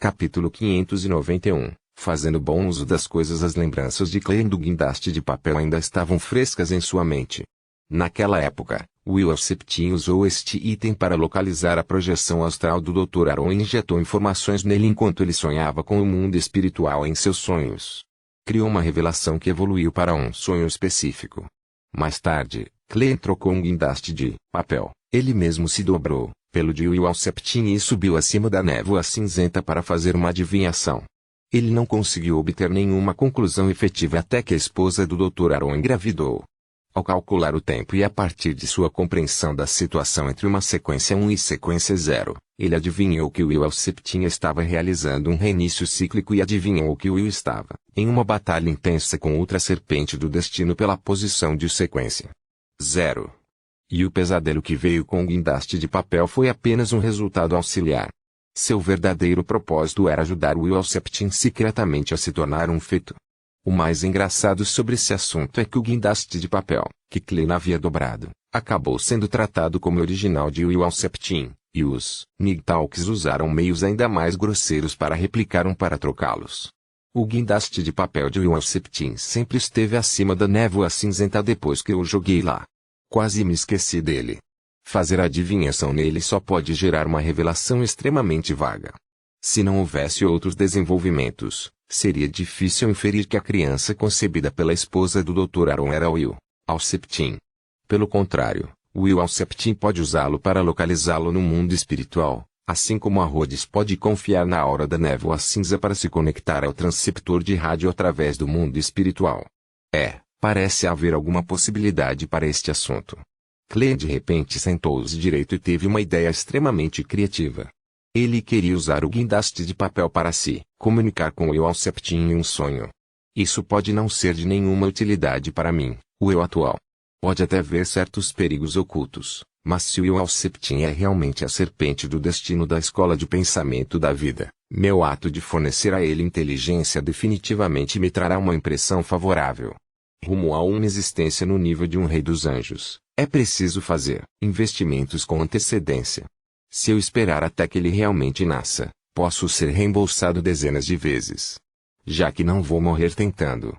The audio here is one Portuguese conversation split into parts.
Capítulo 591. Fazendo bom uso das coisas. As lembranças de Klein do guindaste de papel ainda estavam frescas em sua mente. Naquela época, Will Septim usou este item para localizar a projeção astral do Dr. Aaron e injetou informações nele enquanto ele sonhava com o mundo espiritual em seus sonhos. Criou uma revelação que evoluiu para um sonho específico. Mais tarde, Klein trocou um guindaste de papel. Ele mesmo se dobrou, pelo de Will Septim, e subiu acima da névoa cinzenta para fazer uma adivinhação. Ele não conseguiu obter nenhuma conclusão efetiva até que a esposa do Dr. Aaron engravidou. Ao calcular o tempo e a partir de sua compreensão da situação entre uma sequência 1 e sequência 0, ele adivinhou que Will Septim estava realizando um reinício cíclico e adivinhou que Will estava em uma batalha intensa com outra serpente do destino pela posição de sequência 0. E o pesadelo que veio com o guindaste de papel foi apenas um resultado auxiliar. Seu verdadeiro propósito era ajudar Will Septim secretamente a se tornar um feto. O mais engraçado sobre esse assunto é que o guindaste de papel, que Klein havia dobrado, acabou sendo tratado como original de Will Septim, e os Nigtalks usaram meios ainda mais grosseiros para para trocá-los. O guindaste de papel de Will Septim sempre esteve acima da névoa cinzenta depois que eu joguei lá. Quase me esqueci dele. Fazer adivinhação nele só pode gerar uma revelação extremamente vaga. Se não houvesse outros desenvolvimentos, seria difícil inferir que a criança concebida pela esposa do Dr. Aaron era Will Septim. Pelo contrário, Will Septim pode usá-lo para localizá-lo no mundo espiritual, assim como a Rhodes pode confiar na aura da névoa cinza para se conectar ao transceptor de rádio através do mundo espiritual. Parece haver alguma possibilidade para este assunto. Klein de repente sentou-se direito e teve uma ideia extremamente criativa. Ele queria usar o guindaste de papel para se comunicar com o Will Septim em um sonho. Isso pode não ser de nenhuma utilidade para mim, o eu atual. Pode até ver certos perigos ocultos, mas se o Will Septim é realmente a serpente do destino da escola de pensamento da vida, meu ato de fornecer a ele inteligência definitivamente me trará uma impressão favorável. Rumo a uma existência no nível de um rei dos anjos, é preciso fazer investimentos com antecedência. Se eu esperar até que ele realmente nasça, posso ser reembolsado dezenas de vezes. Já que não vou morrer tentando,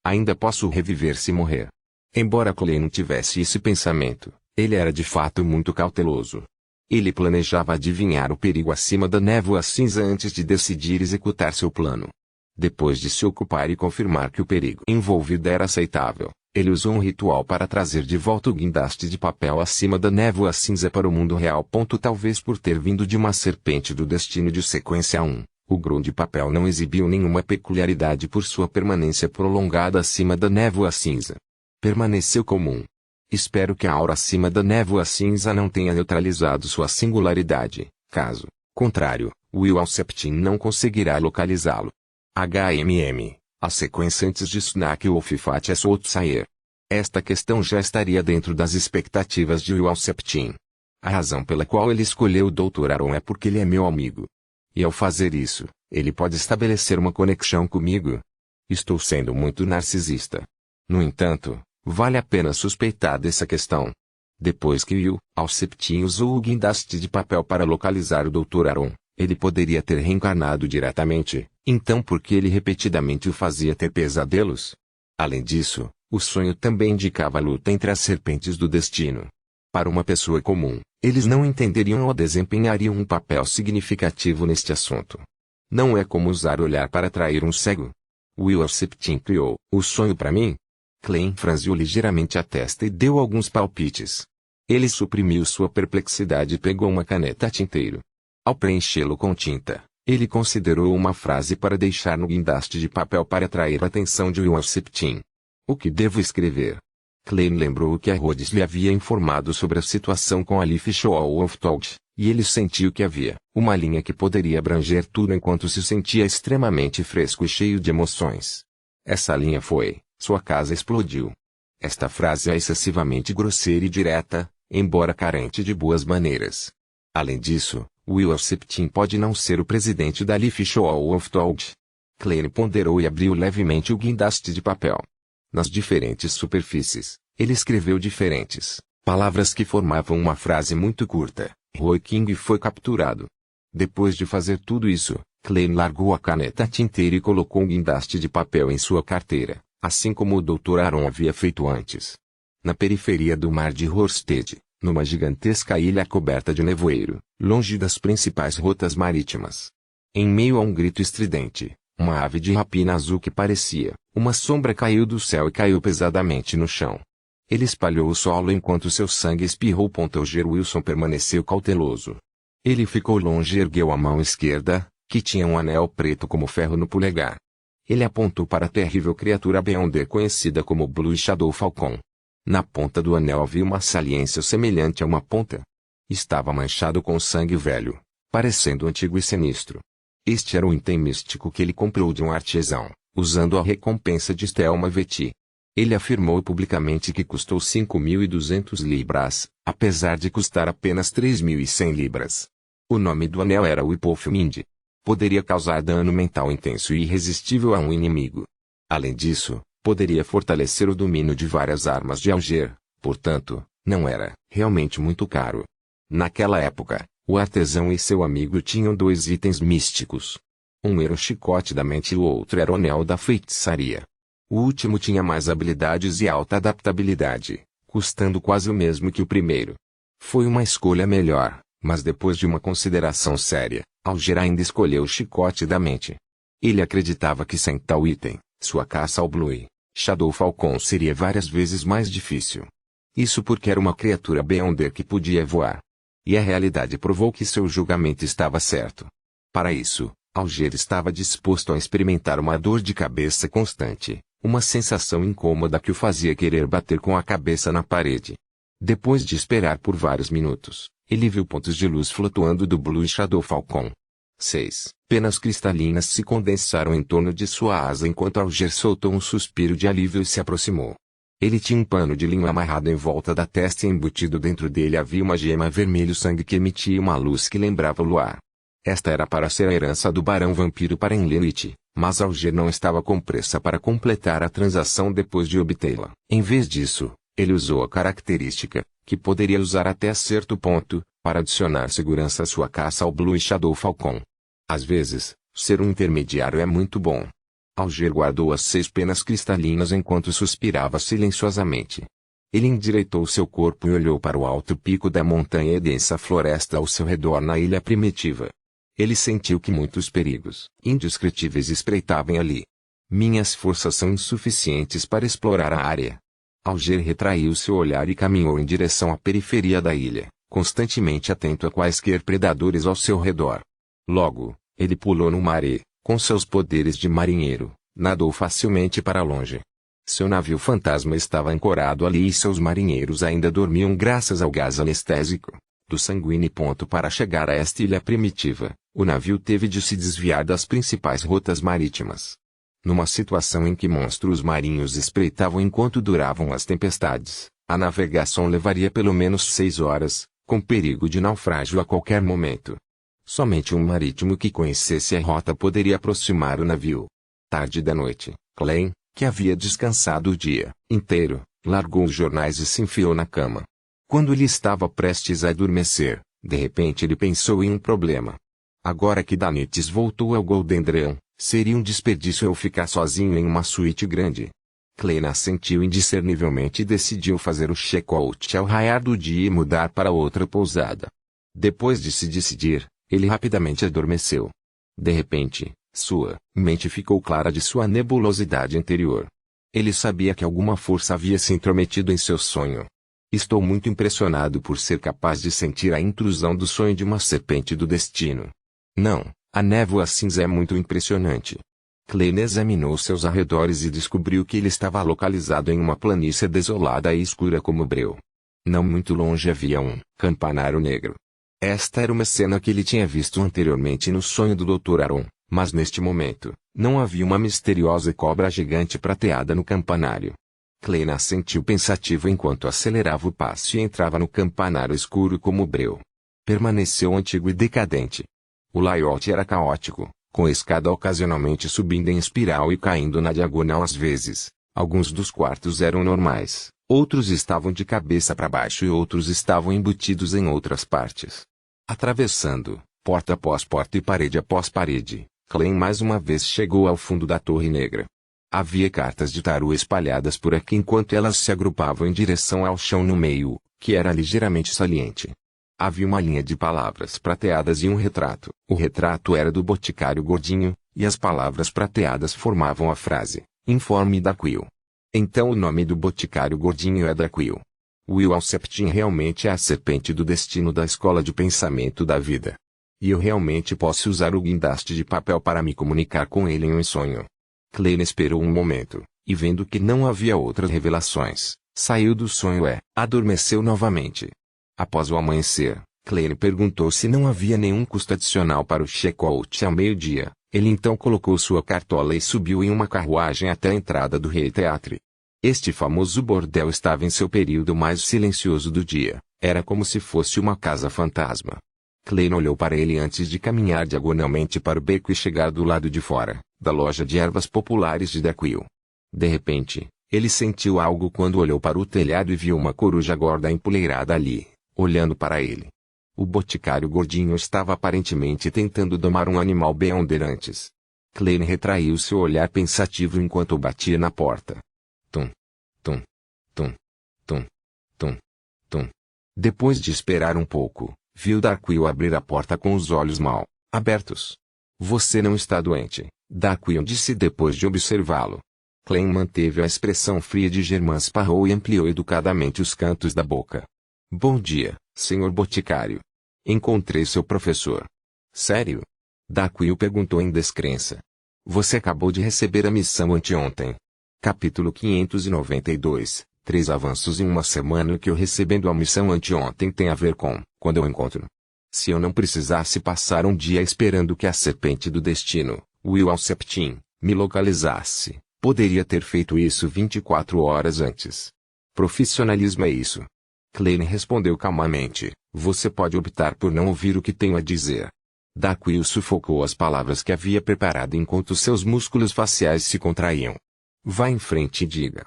ainda posso reviver se morrer. Embora Klein não tivesse esse pensamento, ele era de fato muito cauteloso. Ele planejava adivinhar o perigo acima da névoa cinza antes de decidir executar seu plano. Depois de se ocupar e confirmar que o perigo envolvido era aceitável, ele usou um ritual para trazer de volta o guindaste de papel acima da névoa cinza para o mundo real. Talvez por ter vindo de uma serpente do destino de sequência 1, o grão de papel não exibiu nenhuma peculiaridade por sua permanência prolongada acima da névoa cinza. Permaneceu comum. Espero que a aura acima da névoa cinza não tenha neutralizado sua singularidade, caso contrário, Will Septim não conseguirá localizá-lo. A sequência antes de Snack ou Fifat é Soutsayer. Esta questão já estaria dentro das expectativas de Will Septim. A razão pela qual ele escolheu o Dr. Aaron é porque ele é meu amigo. E ao fazer isso, ele pode estabelecer uma conexão comigo. Estou sendo muito narcisista. No entanto, vale a pena suspeitar dessa questão. Depois que Will Septim usou o guindaste de papel para localizar o Dr. Aaron, ele poderia ter reencarnado diretamente, então por que ele repetidamente o fazia ter pesadelos? Além disso, o sonho também indicava a luta entre as serpentes do destino. Para uma pessoa comum, eles não entenderiam ou desempenhariam um papel significativo neste assunto. Não é como usar o olhar para atrair um cego. Will Septim criou o sonho para mim? Klein franziu ligeiramente a testa e deu alguns palpites. Ele suprimiu sua perplexidade e pegou uma caneta tinteiro. Ao preenchê-lo com tinta, ele considerou uma frase para deixar no guindaste de papel para atrair a atenção de Will Septim. O que devo escrever? Klein lembrou que a Rhodes lhe havia informado sobre a situação com a Leaf Show of Thought, e ele sentiu que havia uma linha que poderia abranger tudo enquanto se sentia extremamente fresco e cheio de emoções. Essa linha foi: sua casa explodiu. Esta frase é excessivamente grosseira e direta, embora carente de boas maneiras. Além disso, Will Septim pode não ser o presidente da Leaf Show of Thought. Klein ponderou e abriu levemente o guindaste de papel. Nas diferentes superfícies, ele escreveu diferentes palavras que formavam uma frase muito curta. Roy King foi capturado. Depois de fazer tudo isso, Klein largou a caneta tinteira e colocou um guindaste de papel em sua carteira, assim como o Dr. Aaron havia feito antes. Na periferia do mar de Horsted, numa gigantesca ilha coberta de nevoeiro, longe das principais rotas marítimas. Em meio a um grito estridente, uma ave de rapina azul que parecia uma sombra caiu do céu e caiu pesadamente no chão. Ele espalhou o solo enquanto seu sangue espirrou. Alger Wilson permaneceu cauteloso. Ele ficou longe e ergueu a mão esquerda, que tinha um anel preto como ferro no polegar. Ele apontou para a terrível criatura Beyonder conhecida como Blue Shadow Falcon. Na ponta do anel havia uma saliência semelhante a uma ponta. Estava manchado com sangue velho, parecendo antigo e sinistro. Este era o item místico que ele comprou de um artesão, usando a recompensa de Stelma Veti. Ele afirmou publicamente que custou 5.200 libras, apesar de custar apenas 3.100 libras. O nome do anel era Whipolfmind. Poderia causar dano mental intenso e irresistível a um inimigo. Além disso, poderia fortalecer o domínio de várias armas de Alger, portanto, não era realmente muito caro. Naquela época, o artesão e seu amigo tinham dois itens místicos. Um era o chicote da mente e o outro era o anel da feitiçaria. O último tinha mais habilidades e alta adaptabilidade, custando quase o mesmo que o primeiro. Foi uma escolha melhor, mas depois de uma consideração séria, Alger ainda escolheu o chicote da mente. Ele acreditava que sem tal item, sua caça ao Blue Shadow Falcon seria várias vezes mais difícil. Isso porque era uma criatura Beyonder que podia voar. E a realidade provou que seu julgamento estava certo. Para isso, Alger estava disposto a experimentar uma dor de cabeça constante, uma sensação incômoda que o fazia querer bater com a cabeça na parede. Depois de esperar por vários minutos, ele viu pontos de luz flutuando do Blue Shadow Falcon. 6 penas cristalinas se condensaram em torno de sua asa enquanto Alger soltou um suspiro de alívio e se aproximou. Ele tinha um pano de linho amarrado em volta da testa e embutido dentro dele havia uma gema vermelho-sangue que emitia uma luz que lembrava o luar. Esta era para ser a herança do Barão Vampiro para Enlenit, mas Alger não estava com pressa para completar a transação depois de obtê-la. Em vez disso, ele usou a característica, que poderia usar até certo ponto, para adicionar segurança à sua caça ao Blue Shadow Falcon. Às vezes, ser um intermediário é muito bom. Alger guardou as 6 penas cristalinas enquanto suspirava silenciosamente. Ele endireitou seu corpo e olhou para o alto pico da montanha e densa floresta ao seu redor na ilha primitiva. Ele sentiu que muitos perigos indescritíveis espreitavam ali. Minhas forças são insuficientes para explorar a área. Alger retraiu seu olhar e caminhou em direção à periferia da ilha, constantemente atento a quaisquer predadores ao seu redor. Logo, ele pulou no mar e, com seus poderes de marinheiro, nadou facilmente para longe. Seu navio fantasma estava ancorado ali e seus marinheiros ainda dormiam graças ao gás anestésico do sanguíneo. Para chegar a esta ilha primitiva, o navio teve de se desviar das principais rotas marítimas. Numa situação em que monstros marinhos espreitavam enquanto duravam as tempestades, a navegação levaria pelo menos 6 horas, com perigo de naufrágio a qualquer momento. Somente um marítimo que conhecesse a rota poderia aproximar o navio. Tarde da noite, Klein, que havia descansado o dia inteiro, largou os jornais e se enfiou na cama. Quando ele estava prestes a adormecer, de repente ele pensou em um problema. Agora que Danites voltou ao Golden Dragon, seria um desperdício eu ficar sozinho em uma suíte grande. Klein assentiu indiscernivelmente e decidiu fazer o check-out ao raiar do dia e mudar para outra pousada. Depois de se decidir, ele rapidamente adormeceu. De repente, sua mente ficou clara de sua nebulosidade interior. Ele sabia que alguma força havia se intrometido em seu sonho. Estou muito impressionado por ser capaz de sentir a intrusão do sonho de uma serpente do destino. Não, a névoa cinza é muito impressionante. Klein examinou seus arredores e descobriu que ele estava localizado em uma planície desolada e escura como breu. Não muito longe havia um campanário negro. Esta era uma cena que ele tinha visto anteriormente no sonho do Dr. Aaron, mas neste momento, não havia uma misteriosa cobra gigante prateada no campanário. Klein assentiu pensativo enquanto acelerava o passo e entrava no campanário escuro como breu. Permaneceu antigo e decadente. O layout era caótico, com a escada ocasionalmente subindo em espiral e caindo na diagonal às vezes. Alguns dos quartos eram normais, outros estavam de cabeça para baixo e outros estavam embutidos em outras partes. Atravessando, porta após porta e parede após parede, Clem mais uma vez chegou ao fundo da Torre Negra. Havia cartas de tarô espalhadas por aqui enquanto elas se agrupavam em direção ao chão no meio, que era ligeiramente saliente. Havia uma linha de palavras prateadas e um retrato. O retrato era do boticário gordinho, e as palavras prateadas formavam a frase, informe da Quill. Então o nome do boticário gordinho é da Quill. Will Alceptin realmente é a serpente do destino da escola de pensamento da vida. E eu realmente posso usar o guindaste de papel para me comunicar com ele em um sonho. Klein esperou um momento, e vendo que não havia outras revelações, saiu do sonho e adormeceu novamente. Após o amanhecer, Klein perguntou se não havia nenhum custo adicional para o check-out ao meio-dia. Ele então colocou sua cartola e subiu em uma carruagem até a entrada do Rei Teatre. Este famoso bordel estava em seu período mais silencioso do dia. Era como se fosse uma casa fantasma. Klein olhou para ele antes de caminhar diagonalmente para o beco e chegar do lado de fora, da loja de ervas populares de The Quill. De repente, ele sentiu algo quando olhou para o telhado e viu uma coruja gorda empoleirada ali, olhando para ele. O boticário gordinho estava aparentemente tentando domar um animal Beyonder antes. Klein retraiu seu olhar pensativo enquanto batia na porta. Tum, tum, tum, tum, tum, tum. Depois de esperar um pouco, viu Darkwill abrir a porta com os olhos mal abertos. Você não está doente, Darkwill disse depois de observá-lo. Klein manteve a expressão fria de Germain Sparrow e ampliou educadamente os cantos da boca. Bom dia, senhor boticário. Encontrei seu professor. Sério? Darkwill perguntou em descrença. Você acabou de receber a missão anteontem. Capítulo 592. 3 avanços em uma semana. O que eu recebendo a missão anteontem tem a ver com quando eu encontro. Se eu não precisasse passar um dia esperando que a serpente do destino, Will Alceptin, me localizasse, poderia ter feito isso 24 horas antes. Profissionalismo é isso. Klein respondeu calmamente. Você pode optar por não ouvir o que tenho a dizer. Darkwill sufocou as palavras que havia preparado enquanto seus músculos faciais se contraíam. Vá em frente e diga.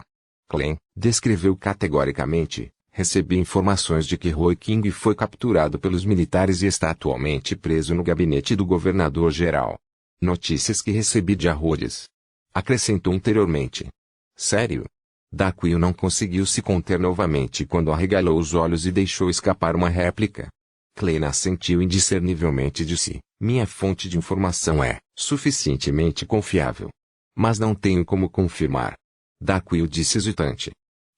Klein descreveu categoricamente. Recebi informações de que Roy King foi capturado pelos militares e está atualmente preso no gabinete do governador-geral. Notícias que recebi de Rhodes. Acrescentou anteriormente. Sério? Darkwill não conseguiu se conter novamente quando arregalou os olhos e deixou escapar uma réplica. Klein assentiu indiscernivelmente e disse, minha fonte de informação é suficientemente confiável. Mas não tenho como confirmar. Darkwill disse hesitante.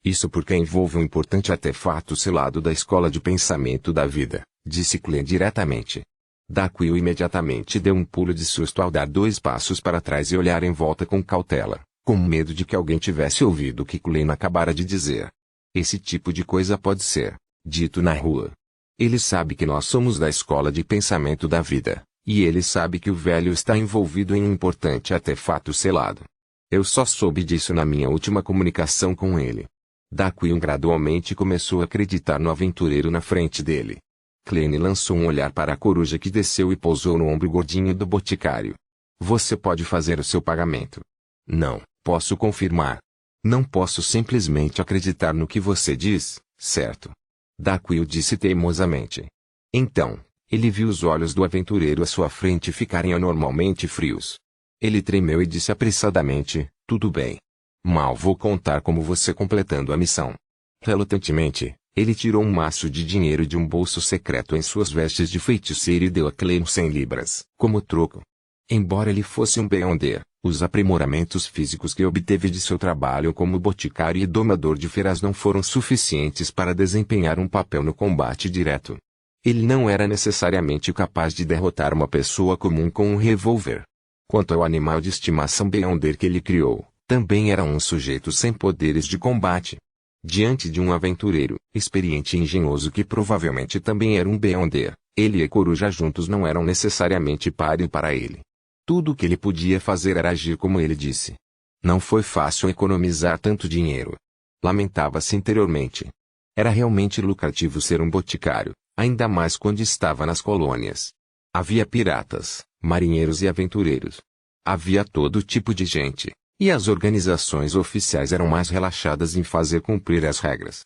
Isso porque envolve um importante artefato selado da escola de pensamento da vida, disse Klein diretamente. Darkwill imediatamente deu um pulo de susto ao dar 2 passos para trás e olhar em volta com cautela, com medo de que alguém tivesse ouvido o que Klein acabara de dizer. Esse tipo de coisa pode ser dito na rua. Ele sabe que nós somos da escola de pensamento da vida, e ele sabe que o velho está envolvido em um importante artefato selado. Eu só soube disso na minha última comunicação com ele. Darkwill gradualmente começou a acreditar no aventureiro na frente dele. Klein lançou um olhar para a coruja que desceu e pousou no ombro gordinho do boticário. Você pode fazer o seu pagamento. Não, posso confirmar. Não posso simplesmente acreditar no que você diz, certo? Darkwill disse teimosamente. Então, ele viu os olhos do aventureiro à sua frente ficarem anormalmente frios. Ele tremeu e disse apressadamente, tudo bem. Mal vou contar como você completando a missão. Relutantemente, ele tirou um maço de dinheiro de um bolso secreto em suas vestes de feiticeiro e deu a Klein 100 libras, como troco. Embora ele fosse um Beyonder, os aprimoramentos físicos que obteve de seu trabalho como boticário e domador de feras não foram suficientes para desempenhar um papel no combate direto. Ele não era necessariamente capaz de derrotar uma pessoa comum com um revólver. Quanto ao animal de estimação Beyonder que ele criou, também era um sujeito sem poderes de combate. Diante de um aventureiro, experiente e engenhoso que provavelmente também era um Beyonder, ele e Coruja juntos não eram necessariamente páreo para ele. Tudo o que ele podia fazer era agir como ele disse. Não foi fácil economizar tanto dinheiro. Lamentava-se interiormente. Era realmente lucrativo ser um boticário, ainda mais quando estava nas colônias. Havia piratas, marinheiros e aventureiros. Havia todo tipo de gente, e as organizações oficiais eram mais relaxadas em fazer cumprir as regras.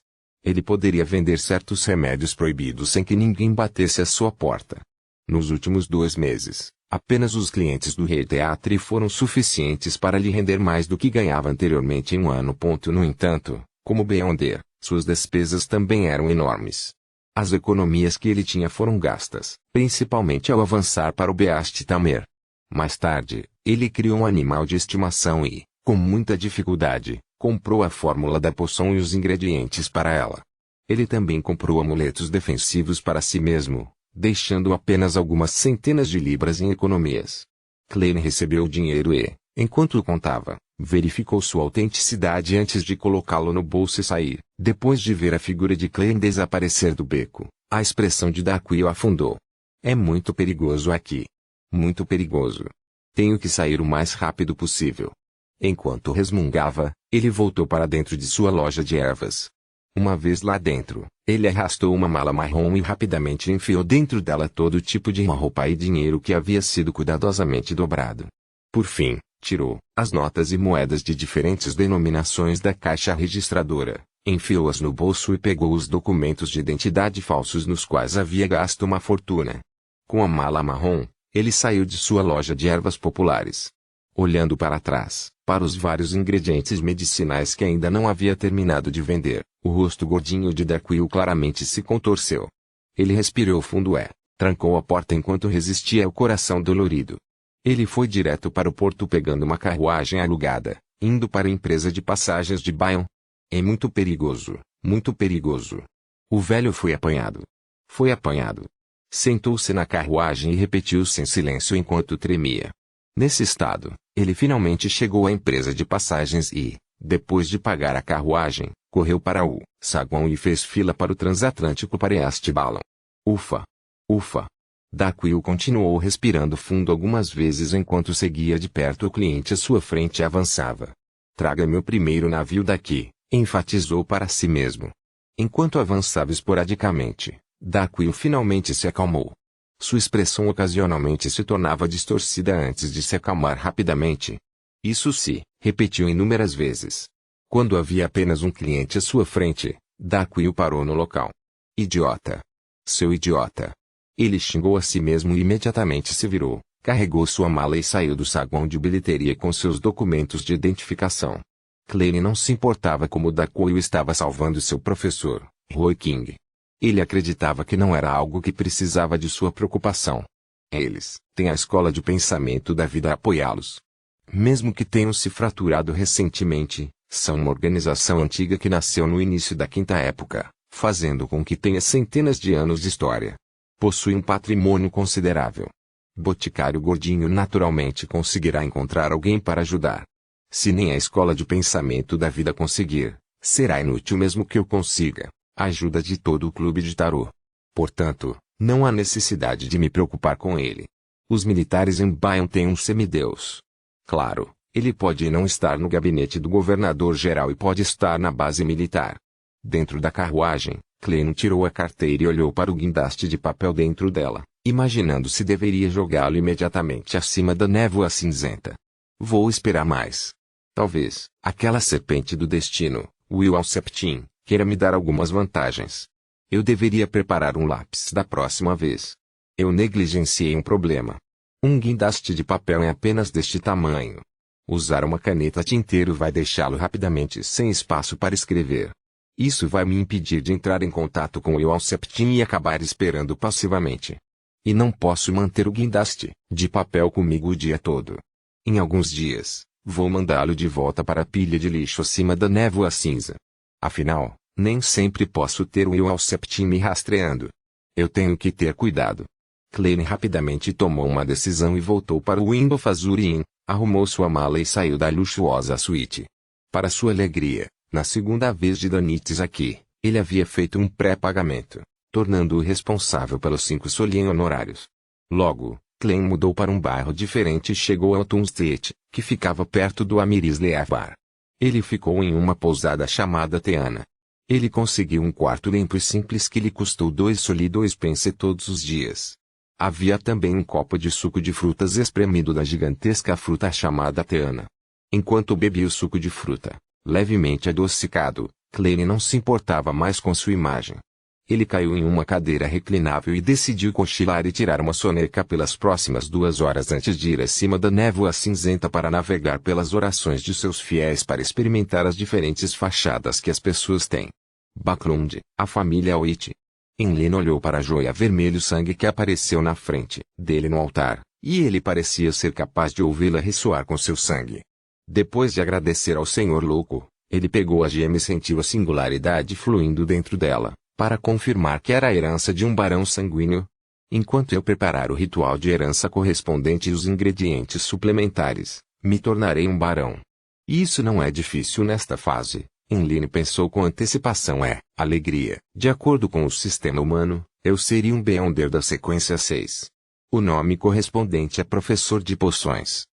Ele poderia vender certos remédios proibidos sem que ninguém batesse à sua porta. Nos últimos 2 meses, Apenas os clientes do Rei Teatro foram suficientes para lhe render mais do que ganhava anteriormente em um ano. No entanto, como Beyonder, suas despesas também eram enormes. As economias que ele tinha foram gastas, principalmente ao avançar para o Beast Tamer. Mais tarde, ele criou um animal de estimação e, com muita dificuldade, comprou a fórmula da poção e os ingredientes para ela. Ele também comprou amuletos defensivos para si mesmo, deixando apenas algumas centenas de libras em economias. Klein recebeu o dinheiro e, enquanto o contava, verificou sua autenticidade antes de colocá-lo no bolso e sair. Depois de ver a figura de Klein desaparecer do beco, a expressão de Daquil afundou. É muito perigoso aqui. Muito perigoso. Tenho que sair o mais rápido possível. Enquanto resmungava, ele voltou para dentro de sua loja de ervas. Uma vez lá dentro, ele arrastou uma mala marrom e rapidamente enfiou dentro dela todo tipo de roupa e dinheiro que havia sido cuidadosamente dobrado. Por fim, tirou as notas e moedas de diferentes denominações da caixa registradora, enfiou-as no bolso e pegou os documentos de identidade falsos nos quais havia gasto uma fortuna. Com a mala marrom, ele saiu de sua loja de ervas populares. Olhando para trás, para os vários ingredientes medicinais que ainda não havia terminado de vender, o rosto gordinho de Daquil claramente se contorceu. Ele respirou fundo e trancou a porta enquanto resistia ao coração dolorido. Ele foi direto para o porto pegando uma carruagem alugada, indo para a empresa de passagens de Bayon. É muito perigoso, muito perigoso. O velho foi apanhado. Foi apanhado. Sentou-se na carruagem e repetiu sem silêncio enquanto tremia. Nesse estado, ele finalmente chegou à empresa de passagens e, depois de pagar a carruagem, correu para o saguão e fez fila para o transatlântico para East Balon. Ufa! Ufa! Daquil continuou respirando fundo algumas vezes enquanto seguia de perto o cliente à sua frente e avançava. Traga-me o primeiro navio daqui, enfatizou para si mesmo. Enquanto avançava esporadicamente, Daquil finalmente se acalmou. Sua expressão ocasionalmente se tornava distorcida antes de se acalmar rapidamente. Isso se repetiu inúmeras vezes. Quando havia apenas um cliente à sua frente, Daquil parou no local. Idiota! Seu idiota! Ele xingou a si mesmo e imediatamente se virou, carregou sua mala e saiu do saguão de bilheteria com seus documentos de identificação. Klein não se importava como Daquil estava salvando seu professor, Roy King. Ele acreditava que não era algo que precisava de sua preocupação. Eles têm a escola de pensamento da vida a apoiá-los. Mesmo que tenham se fraturado recentemente, são uma organização antiga que nasceu no início da Quinta Época, fazendo com que tenha centenas de anos de história. Possui um patrimônio considerável. Boticário gordinho naturalmente conseguirá encontrar alguém para ajudar. Se nem a escola de pensamento da vida conseguir, será inútil mesmo que eu consiga a ajuda de todo o clube de tarô. Portanto, não há necessidade de me preocupar com ele. Os militares em Bayon têm um semideus. Claro, ele pode não estar no gabinete do governador-geral e pode estar na base militar. Dentro da carruagem, Klein tirou a carteira e olhou para o guindaste de papel dentro dela, imaginando se deveria jogá-lo imediatamente acima da névoa cinzenta. Vou esperar mais. Talvez aquela serpente do destino, Will Septim, queira me dar algumas vantagens. Eu deveria preparar um lápis da próxima vez. Eu negligenciei um problema. Um guindaste de papel é apenas deste tamanho. Usar uma caneta tinteiro vai deixá-lo rapidamente sem espaço para escrever. Isso vai me impedir de entrar em contato com o Will Septim e acabar esperando passivamente. E não posso manter o guindaste de papel comigo o dia todo. Em alguns dias, vou mandá-lo de volta para a pilha de lixo acima da névoa cinza. Afinal, nem sempre posso ter o Will Septim me rastreando. Eu tenho que ter cuidado. Klein rapidamente tomou uma decisão e voltou para o Windhof Azure Inn, arrumou sua mala e saiu da luxuosa suíte. Para sua alegria, na segunda vez de Danites aqui, ele havia feito um pré-pagamento, tornando-o responsável pelos 5 solien honorários. Logo, Klein mudou para um bairro diferente e chegou ao Town Street, que ficava perto do Amiris Leaf. Ele ficou em uma pousada chamada Teana. Ele conseguiu um quarto limpo e simples que lhe custou 2 soli e 2 pence todos os dias. Havia também um copo de suco de frutas espremido da gigantesca fruta chamada Teana. Enquanto bebia o suco de fruta, levemente adocicado, Klein não se importava mais com sua imagem. Ele caiu em uma cadeira reclinável e decidiu cochilar e tirar uma soneca pelas próximas 2 horas antes de ir acima da névoa cinzenta para navegar pelas orações de seus fiéis para experimentar as diferentes fachadas que as pessoas têm. Backlund, a família Witt. Enlil olhou para a joia vermelho sangue que apareceu na frente dele no altar, e ele parecia ser capaz de ouvi-la ressoar com seu sangue. Depois de agradecer ao Senhor Louco, ele pegou a gema e sentiu a singularidade fluindo dentro dela, para confirmar que era a herança de um barão sanguíneo. Enquanto eu preparar o ritual de herança correspondente e os ingredientes suplementares, me tornarei um barão. Isso não é difícil nesta fase. Enlil pensou com antecipação alegria. De acordo com o sistema humano, eu seria um Beyonder da sequência 6. O nome correspondente é professor de poções.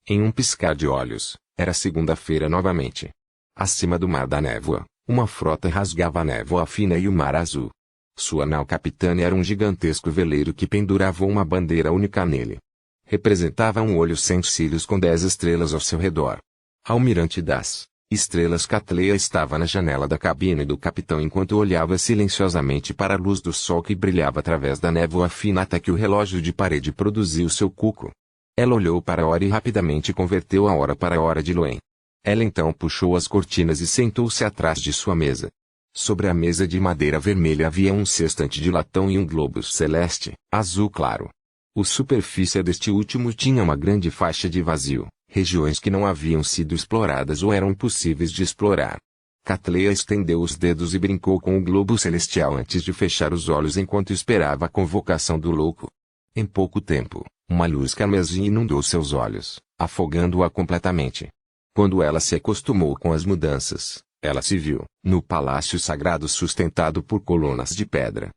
Em um piscar de olhos, era segunda-feira novamente. Acima do mar da névoa, uma frota rasgava a névoa fina e o mar azul. Sua nau capitã era um gigantesco veleiro que pendurava uma bandeira única nele. Representava um olho sem cílios com 10 estrelas ao seu redor. Almirante das Estrelas Catleia estava na janela da cabine do capitão enquanto olhava silenciosamente para a luz do sol que brilhava através da névoa fina até que o relógio de parede produziu seu cuco. Ela olhou para a hora e rapidamente converteu a hora para a hora de Loen. Ela então puxou as cortinas e sentou-se atrás de sua mesa. Sobre a mesa de madeira vermelha havia um sextante de latão e um globo celeste, azul claro. A superfície deste último tinha uma grande faixa de vazio, regiões que não haviam sido exploradas ou eram impossíveis de explorar. Catleia estendeu os dedos e brincou com o globo celestial antes de fechar os olhos enquanto esperava a convocação do louco. Em pouco tempo, uma luz carmesim inundou seus olhos, afogando-a completamente. Quando ela se acostumou com as mudanças, ela se viu, no palácio sagrado sustentado por colunas de pedra.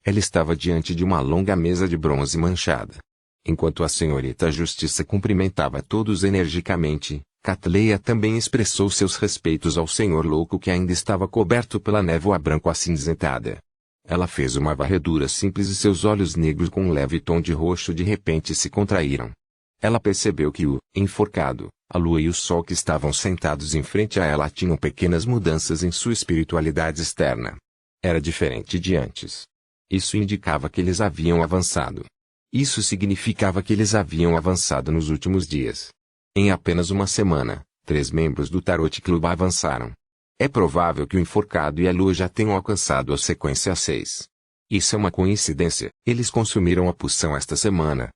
Ela estava diante de uma longa mesa de bronze manchada. Enquanto a senhorita Justiça cumprimentava todos energicamente, Catleia também expressou seus respeitos ao senhor louco que ainda estava coberto pela névoa branco-acinzentada. Ela fez uma varredura simples e seus olhos negros com um leve tom de roxo de repente se contraíram. Ela percebeu que o enforcado, a lua e o sol que estavam sentados em frente a ela tinham pequenas mudanças em sua espiritualidade externa. Era diferente de antes. Isso indicava que eles haviam avançado. Isso significava que eles haviam avançado nos últimos dias. Em apenas uma semana, 3 membros do Tarot Club avançaram. É provável que o enforcado e a lua já tenham alcançado a sequência 6. Isso é uma coincidência. Eles consumiram a poção esta semana.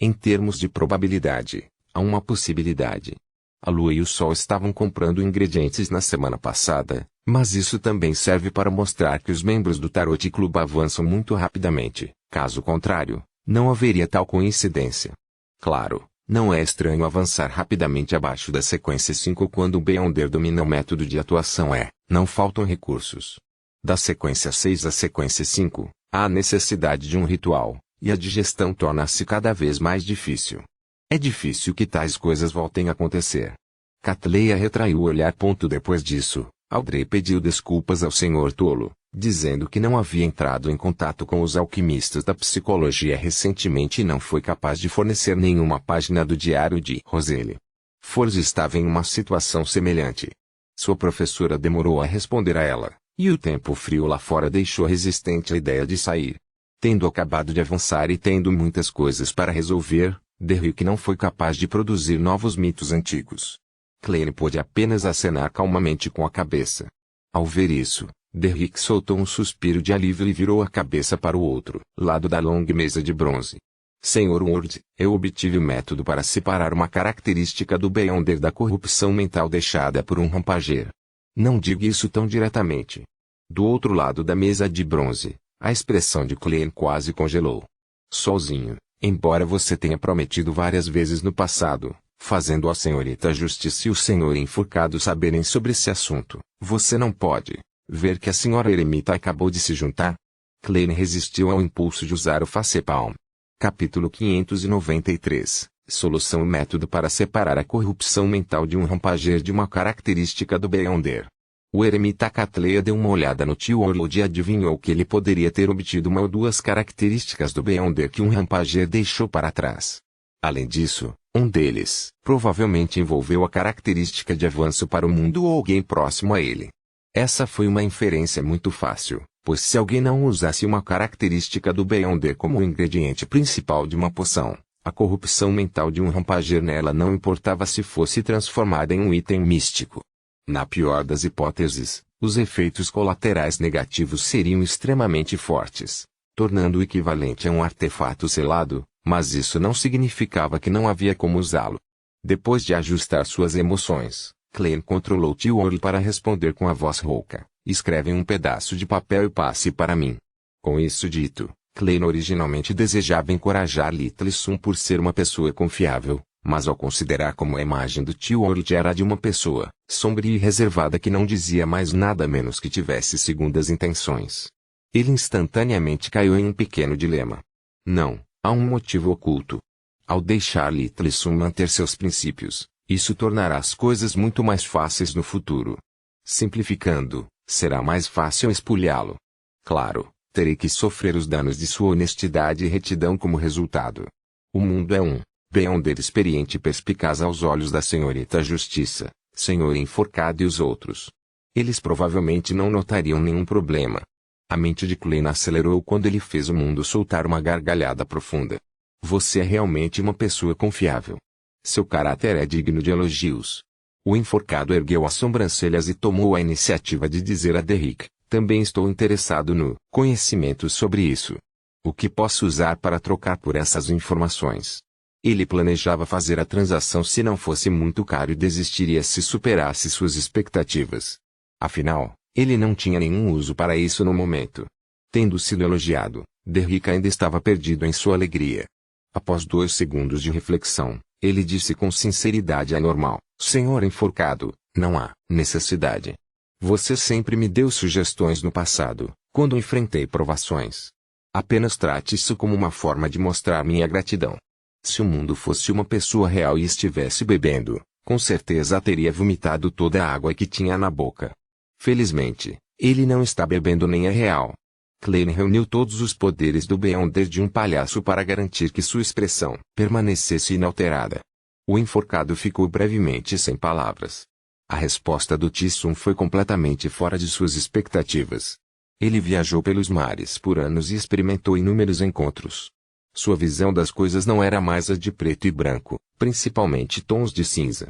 Em termos de probabilidade, há uma possibilidade. A lua e o sol estavam comprando ingredientes na semana passada, mas isso também serve para mostrar que os membros do Tarot Club avançam muito rapidamente. Caso contrário, não haveria tal coincidência. Claro, não é estranho avançar rapidamente abaixo da sequência 5 quando o Beyonder domina o método de atuação não faltam recursos. Da sequência 6 à sequência 5, há a necessidade de um ritual, e a digestão torna-se cada vez mais difícil. É difícil que tais coisas voltem a acontecer. Catleia retraiu o olhar. Depois disso, Audrey pediu desculpas ao Senhor Tolo, dizendo que não havia entrado em contato com os alquimistas da psicologia recentemente e não foi capaz de fornecer nenhuma página do diário de Roselle. Forz estava em uma situação semelhante. Sua professora demorou a responder a ela, e o tempo frio lá fora deixou resistente a ideia de sair. Tendo acabado de avançar e tendo muitas coisas para resolver, Derrick não foi capaz de produzir novos mitos antigos. Claire pôde apenas acenar calmamente com a cabeça. Ao ver isso, Derrick soltou um suspiro de alívio e virou a cabeça para o outro lado da longa mesa de bronze. Senhor Ward, eu obtive o método para separar uma característica do Beyonder da corrupção mental deixada por um Rampager. Não diga isso tão diretamente. Do outro lado da mesa de bronze, a expressão de Claire quase congelou. Solzinho, embora você tenha prometido várias vezes no passado, fazendo a senhorita Justiça e o senhor enforcado saberem sobre esse assunto, você não pode ver que a senhora eremita acabou de se juntar? Claire resistiu ao impulso de usar o facepalm. Capítulo 593. Solução. O método para separar a corrupção mental de um Rampager de uma característica do Beyonder. O eremita Catleia deu uma olhada no tio Orlod e adivinhou que ele poderia ter obtido uma ou duas características do Beyonder que um Rampager deixou para trás. Além disso, um deles provavelmente envolveu a característica de avanço para o mundo ou alguém próximo a ele. Essa foi uma inferência muito fácil, Pois se alguém não usasse uma característica do Beyonder como o ingrediente principal de uma poção, a corrupção mental de um rampager nela não importava se fosse transformada em um item místico. Na pior das hipóteses, os efeitos colaterais negativos seriam extremamente fortes, tornando o equivalente a um artefato selado, mas isso não significava que não havia como usá-lo. Depois de ajustar suas emoções, Klein controlou T-World para responder com a voz rouca: escreve em um pedaço de papel e passe para mim. Com isso dito, Klein originalmente desejava encorajar Little Sun por ser uma pessoa confiável, mas ao considerar como a imagem do T-World era de uma pessoa sombria e reservada que não dizia mais nada menos que tivesse segundas intenções, ele instantaneamente caiu em um pequeno dilema. Não, há um motivo oculto. Ao deixar Little Sun manter seus princípios, isso tornará as coisas muito mais fáceis no futuro. Simplificando, será mais fácil espulhá-lo. Claro, terei que sofrer os danos de sua honestidade e retidão como resultado. O mundo é um Beyonder experiente e perspicaz aos olhos da senhorita Justiça, senhor enforcado e os outros. Eles provavelmente não notariam nenhum problema. A mente de Klein acelerou quando ele fez o mundo soltar uma gargalhada profunda. Você é realmente uma pessoa confiável. Seu caráter é digno de elogios. O enforcado ergueu as sobrancelhas e tomou a iniciativa de dizer a Derrick: também estou interessado no conhecimento sobre isso. O que posso usar para trocar por essas informações? Ele planejava fazer a transação se não fosse muito caro e desistiria se superasse suas expectativas. Afinal, ele não tinha nenhum uso para isso no momento. Tendo sido elogiado, Derrick ainda estava perdido em sua alegria. Após 2 segundos de reflexão, ele disse com sinceridade anormal: senhor enforcado, não há necessidade. Você sempre me deu sugestões no passado, quando enfrentei provações. Apenas trate isso como uma forma de mostrar minha gratidão. Se o mundo fosse uma pessoa real e estivesse bebendo, com certeza teria vomitado toda a água que tinha na boca. Felizmente, ele não está bebendo nem é real. Klein reuniu todos os poderes do Beyonder de um palhaço para garantir que sua expressão permanecesse inalterada. O enforcado ficou brevemente sem palavras. A resposta do T-Sun foi completamente fora de suas expectativas. Ele viajou pelos mares por anos e experimentou inúmeros encontros. Sua visão das coisas não era mais a de preto e branco, principalmente tons de cinza.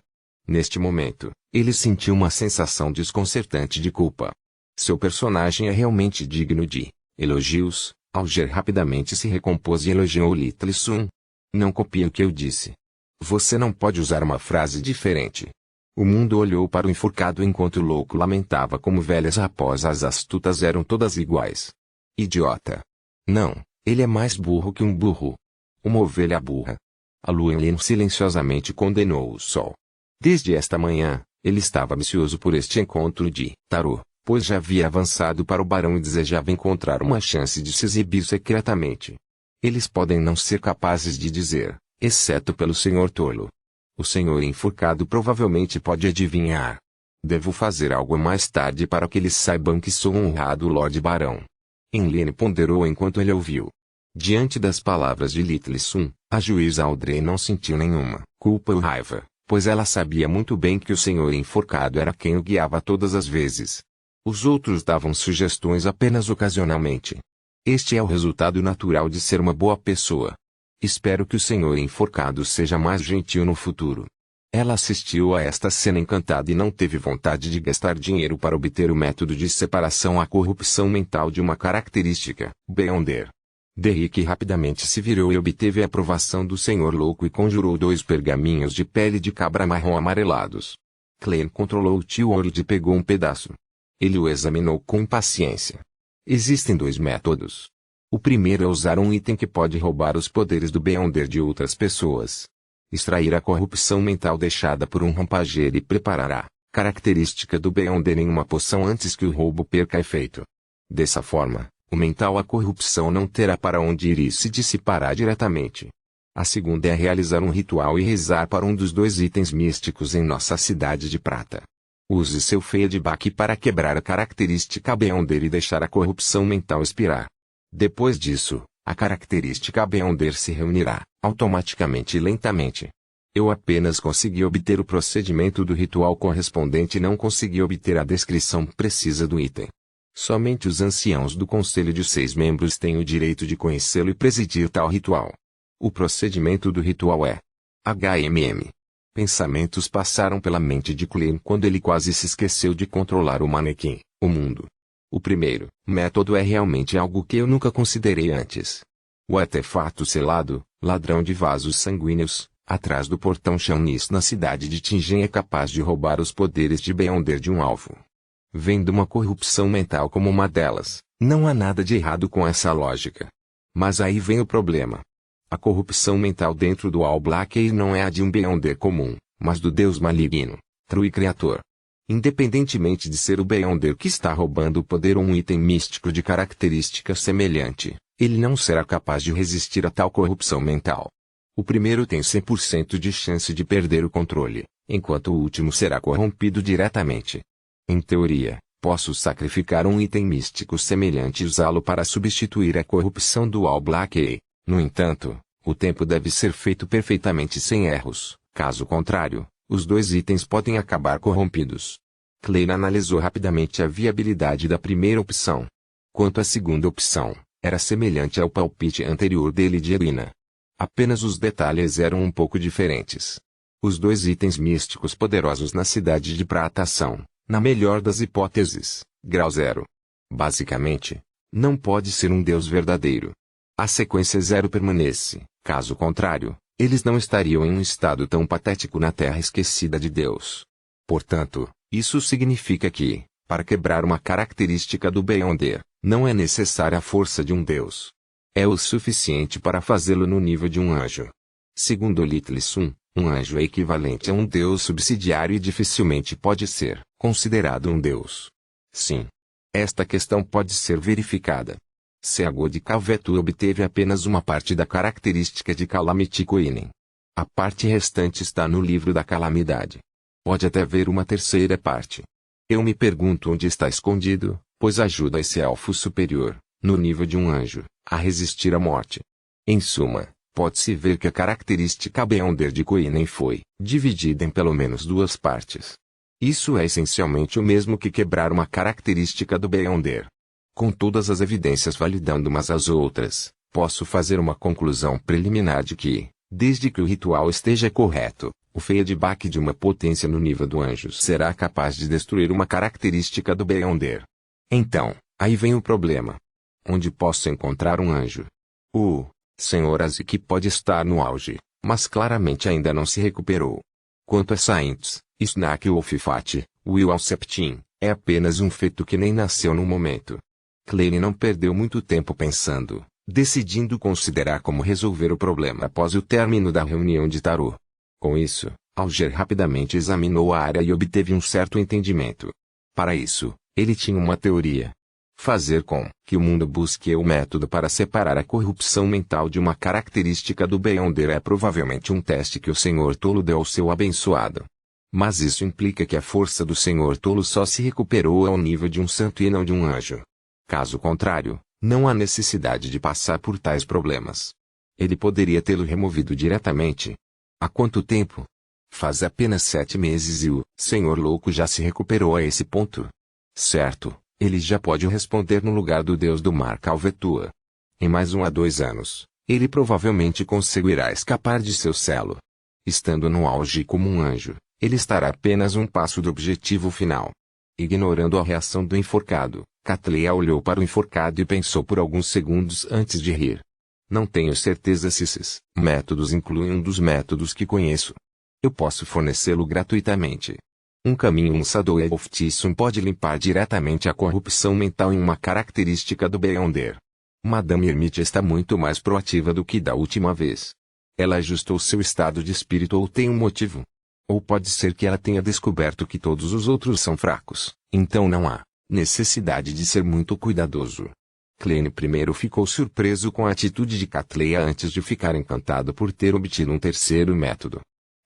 Neste momento, ele sentiu uma sensação desconcertante de culpa. Seu personagem é realmente digno de elogios. Alger rapidamente se recompôs e elogiou Little Sun. Não copie o que eu disse. Você não pode usar uma frase diferente. O mundo olhou para o enforcado enquanto o louco lamentava como velhas raposas astutas eram todas iguais. Idiota. Não, ele é mais burro que um burro. Uma ovelha burra. A lua silenciosamente condenou o sol. Desde esta manhã, ele estava ansioso por este encontro de tarô, pois já havia avançado para o barão e desejava encontrar uma chance de se exibir secretamente. Eles podem não ser capazes de dizer, exceto pelo senhor tolo. O senhor enforcado provavelmente pode adivinhar. Devo fazer algo mais tarde para que eles saibam que sou um honrado Lorde Barão. Enlene ponderou enquanto ele ouviu. Diante das palavras de Little Sun, a juíza Audrey não sentiu nenhuma culpa ou raiva, pois ela sabia muito bem que o senhor enforcado era quem o guiava todas as vezes. Os outros davam sugestões apenas ocasionalmente. Este é o resultado natural de ser uma boa pessoa. Espero que o senhor enforcado seja mais gentil no futuro. Ela assistiu a esta cena encantada e não teve vontade de gastar dinheiro para obter o método de separação à corrupção mental de uma característica, Beyonder. Derrick rapidamente se virou e obteve a aprovação do senhor louco e conjurou 2 pergaminhos de pele de cabra marrom amarelados. Klein controlou o T-World e pegou um pedaço. Ele o examinou com impaciência. Existem 2 métodos. O primeiro é usar um item que pode roubar os poderes do Beyonder de outras pessoas. Extrair a corrupção mental deixada por um rampageiro e preparar a característica do Beyonder em uma poção antes que o roubo perca efeito. Dessa forma, o mental a corrupção não terá para onde ir e se dissipará diretamente. A segunda é realizar um ritual e rezar para um dos 2 itens místicos em nossa cidade de prata. Use seu feedback para quebrar a característica Beyonder e deixar a corrupção mental expirar. Depois disso, a característica Beyonder se reunirá, automaticamente e lentamente. Eu apenas consegui obter o procedimento do ritual correspondente e não consegui obter a descrição precisa do item. Somente os anciãos do conselho de 6 membros têm o direito de conhecê-lo e presidir tal ritual. O procedimento do ritual é HMM. Pensamentos passaram pela mente de Klein quando ele quase se esqueceu de controlar o manequim, o mundo. O primeiro método é realmente algo que eu nunca considerei antes. O artefato selado, ladrão de vasos sanguíneos, atrás do portão Chaunis na cidade de Tingen é capaz de roubar os poderes de Beyonder de um alvo. Vendo uma corrupção mental como uma delas, não há nada de errado com essa lógica. Mas aí vem o problema. A corrupção mental dentro do All Black não é a de um Beyonder comum, mas do deus maligno, True Criator. Independentemente de ser o Beyonder que está roubando o poder ou um item místico de característica semelhante, ele não será capaz de resistir a tal corrupção mental. O primeiro tem 100% de chance de perder o controle, enquanto o último será corrompido diretamente. Em teoria, posso sacrificar um item místico semelhante e usá-lo para substituir a corrupção do All Black. No entanto, o tempo deve ser feito perfeitamente sem erros, caso contrário, os dois itens podem acabar corrompidos. Klein analisou rapidamente a viabilidade da primeira opção. Quanto à segunda opção, era semelhante ao palpite anterior dele de Irina. Apenas os detalhes eram um pouco diferentes. Os dois itens místicos poderosos na cidade de prata são, na melhor das hipóteses, grau 0. Basicamente, não pode ser um deus verdadeiro. A sequência 0 permanece, caso contrário, eles não estariam em um estado tão patético na terra esquecida de Deus. Portanto, isso significa que, para quebrar uma característica do Beyonder, não é necessária a força de um deus. É o suficiente para fazê-lo no nível de um anjo. Segundo Little Sun, um anjo é equivalente a um deus subsidiário e dificilmente pode ser considerado um deus. Sim. Esta questão pode ser verificada. Seago de Calvetu obteve apenas uma parte da característica de Calamity Coinen. A parte restante está no livro da calamidade. Pode até haver uma terceira parte. Eu me pergunto onde está escondido, pois ajuda esse elfo superior, no nível de um anjo, a resistir à morte. Em suma, pode-se ver que a característica Beyonder de Coinen foi dividida em pelo menos duas partes. Isso é essencialmente o mesmo que quebrar uma característica do Beyonder. Com todas as evidências validando umas às outras, posso fazer uma conclusão preliminar de que, desde que o ritual esteja correto, o feedback de uma potência no nível do anjo será capaz de destruir uma característica do Beyonder. Então, aí vem o problema. Onde posso encontrar um anjo? O Senhor Azik pode estar no auge, mas claramente ainda não se recuperou. Quanto a Saints, Snack Wolfat, Will Septim, é apenas um feto que nem nasceu no momento. Klein não perdeu muito tempo pensando, decidindo considerar como resolver o problema após o término da reunião de tarô. Com isso, Alger rapidamente examinou a área e obteve um certo entendimento. Para isso, ele tinha uma teoria. Fazer com que o mundo busque o método para separar a corrupção mental de uma característica do Beyonder é provavelmente um teste que o Senhor Tolo deu ao seu abençoado. Mas isso implica que a força do Senhor Tolo só se recuperou ao nível de um santo e não de um anjo. Caso contrário, não há necessidade de passar por tais problemas. Ele poderia tê-lo removido diretamente. Há quanto tempo? Faz apenas 7 meses e o Senhor Louco já se recuperou a esse ponto. Certo, ele já pode responder no lugar do Deus do Mar Calvetua. Em mais 1 a 2 anos, ele provavelmente conseguirá escapar de seu celo. Estando no auge como um anjo, ele estará apenas um passo do objetivo final. Ignorando a reação do enforcado, Catleya olhou para o enforcado e pensou por alguns segundos antes de rir. Não tenho certeza se esses métodos incluem um dos métodos que conheço. Eu posso fornecê-lo gratuitamente. Um caminho Sadoe of Tissum pode limpar diretamente a corrupção mental em uma característica do Beyonder. Madame Hermite está muito mais proativa do que da última vez. Ela ajustou seu estado de espírito ou tem um motivo. Ou pode ser que ela tenha descoberto que todos os outros são fracos, então não há necessidade de ser muito cuidadoso. Klein primeiro ficou surpreso com a atitude de Catleya antes de ficar encantado por ter obtido um terceiro método.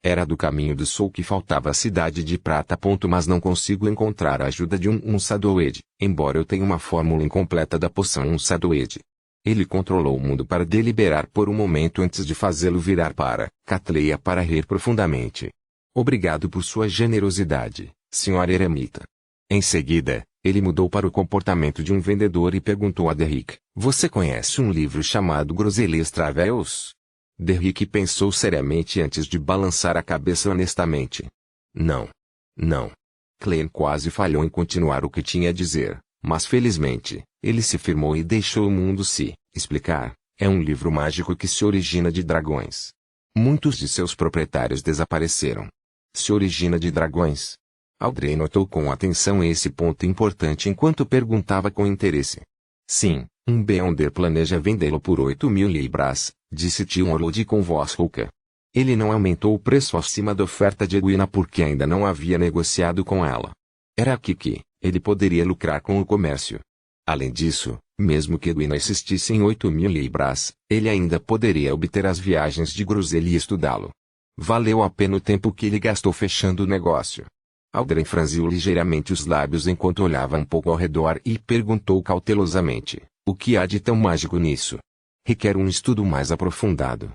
Era do caminho do Sol que faltava a cidade de prata. Mas não consigo encontrar a ajuda de um Sadoed, embora eu tenha uma fórmula incompleta da poção Sadoed. Ele controlou o mundo para deliberar por um momento antes de fazê-lo virar para Catleya para rir profundamente. Obrigado por sua generosidade, Sra. Eremita. Em seguida, Ele mudou para o comportamento de um vendedor e perguntou a Derrick: "Você conhece um livro chamado Groselhas Travels?" Derrick pensou seriamente antes de balançar a cabeça honestamente. Não. Não. Clem quase falhou em continuar o que tinha a dizer, mas felizmente, ele se firmou e deixou o mundo se explicar. É um livro mágico que se origina de dragões. Muitos de seus proprietários desapareceram. Se origina de dragões? Audrey notou com atenção esse ponto importante enquanto perguntava com interesse. Sim, um Beyonder planeja vendê-lo por 8.000 libras, disse Tio Orlode com voz rouca. Ele não aumentou o preço acima da oferta de Edwina porque ainda não havia negociado com ela. Era aqui que ele poderia lucrar com o comércio. Além disso, mesmo que Edwina insistisse em 8.000 libras, ele ainda poderia obter as viagens de Groselha e estudá-lo. Valeu a pena o tempo que ele gastou fechando o negócio. Audrey franziu ligeiramente os lábios enquanto olhava um pouco ao redor e perguntou cautelosamente: "O que há de tão mágico nisso? Requer um estudo mais aprofundado.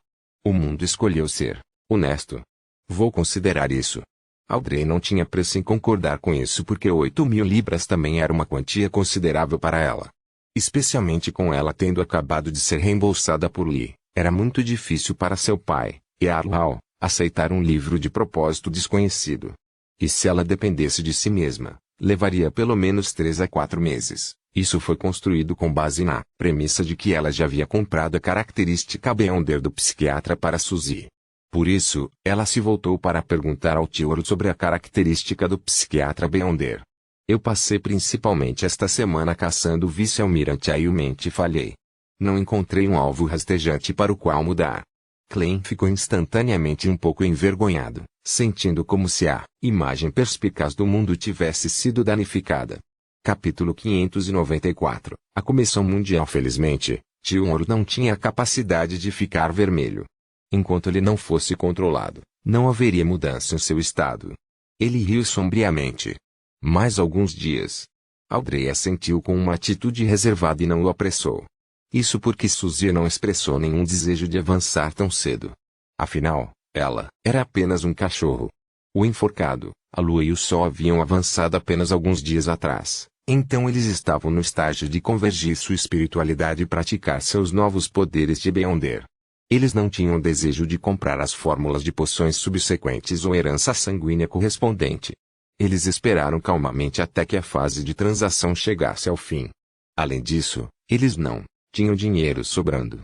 O mundo escolheu ser honesto. Vou considerar isso." Audrey não tinha pressa em concordar com isso porque 8.000 libras também era uma quantia considerável para ela. Especialmente com ela tendo acabado de ser reembolsada por Lee, era muito difícil para seu pai, Yarlow, aceitar um livro de propósito desconhecido. E se ela dependesse de si mesma, levaria pelo menos 3 a 4 meses. Isso foi construído com base na premissa de que ela já havia comprado a característica Beyonder do psiquiatra para Suzy. Por isso, ela se voltou para perguntar ao tio sobre a característica do psiquiatra Beyonder. "Eu passei principalmente esta semana caçando o vice-almirante Ailmente e falhei. Não encontrei um alvo rastejante para o qual mudar." Clem ficou instantaneamente um pouco envergonhado, sentindo como se a imagem perspicaz do mundo tivesse sido danificada. Capítulo 594. A Comissão Mundial. Felizmente, Tio não tinha a capacidade de ficar vermelho. Enquanto ele não fosse controlado, não haveria mudança em seu estado. Ele riu sombriamente. Mais alguns dias. Audrey assentiu com uma atitude reservada e não o apressou. Isso porque Suzy não expressou nenhum desejo de avançar tão cedo. Afinal, ela era apenas um cachorro. O enforcado, a lua e o sol haviam avançado apenas alguns dias atrás, então eles estavam no estágio de convergir sua espiritualidade e praticar seus novos poderes de Beyonder. Eles não tinham desejo de comprar as fórmulas de poções subsequentes ou herança sanguínea correspondente. Eles esperaram calmamente até que a fase de transação chegasse ao fim. Além disso, eles não tinham dinheiro sobrando.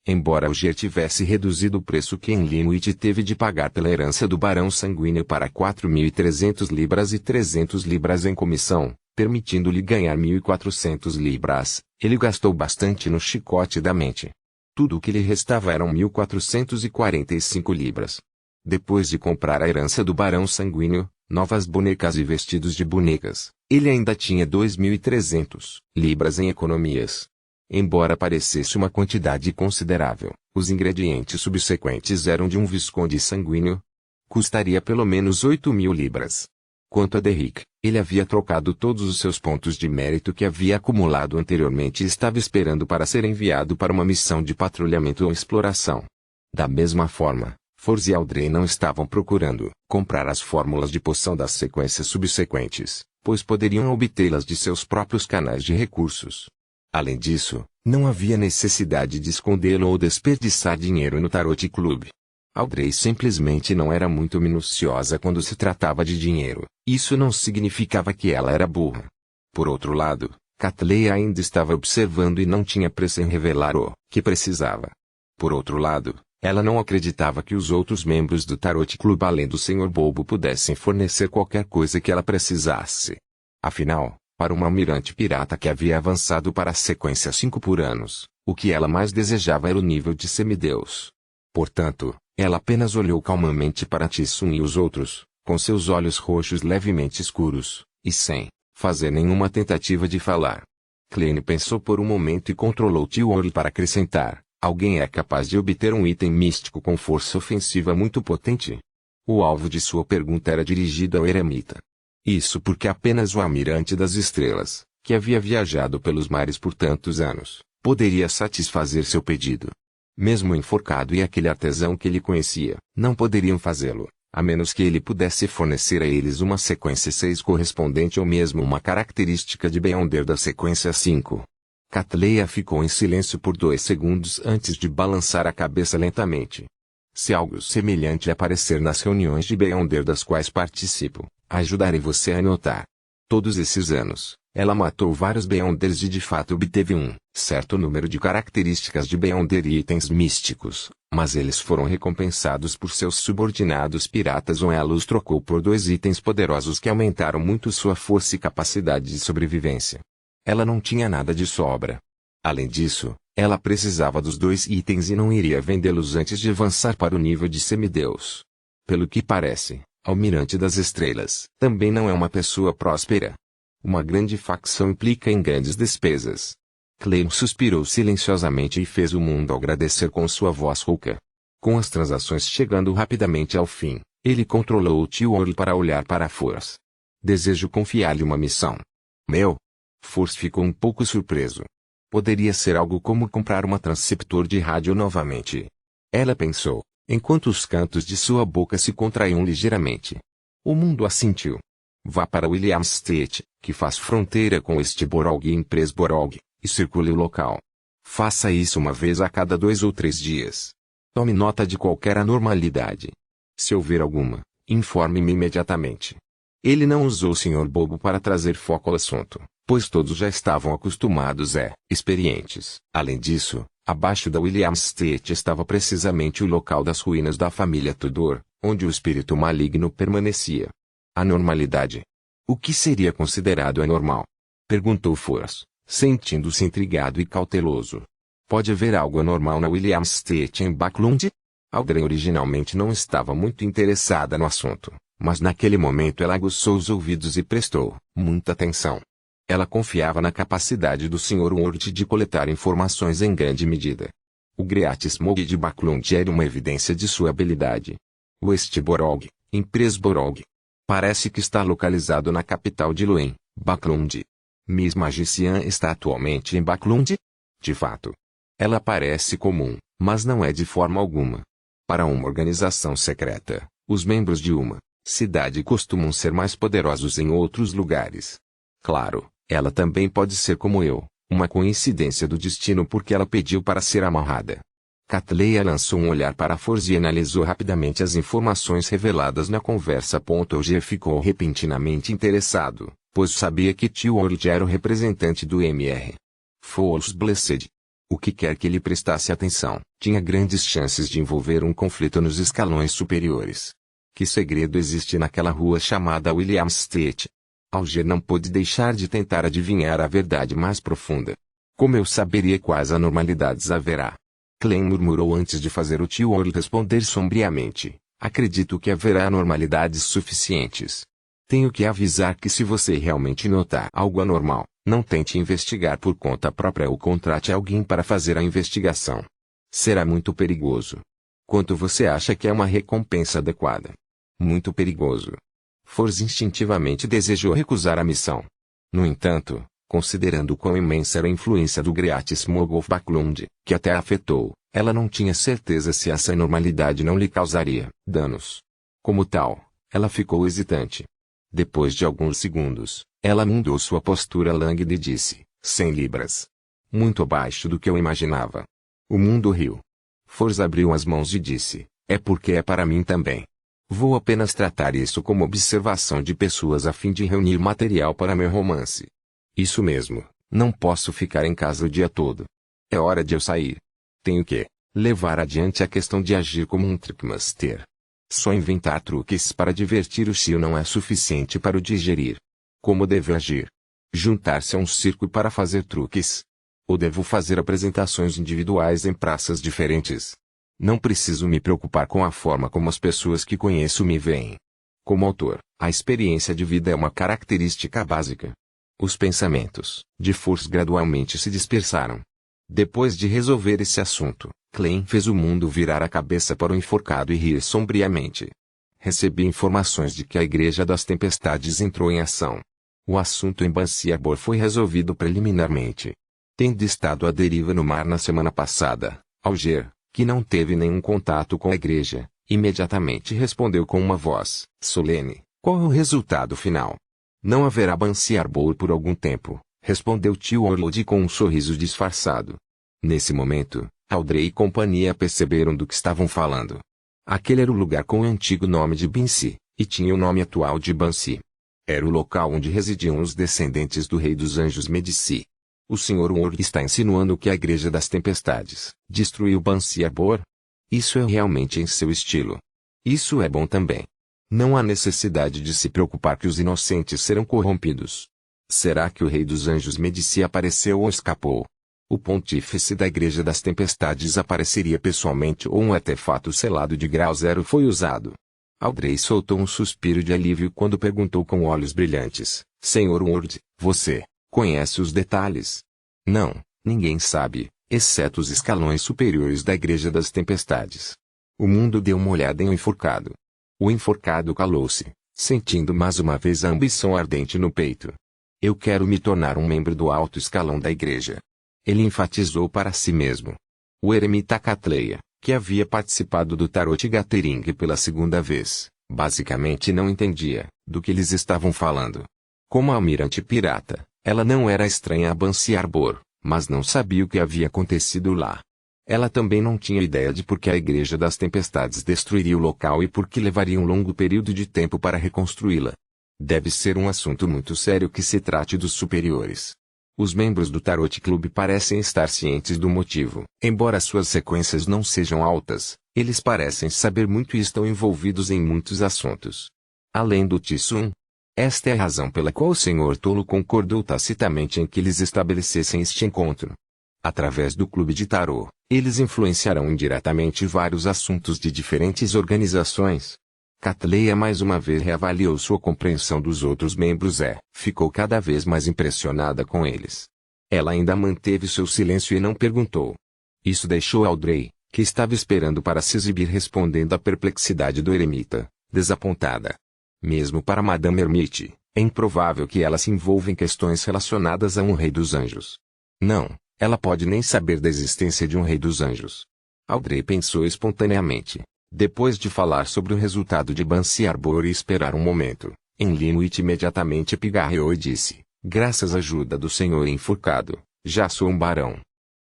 Embora Algier tivesse reduzido o preço que Enlinwich teve de pagar pela herança do Barão Sanguíneo para 4.300 libras e 300 libras em comissão, permitindo-lhe ganhar 1.400 libras, ele gastou bastante no chicote da mente. Tudo o que lhe restava eram 1.445 libras. Depois de comprar a herança do Barão Sanguíneo, novas bonecas e vestidos de bonecas, ele ainda tinha 2.300 libras em economias. Embora parecesse uma quantidade considerável, os ingredientes subsequentes eram de um visconde sanguíneo. Custaria pelo menos 8.000 libras. Quanto a Derrick, ele havia trocado todos os seus pontos de mérito que havia acumulado anteriormente e estava esperando para ser enviado para uma missão de patrulhamento ou exploração. Da mesma forma, Force e Audrey não estavam procurando comprar as fórmulas de poção das sequências subsequentes, pois poderiam obtê-las de seus próprios canais de recursos. Além disso, não havia necessidade de escondê-lo ou desperdiçar dinheiro no Tarot Club. Audrey simplesmente não era muito minuciosa quando se tratava de dinheiro. Isso não significava que ela era burra. Por outro lado, Catley ainda estava observando e não tinha pressa em revelar o que precisava. Por outro lado, ela não acreditava que os outros membros do Tarot Club além do Sr. Bobo pudessem fornecer qualquer coisa que ela precisasse. Afinal, para uma almirante pirata que havia avançado para a sequência 5 por anos, o que ela mais desejava era o nível de semideus. Portanto, ela apenas olhou calmamente para Tissun e os outros, com seus olhos roxos levemente escuros, e sem fazer nenhuma tentativa de falar. Klein pensou por um momento e controlou Tio Orl para acrescentar: alguém é capaz de obter um item místico com força ofensiva muito potente? O alvo de sua pergunta era dirigido ao eremita. Isso porque apenas o Almirante das Estrelas, que havia viajado pelos mares por tantos anos, poderia satisfazer seu pedido. Mesmo o enforcado e aquele artesão que ele conhecia, não poderiam fazê-lo. a menos que ele pudesse fornecer a eles uma sequência 6 correspondente ou mesmo uma característica de Beyonder da sequência 5. Catleya ficou em silêncio por 2 segundos antes de balançar a cabeça lentamente. Se algo semelhante aparecer nas reuniões de Beyonder das quais participo, ajudarei você a notar. Todos esses anos, ela matou vários Beyonders e de fato obteve um certo número de características de Beyonder e itens místicos, mas eles foram recompensados por seus subordinados piratas ou ela os trocou por 2 itens poderosos que aumentaram muito sua força e capacidade de sobrevivência. Ela não tinha nada de sobra. Além disso, ela precisava dos 2 itens e não iria vendê-los antes de avançar para o nível de semideus. Pelo que parece, Almirante das Estrelas também não é uma pessoa próspera. Uma grande facção implica em grandes despesas. Clem suspirou silenciosamente e fez o mundo agradecer com sua voz rouca. Com as transações chegando rapidamente ao fim, ele controlou o tio Orl para olhar para Force. Desejo confiar-lhe uma missão. Meu? Force ficou um pouco surpreso. Poderia ser algo como comprar uma transceptor de rádio novamente. Ela pensou, enquanto os cantos de sua boca se contraíam ligeiramente. O mundo assentiu. Vá para Williamstate, que faz fronteira com Estborog e Impresborog, e circule o local. Faça isso uma vez a cada 2 ou 3 dias. Tome nota de qualquer anormalidade. Se houver alguma, informe-me imediatamente. Ele não usou o Sr. Bobo para trazer foco ao assunto, pois todos já estavam acostumados e experientes. Além disso, abaixo da Williamstate estava precisamente o local das ruínas da família Tudor, onde o espírito maligno permanecia. Anormalidade. O que seria considerado anormal? Perguntou Force, sentindo-se intrigado e cauteloso. Pode haver algo anormal na Williamstate em Backlund? Aldrin originalmente não estava muito interessada no assunto, mas naquele momento ela aguçou os ouvidos e prestou muita atenção. Ela confiava na capacidade do Sr. Ward de coletar informações em grande medida. O Great Smog de Backlund era uma evidência de sua habilidade. O Estborog, Impresborog, parece que está localizado na capital de Luen, Backlund. Miss Magician está atualmente em Backlund? De fato. Ela parece comum, mas não é de forma alguma. Para uma organização secreta, os membros de uma cidade costumam ser mais poderosos em outros lugares. Claro, ela também pode ser como eu, uma coincidência do destino porque ela pediu para ser amarrada. Catleya lançou um olhar para Force e analisou rapidamente as informações reveladas na conversa. Alger ficou repentinamente interessado, pois sabia que tio Orl era o representante do Mr. Force Blessed. O que quer que ele prestasse atenção, tinha grandes chances de envolver um conflito nos escalões superiores. Que segredo existe naquela rua chamada Williamstate? Alger não pôde deixar de tentar adivinhar a verdade mais profunda. Como eu saberia quais anormalidades haverá? Clem murmurou antes de fazer o tio Orl responder sombriamente. Acredito que haverá anormalidades suficientes. Tenho que avisar que se você realmente notar algo anormal, não tente investigar por conta própria ou contrate alguém para fazer a investigação. Será muito perigoso. Quanto você acha que é uma recompensa adequada? Muito perigoso. Force instintivamente desejou recusar a missão. No entanto, considerando quão imensa era a influência do Great Smog of Backlund, que até a afetou, ela não tinha certeza se essa anormalidade não lhe causaria danos. Como tal, ela ficou hesitante. Depois de alguns segundos, ela mudou sua postura lânguida e disse, 100 libras. Muito abaixo do que eu imaginava. O mundo riu. Force abriu as mãos e disse, é porque é para mim também. Vou apenas tratar isso como observação de pessoas a fim de reunir material para meu romance. Isso mesmo, não posso ficar em casa o dia todo. É hora de eu sair. Tenho que levar adiante a questão de agir como um trickmaster. Só inventar truques para divertir o tio não é suficiente para o digerir. Como devo agir? Juntar-se a um circo para fazer truques? Ou devo fazer apresentações individuais em praças diferentes? Não preciso me preocupar com a forma como as pessoas que conheço me veem. Como autor, a experiência de vida é uma característica básica. Os pensamentos de Force gradualmente se dispersaram. Depois de resolver esse assunto, Clem fez o mundo virar a cabeça para o enforcado e rir sombriamente. Recebi informações de que a Igreja das Tempestades entrou em ação. O assunto em Banshee Arbor foi resolvido preliminarmente. Tendo estado à deriva no mar na semana passada, Alger, que não teve nenhum contato com a Igreja, Imediatamente respondeu com uma voz solene: qual é o resultado final? Não haverá Bansi Arbor por algum tempo, respondeu tio Orlode com um sorriso disfarçado. Nesse momento, Audrey e companhia perceberam do que estavam falando. Aquele era o lugar com o antigo nome de Binsi, e tinha o nome atual de Bansi. Era o local onde residiam os descendentes do Rei dos Anjos Medici. O Sr. Ward está insinuando que a Igreja das Tempestades destruiu Bansi Arbor? Isso é realmente em seu estilo. Isso é bom também. Não há necessidade de se preocupar que os inocentes serão corrompidos. Será que o Rei dos Anjos Medici apareceu ou escapou? O pontífice da Igreja das Tempestades apareceria pessoalmente ou um artefato selado de grau 0 foi usado? Audrey soltou um suspiro de alívio quando perguntou com olhos brilhantes: Sr. Ward, você conhece os detalhes? Não, ninguém sabe, exceto os escalões superiores da Igreja das Tempestades. O mundo deu uma olhada em um enforcado. O enforcado calou-se, sentindo mais uma vez a ambição ardente no peito. Eu quero me tornar um membro do alto escalão da Igreja. Ele enfatizou para si mesmo. O eremita Catleya, que havia participado do Tarot Gathering pela segunda vez, basicamente não entendia do que eles estavam falando. Como almirante pirata, ela não era estranha a Bansi Arbor, mas não sabia o que havia acontecido lá. Ela também não tinha ideia de por que a Igreja das Tempestades destruiria o local e por que levaria um longo período de tempo para reconstruí-la. Deve ser um assunto muito sério que se trate dos superiores. Os membros do Tarot Club parecem estar cientes do motivo. Embora suas sequências não sejam altas, eles parecem saber muito e estão envolvidos em muitos assuntos. Além do Tissun. Esta é a razão pela qual o Sr. Tolo concordou tacitamente em que eles estabelecessem este encontro. Através do clube de tarô, eles influenciarão indiretamente vários assuntos de diferentes organizações. Catleya mais uma vez reavaliou sua compreensão dos outros membros e ficou cada vez mais impressionada com eles. Ela ainda manteve seu silêncio e não perguntou. Isso deixou Audrey, que estava esperando para se exibir respondendo à perplexidade do eremita, desapontada. Mesmo para Madame Hermite, é improvável que ela se envolva em questões relacionadas a um Rei dos Anjos. Não, ela pode nem saber da existência de um Rei dos Anjos. Audrey pensou espontaneamente. Depois de falar sobre o resultado de Bansi Arbor e esperar um momento, Enlinuit imediatamente pigarreou e disse: graças à ajuda do senhor enforcado, já sou um barão.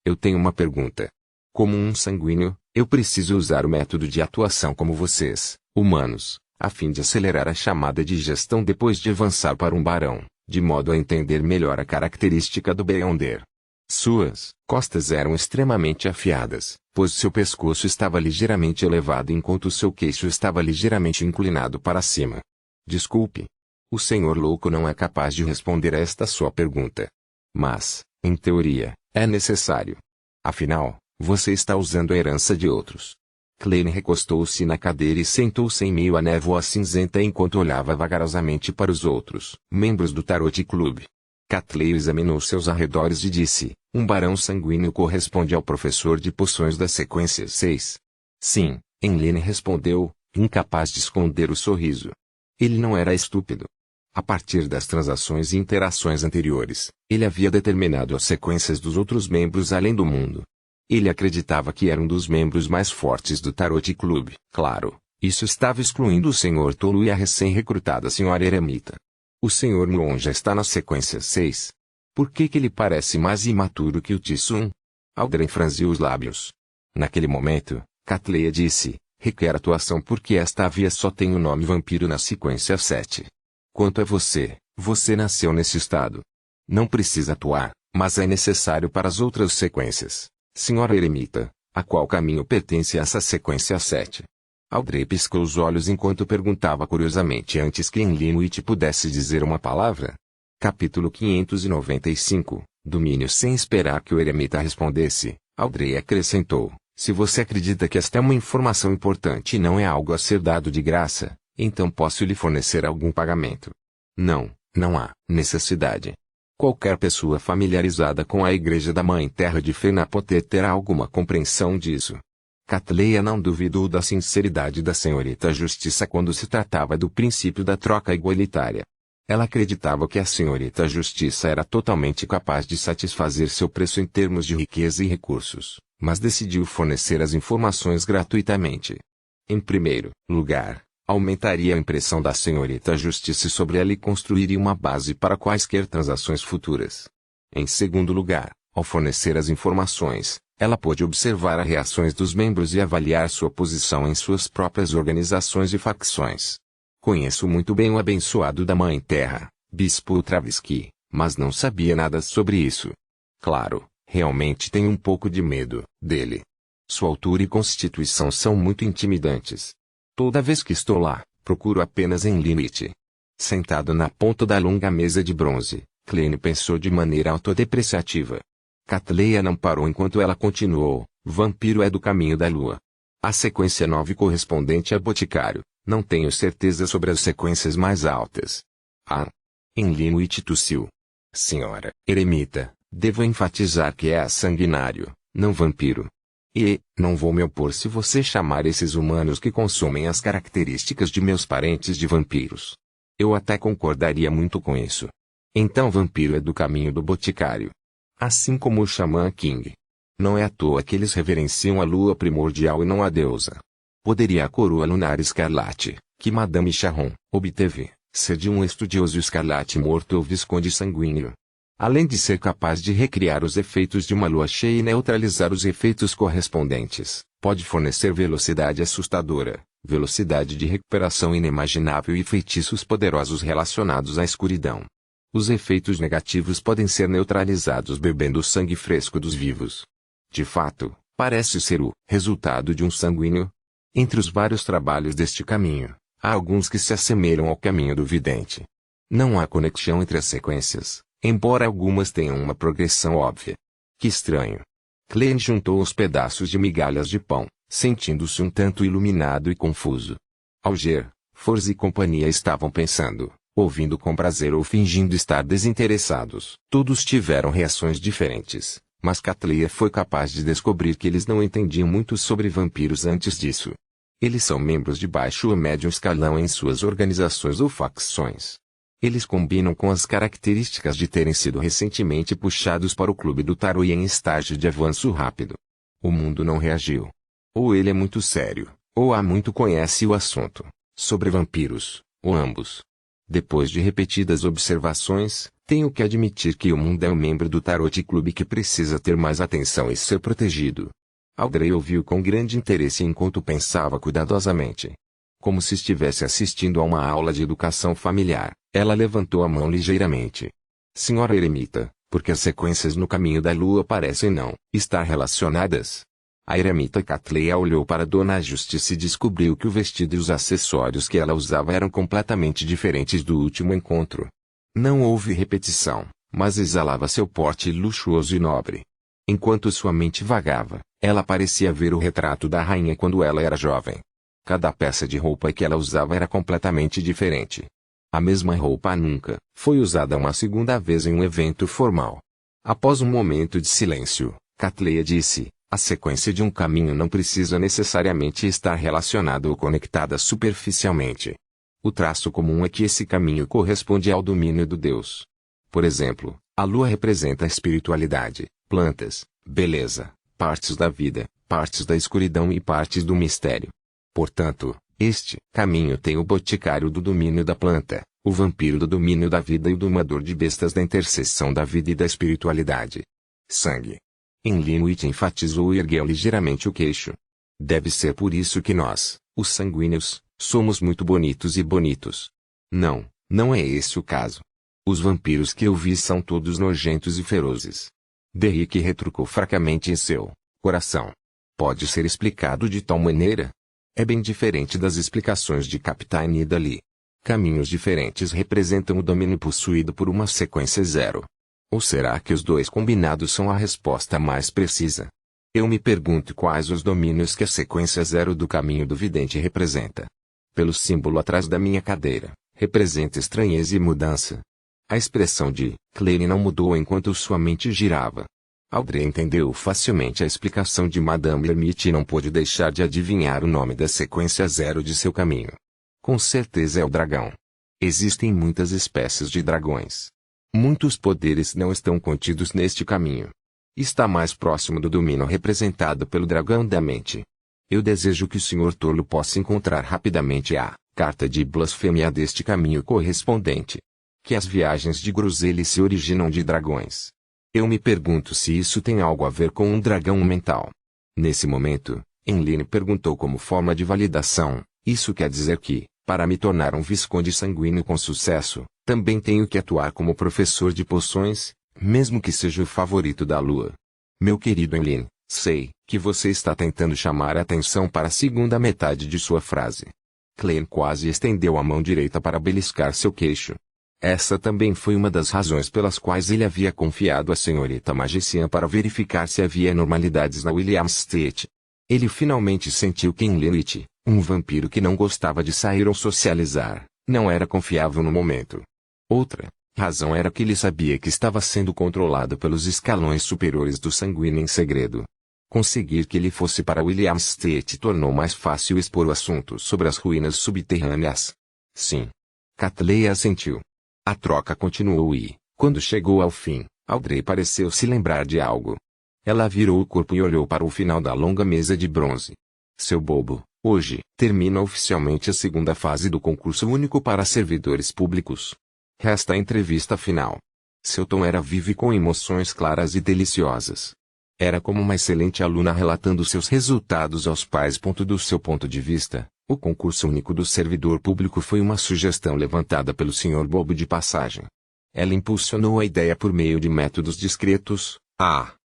Eu tenho uma pergunta. Como um sanguíneo, eu preciso usar o método de atuação como vocês, humanos, a fim de acelerar a chamada de gestão depois de avançar para um barão, de modo a entender melhor a característica do Beyonder. Suas costas eram extremamente afiadas, pois seu pescoço estava ligeiramente elevado enquanto seu queixo estava ligeiramente inclinado para cima. Desculpe. O senhor louco não é capaz de responder a esta sua pergunta. Mas, em teoria, é necessário. Afinal, você está usando a herança de outros. Klein recostou-se na cadeira e sentou-se em meio à névoa cinzenta enquanto olhava vagarosamente para os outros membros do Tarot Club. Catleya examinou seus arredores e disse: um barão sanguíneo corresponde ao professor de poções da sequência 6. Sim, Enlene respondeu, incapaz de esconder o sorriso. Ele não era estúpido. A partir das transações e interações anteriores, ele havia determinado as sequências dos outros membros além do mundo. Ele acreditava que era um dos membros mais fortes do Tarot Club. Claro, isso estava excluindo o Sr. Tolo e a recém-recrutada Sra. Eremita. O Sr. Muon já está na sequência 6. Por que ele parece mais imaturo que o Tissun? Audrey franziu os lábios. Naquele momento, Catleya disse: requer atuação porque esta via só tem o nome vampiro na sequência 7. Quanto a você, você nasceu nesse estado. Não precisa atuar, mas é necessário para as outras sequências. Senhora Eremita, a qual caminho pertence essa sequência 7? Audrey piscou os olhos enquanto perguntava curiosamente antes que Enlinuit pudesse dizer uma palavra. Capítulo 595, Domínio. Sem esperar que o eremita respondesse, Audrey acrescentou: se você acredita que esta é uma informação importante e não é algo a ser dado de graça, então posso lhe fornecer algum pagamento. Não, não há necessidade. Qualquer pessoa familiarizada com a Igreja da Mãe Terra de Fenapote terá alguma compreensão disso. Catleya não duvidou da sinceridade da senhorita Justiça quando se tratava do princípio da troca igualitária. Ela acreditava que a senhorita Justiça era totalmente capaz de satisfazer seu preço em termos de riqueza e recursos, mas decidiu fornecer as informações gratuitamente. Em primeiro lugar, aumentaria a impressão da senhorita Justice sobre ela e construiria uma base para quaisquer transações futuras. Em segundo lugar, ao fornecer as informações, ela pôde observar as reações dos membros e avaliar sua posição em suas próprias organizações e facções. Conheço muito bem o abençoado da Mãe Terra, Bispo Travisky, mas não sabia nada sobre isso. Claro, realmente tenho um pouco de medo dele. Sua altura e constituição são muito intimidantes. Toda vez que estou lá, procuro apenas em limite. Sentado na ponta da longa mesa de bronze, Klein pensou de maneira autodepreciativa. Catleya não parou enquanto ela continuou: vampiro é do caminho da lua. A sequência 9 correspondente a Boticário. Não tenho certeza sobre as sequências mais altas. Enlinuit tossiu. Senhora eremita, devo enfatizar que é sanguinário, não vampiro. E, não vou me opor se você chamar esses humanos que consomem as características de meus parentes de vampiros. Eu até concordaria muito com isso. Então vampiro é do caminho do Boticário. Assim como o xamã King. Não é à toa que eles reverenciam a lua primordial e não a deusa. Poderia a coroa lunar escarlate, que Madame Charron obteve, ser de um estudioso escarlate morto ou visconde sanguíneo. Além de ser capaz de recriar os efeitos de uma lua cheia e neutralizar os efeitos correspondentes, pode fornecer velocidade assustadora, velocidade de recuperação inimaginável e feitiços poderosos relacionados à escuridão. Os efeitos negativos podem ser neutralizados bebendo o sangue fresco dos vivos. De fato, parece ser o resultado de um sanguíneo. Entre os vários trabalhos deste caminho, há alguns que se assemelham ao caminho do vidente. Não há conexão entre as sequências, embora algumas tenham uma progressão óbvia. Que estranho. Klein juntou os pedaços de migalhas de pão, sentindo-se um tanto iluminado e confuso. Alger, Forz e companhia estavam pensando, ouvindo com prazer ou fingindo estar desinteressados. Todos tiveram reações diferentes, mas Catleya foi capaz de descobrir que eles não entendiam muito sobre vampiros antes disso. Eles são membros de baixo ou médio escalão em suas organizações ou facções. Eles combinam com as características de terem sido recentemente puxados para o clube do tarô e em estágio de avanço rápido. O mundo não reagiu. Ou ele é muito sério, ou há muito conhece o assunto, sobre vampiros, ou ambos. Depois de repetidas observações, tenho que admitir que o mundo é um membro do Tarot Clube que precisa ter mais atenção e ser protegido. Audrey ouviu com grande interesse enquanto pensava cuidadosamente. Como se estivesse assistindo a uma aula de educação familiar, ela levantou a mão ligeiramente. Senhora eremita, porque as sequências no caminho da lua parecem não estar relacionadas? A eremita Catleya olhou para Dona Justice e descobriu que o vestido e os acessórios que ela usava eram completamente diferentes do último encontro. Não houve repetição, mas exalava seu porte luxuoso e nobre. Enquanto sua mente vagava, ela parecia ver o retrato da rainha quando ela era jovem. Cada peça de roupa que ela usava era completamente diferente. A mesma roupa nunca foi usada uma segunda vez em um evento formal. Após um momento de silêncio, Catleya disse: a sequência de um caminho não precisa necessariamente estar relacionada ou conectada superficialmente. O traço comum é que esse caminho corresponde ao domínio do Deus. Por exemplo, a lua representa a espiritualidade, plantas, beleza, partes da vida, partes da escuridão e partes do mistério. Portanto, este caminho tem o boticário do domínio da planta, o vampiro do domínio da vida e o domador de bestas da interseção da vida e da espiritualidade. Sangue. Enlinuit enfatizou e ergueu ligeiramente o queixo. Deve ser por isso que nós, os sanguíneos, somos muito bonitos e bonitos. Não, não é esse o caso. Os vampiros que eu vi são todos nojentos e ferozes. Derrick retrucou fracamente em seu coração. Pode ser explicado de tal maneira? É bem diferente das explicações de Capitã Nidalee. Caminhos diferentes representam o domínio possuído por uma sequência zero. Ou será que os dois combinados são a resposta mais precisa? Eu me pergunto quais os domínios que a sequência zero do caminho do vidente representa. Pelo símbolo atrás da minha cadeira, representa estranheza e mudança. A expressão de Claire não mudou enquanto sua mente girava. Audrey entendeu facilmente a explicação de Madame Ermite e não pôde deixar de adivinhar o nome da sequência zero de seu caminho. Com certeza é o dragão. Existem muitas espécies de dragões. Muitos poderes não estão contidos neste caminho. Está mais próximo do domínio representado pelo dragão da mente. Eu desejo que o Sr. Tolo possa encontrar rapidamente a carta de blasfêmia deste caminho correspondente. Que as viagens de Gruseli se originam de dragões. Eu me pergunto se isso tem algo a ver com um dragão mental. Nesse momento, Enline perguntou como forma de validação: isso quer dizer que, para me tornar um visconde sanguíneo com sucesso, também tenho que atuar como professor de poções, mesmo que seja o favorito da lua? Meu querido Enline, sei que você está tentando chamar a atenção para a segunda metade de sua frase. Clem quase estendeu a mão direita para beliscar seu queixo. Essa também foi uma das razões pelas quais ele havia confiado a senhorita Magiciã para verificar se havia normalidades na Williams Street. Ele finalmente sentiu que Enline, um vampiro que não gostava de sair ou socializar, não era confiável no momento. Outra razão era que ele sabia que estava sendo controlado pelos escalões superiores do sanguíneo em segredo. Conseguir que ele fosse para Williams Street tornou mais fácil expor o assunto sobre as ruínas subterrâneas. Sim. Catley assentiu. A troca continuou e, quando chegou ao fim, Audrey pareceu se lembrar de algo. Ela virou o corpo e olhou para o final da longa mesa de bronze. Seu bobo, hoje, termina oficialmente a segunda fase do concurso único para servidores públicos. Resta a entrevista final. Seu tom era vivo e com emoções claras e deliciosas. Era como uma excelente aluna relatando seus resultados aos pais. Do seu ponto de vista, o concurso único do servidor público foi uma sugestão levantada pelo Sr. Bobo de passagem. Ela impulsionou a ideia por meio de métodos discretos,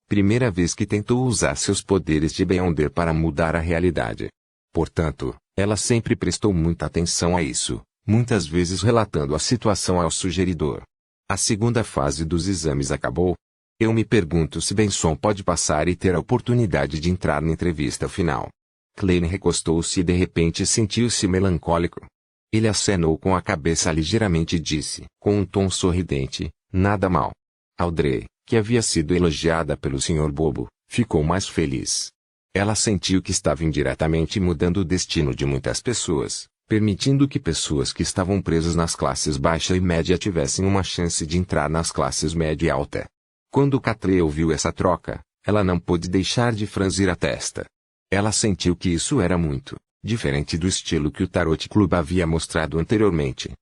primeira vez que tentou usar seus poderes de Beyonder para mudar a realidade. Portanto, ela sempre prestou muita atenção a isso, muitas vezes relatando a situação ao sugeridor. A segunda fase dos exames acabou. Eu me pergunto se Benson pode passar e ter a oportunidade de entrar na entrevista final. Klein recostou-se e de repente sentiu-se melancólico. Ele acenou com a cabeça ligeiramente e disse, com um tom sorridente, nada mal. Audrey, que havia sido elogiada pelo Sr. Bobo, ficou mais feliz. Ela sentiu que estava indiretamente mudando o destino de muitas pessoas, permitindo que pessoas que estavam presas nas classes baixa e média tivessem uma chance de entrar nas classes média e alta. Quando Catley ouviu essa troca, ela não pôde deixar de franzir a testa. Ela sentiu que isso era muito diferente do estilo que o Tarot Club havia mostrado anteriormente.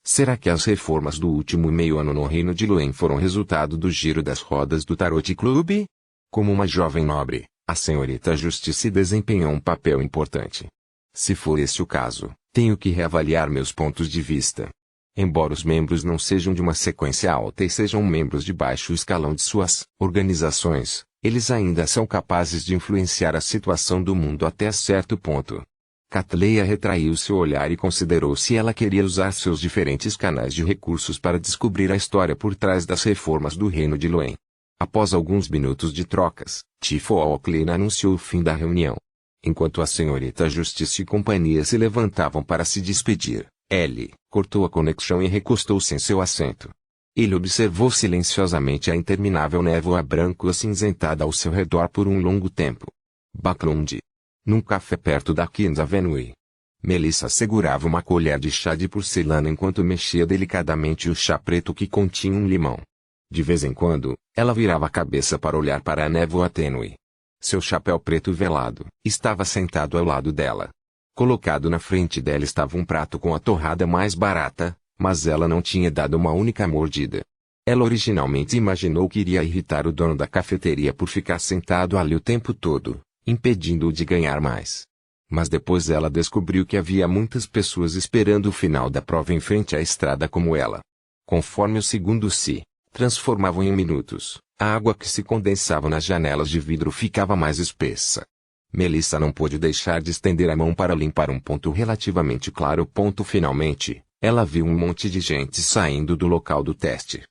Será que as reformas do último meio ano no Reino de Luen foram resultado do giro das rodas do Tarot Club? Como uma jovem nobre, a senhorita Justice desempenhou um papel importante. Se for esse o caso, tenho que reavaliar meus pontos de vista. Embora os membros não sejam de uma sequência alta e sejam membros de baixo escalão de suas organizações, eles ainda são capazes de influenciar a situação do mundo até certo ponto. Catleya retraiu seu olhar e considerou se ela queria usar seus diferentes canais de recursos para descobrir a história por trás das reformas do Reino de Luen. Após alguns minutos de trocas, Tifo Oakley anunciou o fim da reunião. Enquanto a senhorita Justice e companhia se levantavam para se despedir, Ellie cortou a conexão e recostou-se em seu assento. Ele observou silenciosamente a interminável névoa branco-acinzentada ao seu redor por um longo tempo. Backlund. Num café perto da Queen's Avenue. Melissa segurava uma colher de chá de porcelana enquanto mexia delicadamente o chá preto que continha um limão. De vez em quando, ela virava a cabeça para olhar para a névoa tênue. Seu chapéu preto velado estava sentado ao lado dela. Colocado na frente dela estava um prato com a torrada mais barata, mas ela não tinha dado uma única mordida. Ela originalmente imaginou que iria irritar o dono da cafeteria por ficar sentado ali o tempo todo, impedindo-o de ganhar mais. Mas depois ela descobriu que havia muitas pessoas esperando o final da prova em frente à estrada como ela. Conforme os segundos se transformavam em minutos, a água que se condensava nas janelas de vidro ficava mais espessa. Melissa não pôde deixar de estender a mão para limpar um ponto relativamente claro. Finalmente, ela viu um monte de gente saindo do local do teste.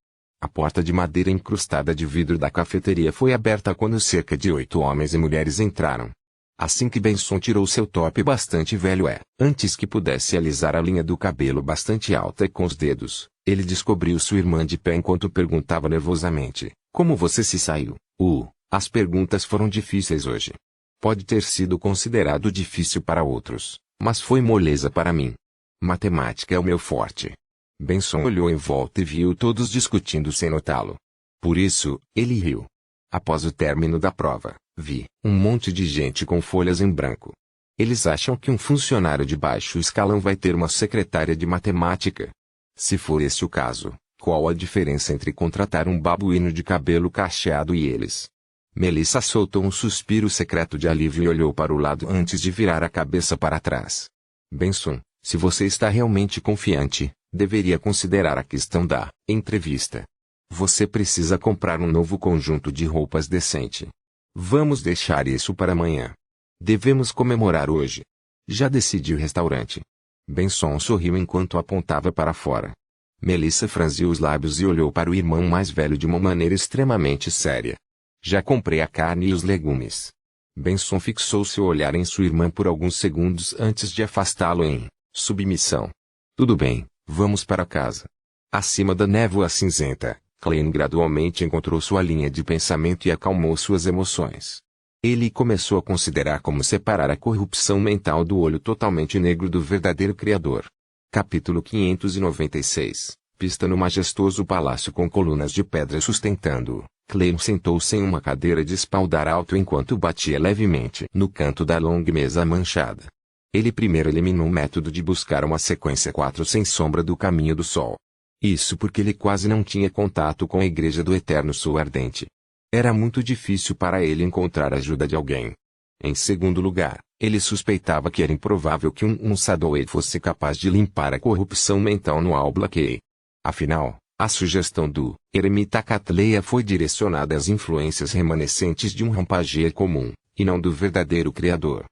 A porta de madeira incrustada de vidro da cafeteria foi aberta quando cerca de 8 homens e mulheres entraram. Assim que Benson tirou seu top bastante velho antes que pudesse alisar a linha do cabelo bastante alta e com os dedos, ele descobriu sua irmã de pé enquanto perguntava nervosamente, como você se saiu? As perguntas foram difíceis hoje. Pode ter sido considerado difícil para outros, mas foi moleza para mim. Matemática é o meu forte. Benson olhou em volta e viu todos discutindo sem notá-lo. Por isso, ele riu. Após o término da prova, vi um monte de gente com folhas em branco. Eles acham que um funcionário de baixo escalão vai ter uma secretária de matemática. Se for esse o caso, qual a diferença entre contratar um babuíno de cabelo cacheado e eles? Melissa soltou um suspiro secreto de alívio e olhou para o lado antes de virar a cabeça para trás. Benson, se você está realmente confiante, deveria considerar a questão da entrevista. Você precisa comprar um novo conjunto de roupas decente. Vamos deixar isso para amanhã. Devemos comemorar hoje. Já decidi o restaurante. Benson sorriu enquanto apontava para fora. Melissa franziu os lábios e olhou para o irmão mais velho de uma maneira extremamente séria. Já comprei a carne e os legumes. Benson fixou seu olhar em sua irmã por alguns segundos antes de afastá-lo em submissão. Tudo bem, vamos para casa. Acima da névoa cinzenta, Clem gradualmente encontrou sua linha de pensamento e acalmou suas emoções. Ele começou a considerar como separar a corrupção mental do olho totalmente negro do verdadeiro Criador. Capítulo 596. Pista no majestoso palácio com colunas de pedra sustentando-o. Clem sentou-se em uma cadeira de espaldar alto enquanto batia levemente no canto da longa mesa manchada. Ele primeiro eliminou o método de buscar uma sequência 4 sem sombra do caminho do sol. Isso porque ele quase não tinha contato com a Igreja do Eterno Sol Ardente. Era muito difícil para ele encontrar a ajuda de alguém. Em segundo lugar, ele suspeitava que era improvável que um Sadoe fosse capaz de limpar a corrupção mental no Al-Blakei. Afinal, a sugestão do eremita Catleia foi direcionada às influências remanescentes de um Rampagier comum, e não do verdadeiro Criador.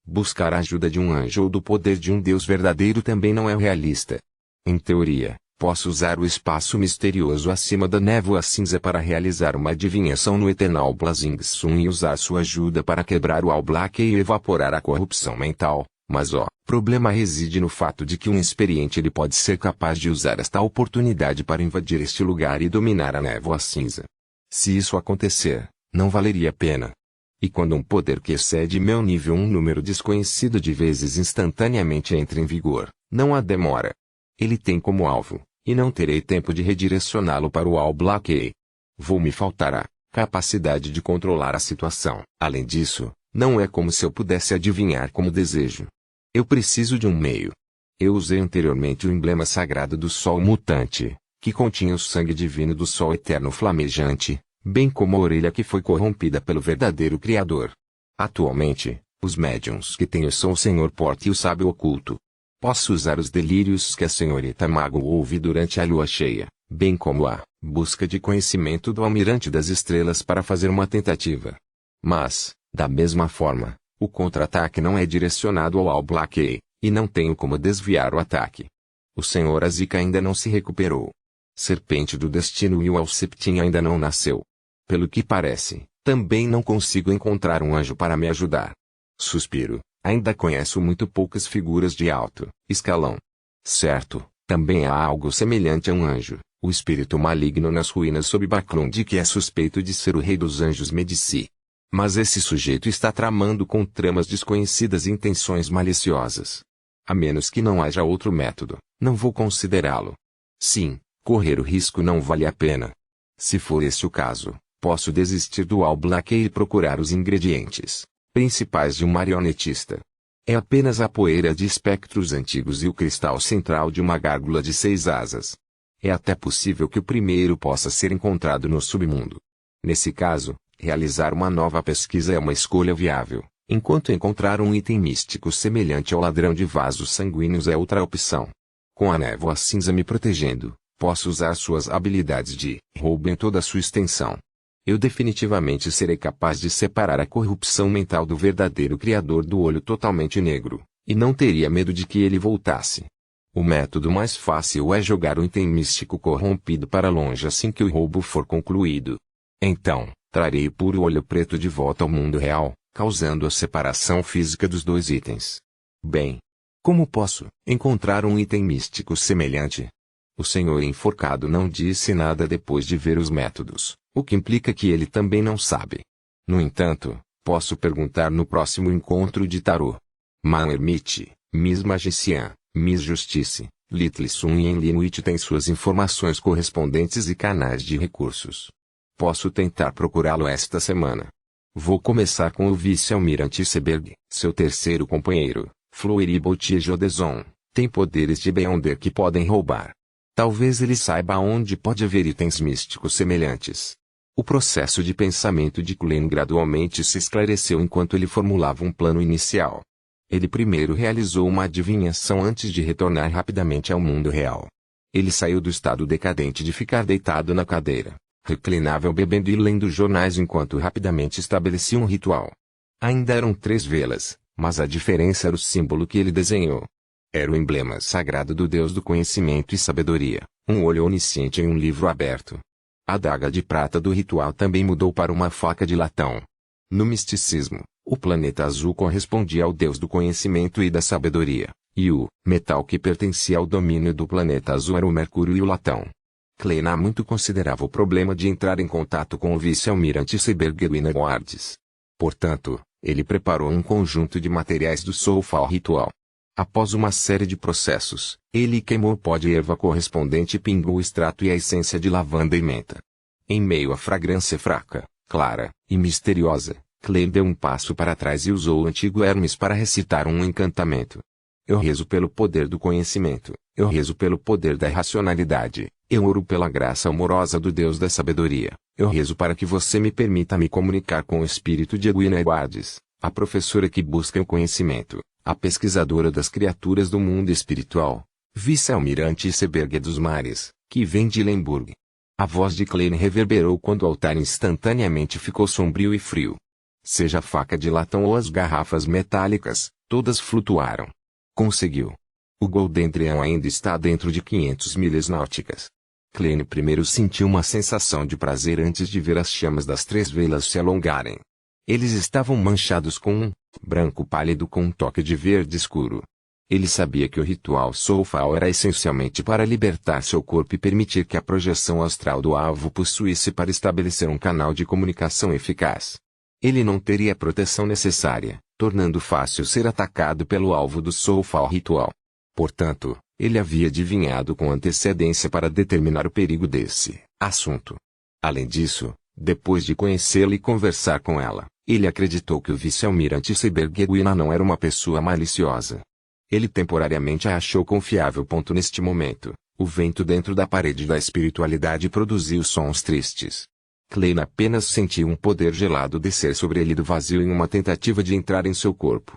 Buscar a ajuda de um anjo ou do poder de um Deus verdadeiro também não é realista. Em teoria, posso usar o espaço misterioso acima da névoa cinza para realizar uma adivinhação no Eternal Blazing Sun e usar sua ajuda para quebrar o Al-Blakei e evaporar a corrupção mental, mas o problema reside no fato de que um experiente ele pode ser capaz de usar esta oportunidade para invadir este lugar e dominar a névoa cinza. Se isso acontecer, não valeria a pena. E quando um poder que excede meu nível um número desconhecido de vezes instantaneamente entra em vigor, não há demora. Ele tem como alvo, e não terei tempo de redirecioná-lo para o Al-Blakei. Me faltar a capacidade de controlar a situação. Além disso, não é como se eu pudesse adivinhar como desejo. Eu preciso de um meio. Eu usei anteriormente o emblema sagrado do Sol Mutante, que continha o sangue divino do Sol Eterno Flamejante, bem como a orelha que foi corrompida pelo verdadeiro Criador. Atualmente, os médiuns que tenho são o Senhor Porte e o Sábio Oculto. Posso usar os delírios que a senhorita Mago ouve durante a lua cheia, bem como a busca de conhecimento do Almirante das Estrelas para fazer uma tentativa. Mas, da mesma forma, o contra-ataque não é direcionado ao Al-Blakei, e não tenho como desviar o ataque. O Sr. Azika ainda não se recuperou. Serpente do Destino e o Alceptin ainda não nasceu. Pelo que parece, também não consigo encontrar um anjo para me ajudar. Suspiro. Ainda conheço muito poucas figuras de alto escalão. Certo, também há algo semelhante a um anjo, o espírito maligno nas ruínas sob Baklund que é suspeito de ser o rei dos anjos Medici. Mas esse sujeito está tramando com tramas desconhecidas e intenções maliciosas. A menos que não haja outro método, não vou considerá-lo. Sim, correr o risco não vale a pena. Se for esse o caso, posso desistir do Al-Blakei e procurar os ingredientes principais de um marionetista. É apenas a poeira de espectros antigos e o cristal central de uma gárgula de 6 asas. É até possível que o primeiro possa ser encontrado no submundo. Nesse caso, realizar uma nova pesquisa é uma escolha viável, enquanto encontrar um item místico semelhante ao ladrão de vasos sanguíneos é outra opção. Com a névoa cinza me protegendo, posso usar suas habilidades de roubo em toda a sua extensão. Eu definitivamente serei capaz de separar a corrupção mental do verdadeiro Criador do olho totalmente negro, e não teria medo de que ele voltasse. O método mais fácil é jogar o item místico corrompido para longe assim que o roubo for concluído. Então, trarei o puro olho preto de volta ao mundo real, causando a separação física dos dois itens. Bem, como posso encontrar um item místico semelhante? O senhor enforcado não disse nada depois de ver os métodos, o que implica que ele também não sabe. No entanto, posso perguntar no próximo encontro de tarô. Man Ermite, Miss Magician, Miss Justice, Little Sun e Enlinuit têm suas informações correspondentes e canais de recursos. Posso tentar procurá-lo esta semana. Vou começar com o vice-almirante Seberg, seu terceiro companheiro, Floribotier Jodeson. Tem poderes de Beyonder que podem roubar. Talvez ele saiba onde pode haver itens místicos semelhantes. O processo de pensamento de Klein gradualmente se esclareceu enquanto ele formulava um plano inicial. Ele primeiro realizou uma adivinhação antes de retornar rapidamente ao mundo real. Ele saiu do estado decadente de ficar deitado na cadeira, reclinável bebendo e lendo jornais enquanto rapidamente estabelecia um ritual. Ainda eram 3 velas, mas a diferença era o símbolo que ele desenhou. Era o emblema sagrado do Deus do conhecimento e sabedoria, um olho onisciente em um livro aberto. A adaga de prata do ritual também mudou para uma faca de latão. No misticismo, o planeta azul correspondia ao Deus do conhecimento e da sabedoria, e o metal que pertencia ao domínio do planeta azul era o mercúrio e o latão. Klein muito considerava o problema de entrar em contato com o vice-almirante Seberg Guardes. Portanto, ele preparou um conjunto de materiais do Soulfall ritual. Após uma série de processos, ele queimou o pó de erva correspondente e pingou o extrato e a essência de lavanda e menta. Em meio à fragrância fraca, clara e misteriosa, Klein deu um passo para trás e usou o antigo Hermes para recitar um encantamento. Eu rezo pelo poder do conhecimento, eu rezo pelo poder da racionalidade, eu oro pela graça amorosa do Deus da sabedoria, eu rezo para que você me permita me comunicar com o espírito de Edwina Guardes, a professora que busca o conhecimento, a pesquisadora das criaturas do mundo espiritual, vice-almirante Seberg dos Mares, que vem de Lemburg. A voz de Klein reverberou quando o altar instantaneamente ficou sombrio e frio. Seja a faca de latão ou as garrafas metálicas, todas flutuaram. Conseguiu. O Goldendrian ainda está dentro de 500 milhas náuticas. Klein primeiro sentiu uma sensação de prazer antes de ver as chamas das 3 velas se alongarem. Eles estavam manchados com um branco pálido com um toque de verde escuro. Ele sabia que o ritual Soulfall era essencialmente para libertar seu corpo e permitir que a projeção astral do alvo possuísse para estabelecer um canal de comunicação eficaz. Ele não teria a proteção necessária, tornando fácil ser atacado pelo alvo do Soulfall ritual. Portanto, ele havia adivinhado com antecedência para determinar o perigo desse assunto. Além disso, depois de conhecê-la e conversar com ela, ele acreditou que o vice-almirante Seberg não era uma pessoa maliciosa. Ele temporariamente a achou confiável. Neste momento, o vento dentro da parede da espiritualidade produziu sons tristes. Klein apenas sentiu um poder gelado descer sobre ele do vazio em uma tentativa de entrar em seu corpo.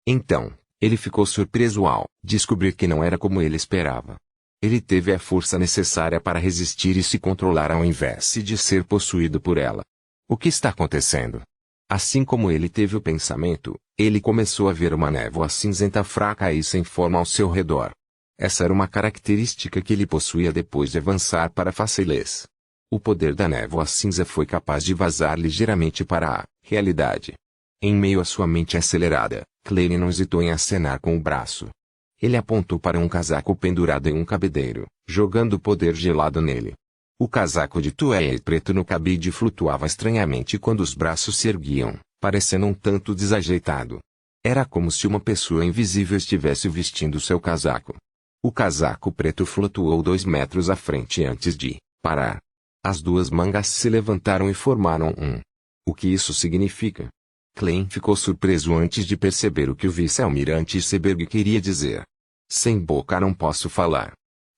Então, ele ficou surpreso ao descobrir que não era como ele esperava. Ele teve a força necessária para resistir e se controlar ao invés de ser possuído por ela. O que está acontecendo? Assim como ele teve o pensamento, ele começou a ver uma névoa cinzenta fraca e sem forma ao seu redor. Essa era uma característica que ele possuía depois de avançar para Facelês. O poder da névoa cinza foi capaz de vazar ligeiramente para a realidade. Em meio à sua mente acelerada, Klein não hesitou em acenar com o braço. Ele apontou para um casaco pendurado em um cabideiro, jogando o poder gelado nele. O casaco de tuele preto no cabide flutuava estranhamente quando os braços se erguiam, parecendo um tanto desajeitado. Era como se uma pessoa invisível estivesse vestindo seu casaco. O casaco preto flutuou 2 metros à frente antes de parar. As 2 mangas se levantaram e formaram um. O que isso significa? Klein ficou surpreso antes de perceber o que o vice-almirante Seberg queria dizer. Sem boca não posso falar.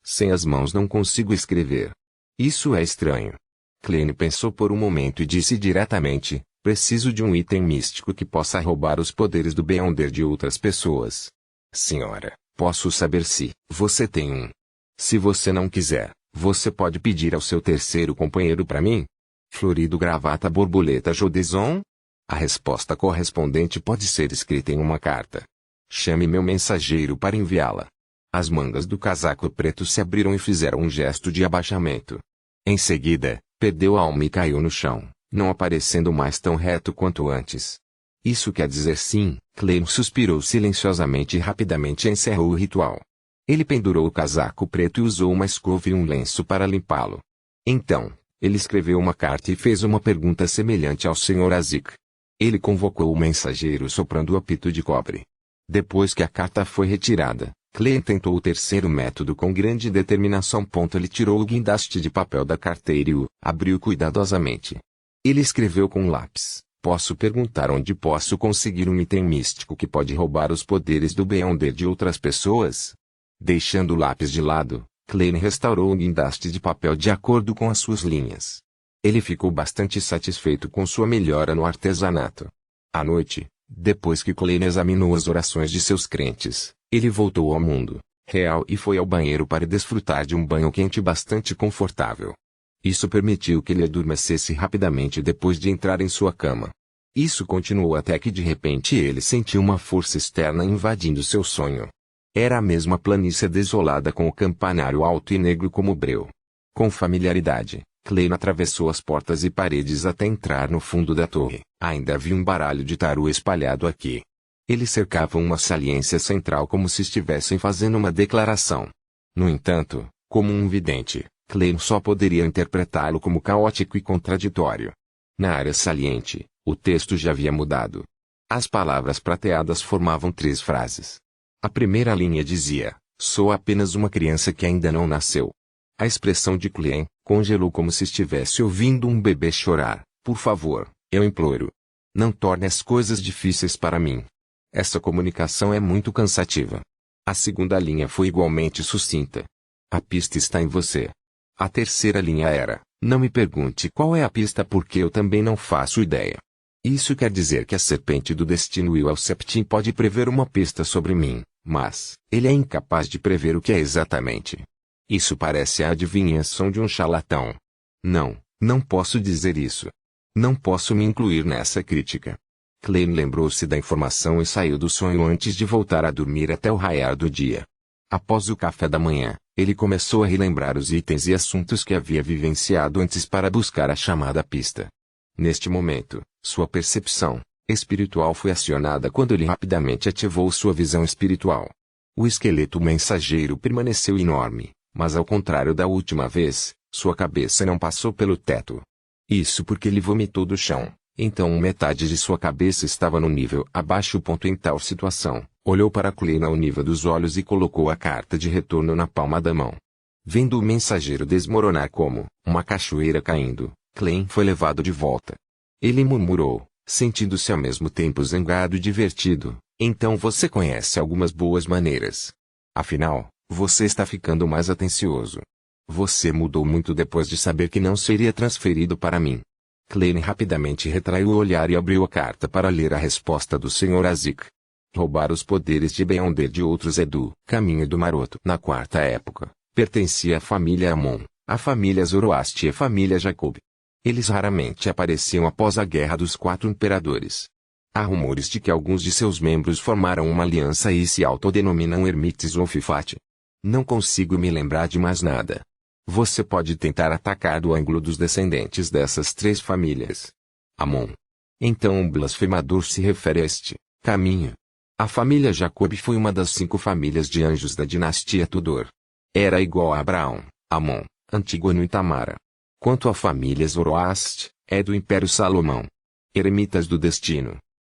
Sem as mãos não consigo escrever. Isso é estranho. Klein pensou por um momento e disse diretamente, preciso de um item místico que possa roubar os poderes do Beyonder de outras pessoas. Senhora, posso saber se você tem um. Se você não quiser, você pode pedir ao seu terceiro companheiro para mim? Florido gravata borboleta Jodeson? A resposta correspondente pode ser escrita em uma carta. Chame meu mensageiro para enviá-la. As mangas do casaco preto se abriram e fizeram um gesto de abaixamento. Em seguida, perdeu a alma e caiu no chão, não aparecendo mais tão reto quanto antes. Isso quer dizer sim, Klein suspirou silenciosamente e rapidamente encerrou o ritual. Ele pendurou o casaco preto e usou uma escova e um lenço para limpá-lo. Então, ele escreveu uma carta e fez uma pergunta semelhante ao Sr. Azik. Ele convocou o mensageiro soprando o apito de cobre. Depois que a carta foi retirada, Klein tentou o terceiro método com grande determinação. Ele tirou o guindaste de papel da carteira e o abriu cuidadosamente. Ele escreveu com um lápis, Posso perguntar onde posso conseguir um item místico que pode roubar os poderes do Beyonder de outras pessoas? Deixando o lápis de lado, Klein restaurou o guindaste de papel de acordo com as suas linhas. Ele ficou bastante satisfeito com sua melhora no artesanato. À noite, depois que Klein examinou as orações de seus crentes, ele voltou ao mundo real e foi ao banheiro para desfrutar de um banho quente bastante confortável. Isso permitiu que ele adormecesse rapidamente depois de entrar em sua cama. Isso continuou até que de repente ele sentiu uma força externa invadindo seu sonho. Era a mesma planície desolada com o campanário alto e negro como breu. Com familiaridade, Klein atravessou as portas e paredes até entrar no fundo da torre. Ainda havia um baralho de tarô espalhado aqui. Eles cercavam uma saliência central como se estivessem fazendo uma declaração. No entanto, como um vidente, Klein só poderia interpretá-lo como caótico e contraditório. Na área saliente, o texto já havia mudado. As palavras prateadas formavam 3 frases. A primeira linha dizia: sou apenas uma criança que ainda não nasceu. A expressão de Klein congelou como se estivesse ouvindo um bebê chorar. Por favor, eu imploro. Não torne as coisas difíceis para mim. Essa comunicação é muito cansativa. A segunda linha foi igualmente sucinta. A pista está em você. A terceira linha era: não me pergunte qual é a pista porque eu também não faço ideia. Isso quer dizer que a serpente do destino Will Septim pode prever uma pista sobre mim, mas ele é incapaz de prever o que é exatamente. Isso parece a adivinhação de um charlatão. Não posso dizer isso. Não posso me incluir nessa crítica. Klein lembrou-se da informação e saiu do sonho antes de voltar a dormir até o raiar do dia. Após o café da manhã, ele começou a relembrar os itens e assuntos que havia vivenciado antes para buscar a chamada pista. Neste momento, sua percepção espiritual foi acionada quando ele rapidamente ativou sua visão espiritual. O esqueleto mensageiro permaneceu enorme, mas ao contrário da última vez, sua cabeça não passou pelo teto. Isso porque ele vomitou do chão, então metade de sua cabeça estava no nível abaixo. Em tal situação, olhou para Klein ao nível dos olhos e colocou a carta de retorno na palma da mão. Vendo o mensageiro desmoronar como uma cachoeira caindo, Klein foi levado de volta. Ele murmurou, sentindo-se ao mesmo tempo zangado e divertido: então você conhece algumas boas maneiras. Afinal, você está ficando mais atencioso. Você mudou muito depois de saber que não seria transferido para mim. Klein rapidamente retraiu o olhar e abriu a carta para ler a resposta do Sr. Azik. Roubar os poderes de Beyonder de outros é do caminho do maroto. Na quarta época, pertencia à família Amon, à família Zoroastre e à família Jacob. Eles raramente apareciam após a Guerra dos 4 Imperadores. Há rumores de que alguns de seus membros formaram uma aliança e se autodenominam Ermites ou Fifate. Não consigo me lembrar de mais nada. Você pode tentar atacar do ângulo dos descendentes dessas 3 famílias. Amon. Então o blasfemador se refere a este caminho. A família Jacob foi uma das 5 famílias de anjos da dinastia Tudor. Era igual a Abraão, Amon, Antígono e Tamara. Quanto à família Zoroastre, é do Império Salomão. Eremitas do destino.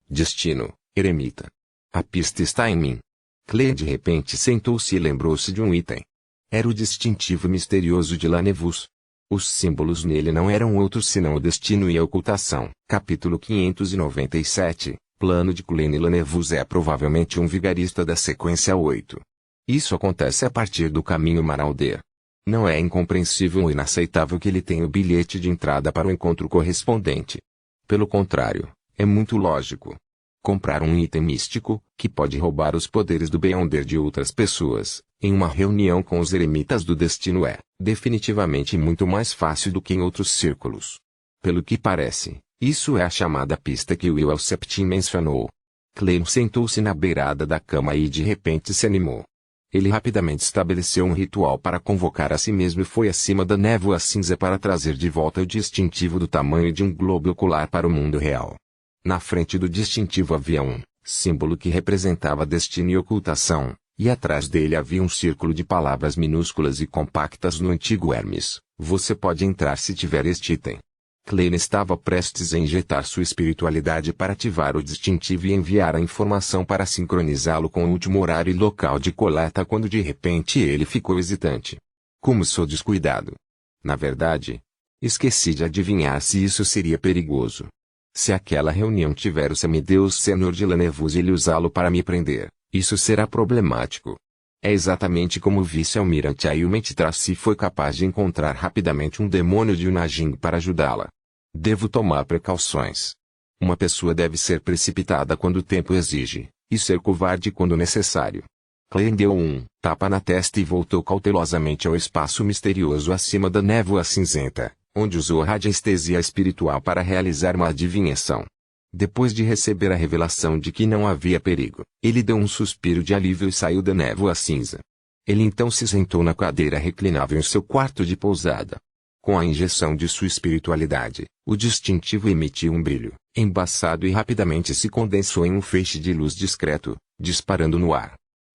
Destino, eremita. A pista está em mim. Klein de repente sentou-se e lembrou-se de um item. Era o distintivo misterioso de Lanevus. Os símbolos nele não eram outros senão o destino e a ocultação. Capítulo 597. Plano de Klein. Lanevus é provavelmente um vigarista da sequência 8. Isso acontece a partir do caminho Marauder. Não é incompreensível ou inaceitável que ele tenha o bilhete de entrada para o encontro correspondente. Pelo contrário, é muito lógico. Comprar um item místico, que pode roubar os poderes do Beyonder de outras pessoas, em uma reunião com os eremitas do destino é, definitivamente muito mais fácil do que em outros círculos. Pelo que parece, isso é a chamada pista que Will Septim mencionou. Klein sentou-se na beirada da cama e de repente se animou. Ele rapidamente estabeleceu um ritual para convocar a si mesmo e foi acima da névoa cinza para trazer de volta o distintivo do tamanho de um globo ocular para o mundo real. Na frente do distintivo havia um símbolo que representava destino e ocultação, e atrás dele havia um círculo de palavras minúsculas e compactas no antigo Hermes: você pode entrar se tiver este item. Klein estava prestes a injetar sua espiritualidade para ativar o distintivo e enviar a informação para sincronizá-lo com o último horário e local de coleta quando de repente ele ficou hesitante. Como sou descuidado! Na verdade, esqueci de adivinhar se isso seria perigoso. Se aquela reunião tiver o semideus Senhor de Lenevus e ele usá-lo para me prender, isso será problemático. É exatamente como o vice-almirante Ayumet Tracy foi capaz de encontrar rapidamente um demônio de Unajing para ajudá-la. Devo tomar precauções. Uma pessoa deve ser precipitada quando o tempo exige, e ser covarde quando necessário. Klein deu um tapa na testa e voltou cautelosamente ao espaço misterioso acima da névoa cinzenta, onde usou a radiestesia espiritual para realizar uma adivinhação. Depois de receber a revelação de que não havia perigo, ele deu um suspiro de alívio e saiu da névoa cinza. Ele então se sentou na cadeira reclinável em seu quarto de pousada. Com a injeção de sua espiritualidade, o distintivo emitiu um brilho, embaçado e rapidamente se condensou em um feixe de luz discreto, disparando no ar.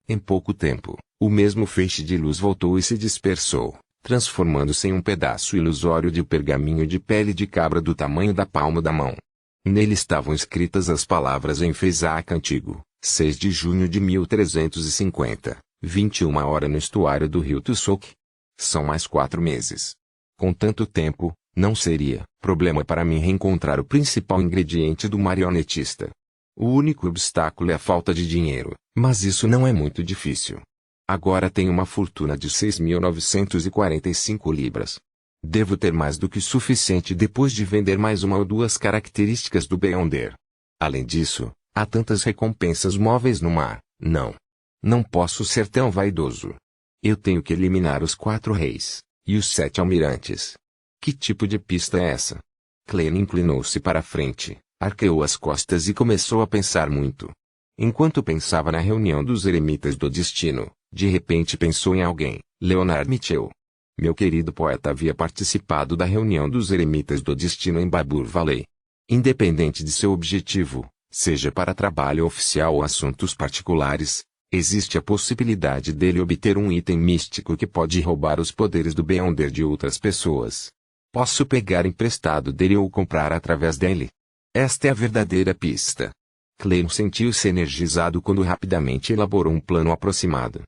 Em pouco tempo, o mesmo feixe de luz voltou e se dispersou, transformando-se em um pedaço ilusório de pergaminho de pele de cabra do tamanho da palma da mão. Nele estavam escritas as palavras em Fezac antigo, 6 de junho de 1350, 21h no estuário do rio Tussouk. São mais 4 meses. Com tanto tempo, não seria problema para mim reencontrar o principal ingrediente do marionetista. O único obstáculo é a falta de dinheiro, mas isso não é muito difícil. Agora tenho uma fortuna de 6.945 libras. Devo ter mais do que suficiente depois de vender mais uma ou duas características do Beyonder. Além disso, há tantas recompensas móveis no mar. Não posso ser tão vaidoso. Eu tenho que eliminar os 4 reis, e os 7 almirantes. Que tipo de pista é essa? Klein inclinou-se para a frente, arqueou as costas e começou a pensar muito. Enquanto pensava na reunião dos eremitas do destino, de repente pensou em alguém, Leonard Mitchell. Meu querido poeta havia participado da reunião dos eremitas do destino em Babur Valley. Independente de seu objetivo, seja para trabalho oficial ou assuntos particulares, existe a possibilidade dele obter um item místico que pode roubar os poderes do Beyonder de outras pessoas. Posso pegar emprestado dele ou comprar através dele. Esta é a verdadeira pista. Klein sentiu-se energizado quando rapidamente elaborou um plano aproximado.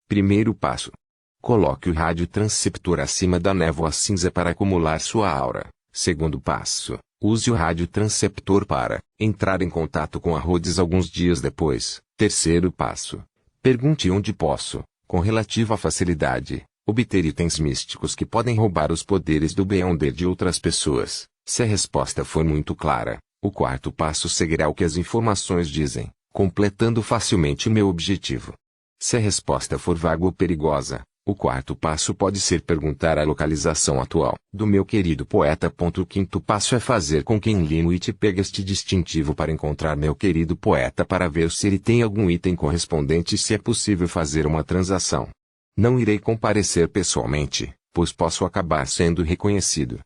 Primeiro passo. Coloque o radiotransceptor acima da névoa cinza para acumular sua aura. Segundo passo, use o radiotransceptor para entrar em contato com a Rhodes alguns dias depois. Terceiro passo. Pergunte onde posso, com relativa facilidade, obter itens místicos que podem roubar os poderes do Beyonder de outras pessoas. Se a resposta for muito clara, o quarto passo seguirá o que as informações dizem, completando facilmente meu objetivo. Se a resposta for vaga ou perigosa, o quarto passo pode ser perguntar a localização atual do meu querido poeta. O quinto passo é fazer com que Linwit pegue este distintivo para encontrar meu querido poeta para ver se ele tem algum item correspondente e se é possível fazer uma transação. Não irei comparecer pessoalmente, pois posso acabar sendo reconhecido.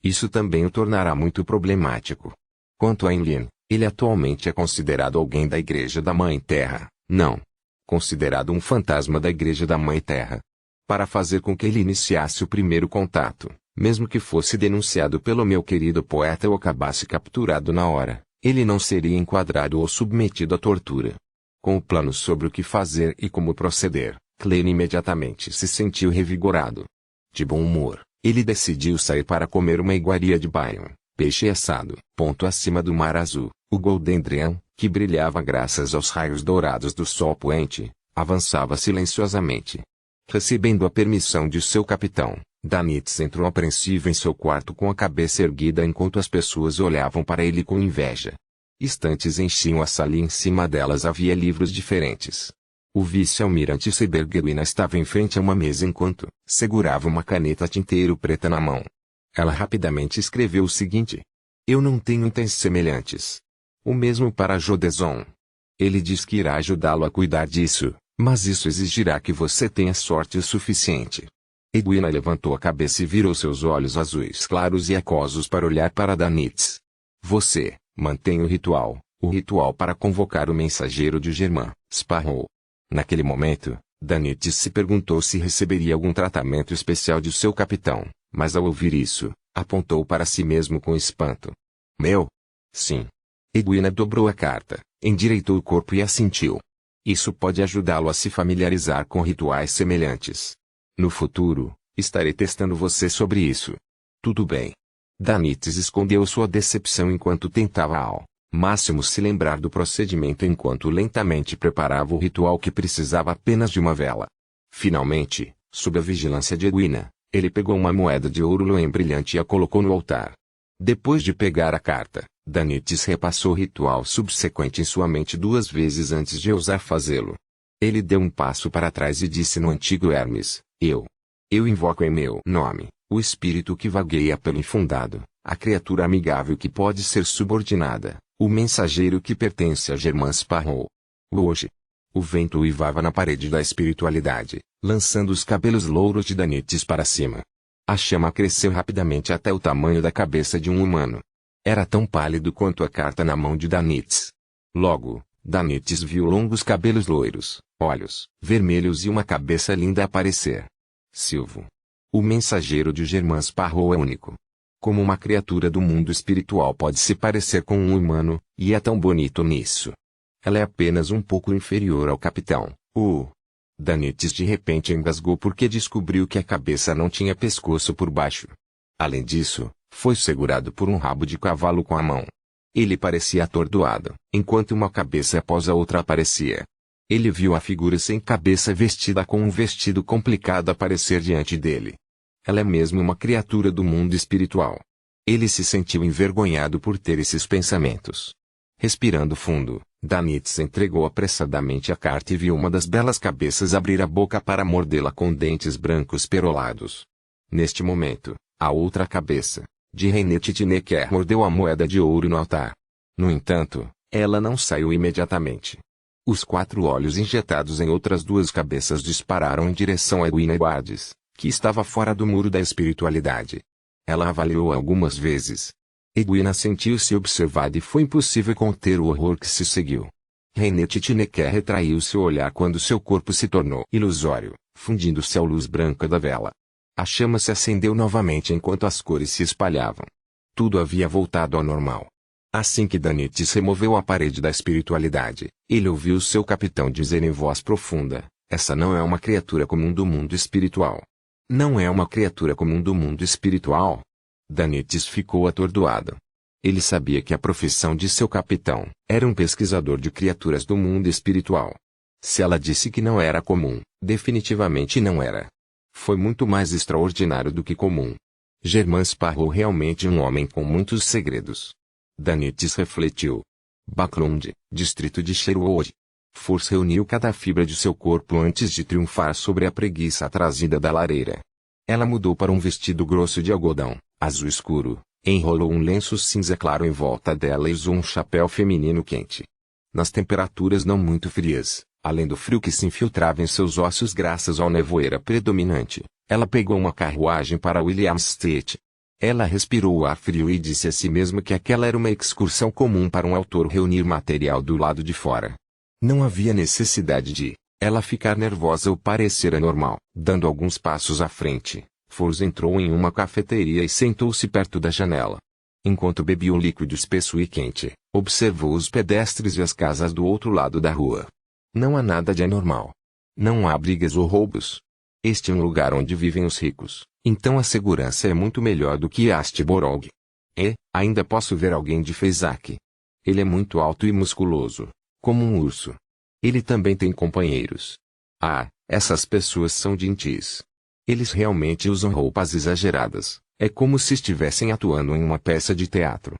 Isso também o tornará muito problemático. Quanto a Enlil, ele atualmente é considerado alguém da Igreja da Mãe Terra, não. Considerado um fantasma da Igreja da Mãe Terra. Para fazer com que ele iniciasse o primeiro contato, mesmo que fosse denunciado pelo meu querido poeta ou acabasse capturado na hora, ele não seria enquadrado ou submetido à tortura. Com o plano sobre o que fazer e como proceder, Klein imediatamente se sentiu revigorado. De bom humor, ele decidiu sair para comer uma iguaria de baião, peixe assado, ponto acima do mar azul. O Golden Dream, que brilhava graças aos raios dourados do sol poente, avançava silenciosamente. Recebendo a permissão de seu capitão, Danitz entrou apreensivo em seu quarto com a cabeça erguida enquanto as pessoas olhavam para ele com inveja. Estantes enchiam a sala e em cima delas havia livros diferentes. O vice-almirante Seberguina estava em frente a uma mesa enquanto segurava uma caneta tinteiro preta na mão. Ela rapidamente escreveu o seguinte: Eu não tenho itens semelhantes. O mesmo para Jodeson. Ele diz que irá ajudá-lo a cuidar disso, mas isso exigirá que você tenha sorte o suficiente. Edwina levantou a cabeça e virou seus olhos azuis claros e aquosos para olhar para Danitz. Você, mantém o ritual para convocar o mensageiro de Germain, Sparrow. Naquele momento, Danitz se perguntou se receberia algum tratamento especial de seu capitão, mas ao ouvir isso, apontou para si mesmo com espanto. Meu? Sim. Edwina dobrou a carta, endireitou o corpo e assentiu. Isso pode ajudá-lo a se familiarizar com rituais semelhantes. No futuro, estarei testando você sobre isso. Tudo bem. Danitz escondeu sua decepção enquanto tentava ao máximo se lembrar do procedimento enquanto lentamente preparava o ritual que precisava apenas de uma vela. Finalmente, sob a vigilância de Edwina, ele pegou uma moeda de ouro Loen brilhante e a colocou no altar. Depois de pegar a carta, Danitz repassou o ritual subsequente em sua mente 2 vezes antes de ousar fazê-lo. Ele deu um passo para trás e disse no antigo Hermes, Eu invoco em meu nome, o espírito que vagueia pelo infundado, a criatura amigável que pode ser subordinada, o mensageiro que pertence a Germain Sparrow. Hoje, o vento uivava na parede da espiritualidade, lançando os cabelos louros de Danitz para cima. A chama cresceu rapidamente até o tamanho da cabeça de um humano. Era tão pálido quanto a carta na mão de Danitz. Logo, Danitz viu longos cabelos loiros, olhos vermelhos e uma cabeça linda aparecer. Silvo. O mensageiro de Germain Sparrow é único. Como uma criatura do mundo espiritual pode se parecer com um humano, e é tão bonito nisso. Ela é apenas um pouco inferior ao capitão, Danitz de repente engasgou porque descobriu que a cabeça não tinha pescoço por baixo. Além disso, foi segurado por um rabo de cavalo com a mão. Ele parecia atordoado, enquanto uma cabeça após a outra aparecia. Ele viu a figura sem cabeça vestida com um vestido complicado aparecer diante dele. Ela é mesmo uma criatura do mundo espiritual. Ele se sentiu envergonhado por ter esses pensamentos. Respirando fundo, Danitz entregou apressadamente a carta e viu uma das belas cabeças abrir a boca para mordê-la com dentes brancos perolados. Neste momento, a outra cabeça, de Reinet Titneker, mordeu a moeda de ouro no altar. No entanto, ela não saiu imediatamente. Os 4 olhos injetados em outras 2 cabeças dispararam em direção a Edwina Edwards, que estava fora do muro da espiritualidade. Ela avaliou algumas vezes. Edwina sentiu-se observada e foi impossível conter o horror que se seguiu. Reinet Titneker retraiu seu olhar quando seu corpo se tornou ilusório, fundindo-se à luz branca da vela. A chama se acendeu novamente enquanto as cores se espalhavam. Tudo havia voltado ao normal. Assim que Danitz removeu a parede da espiritualidade, ele ouviu seu capitão dizer em voz profunda, essa não é uma criatura comum do mundo espiritual. Não é uma criatura comum do mundo espiritual? Danitz ficou atordoado. Ele sabia que a profissão de seu capitão era um pesquisador de criaturas do mundo espiritual. Se ela disse que não era comum, definitivamente não era. Foi muito mais extraordinário do que comum. Germain Sparrow realmente um homem com muitos segredos. Danitz refletiu. Backlund, distrito de Sherwood. Force reuniu cada fibra de seu corpo antes de triunfar sobre a preguiça trazida da lareira. Ela mudou para um vestido grosso de algodão, azul escuro, enrolou um lenço cinza claro em volta dela e usou um chapéu feminino quente. Nas temperaturas não muito frias, além do frio que se infiltrava em seus ossos graças ao nevoeiro predominante, ela pegou uma carruagem para Williamstead. Ela respirou o ar frio e disse a si mesma que aquela era uma excursão comum para um autor reunir material do lado de fora. Não havia necessidade de ela ficar nervosa ou parecer anormal. Dando alguns passos à frente, Force entrou em uma cafeteria e sentou-se perto da janela. Enquanto bebia um líquido espesso e quente, observou os pedestres e as casas do outro lado da rua. Não há nada de anormal. Não há brigas ou roubos. Este é um lugar onde vivem os ricos, então a segurança é muito melhor do que Astborog. E, ainda posso ver alguém de Fezak. Ele é muito alto e musculoso, como um urso. Ele também tem companheiros. Ah, essas pessoas são gentis. Eles realmente usam roupas exageradas, é como se estivessem atuando em uma peça de teatro.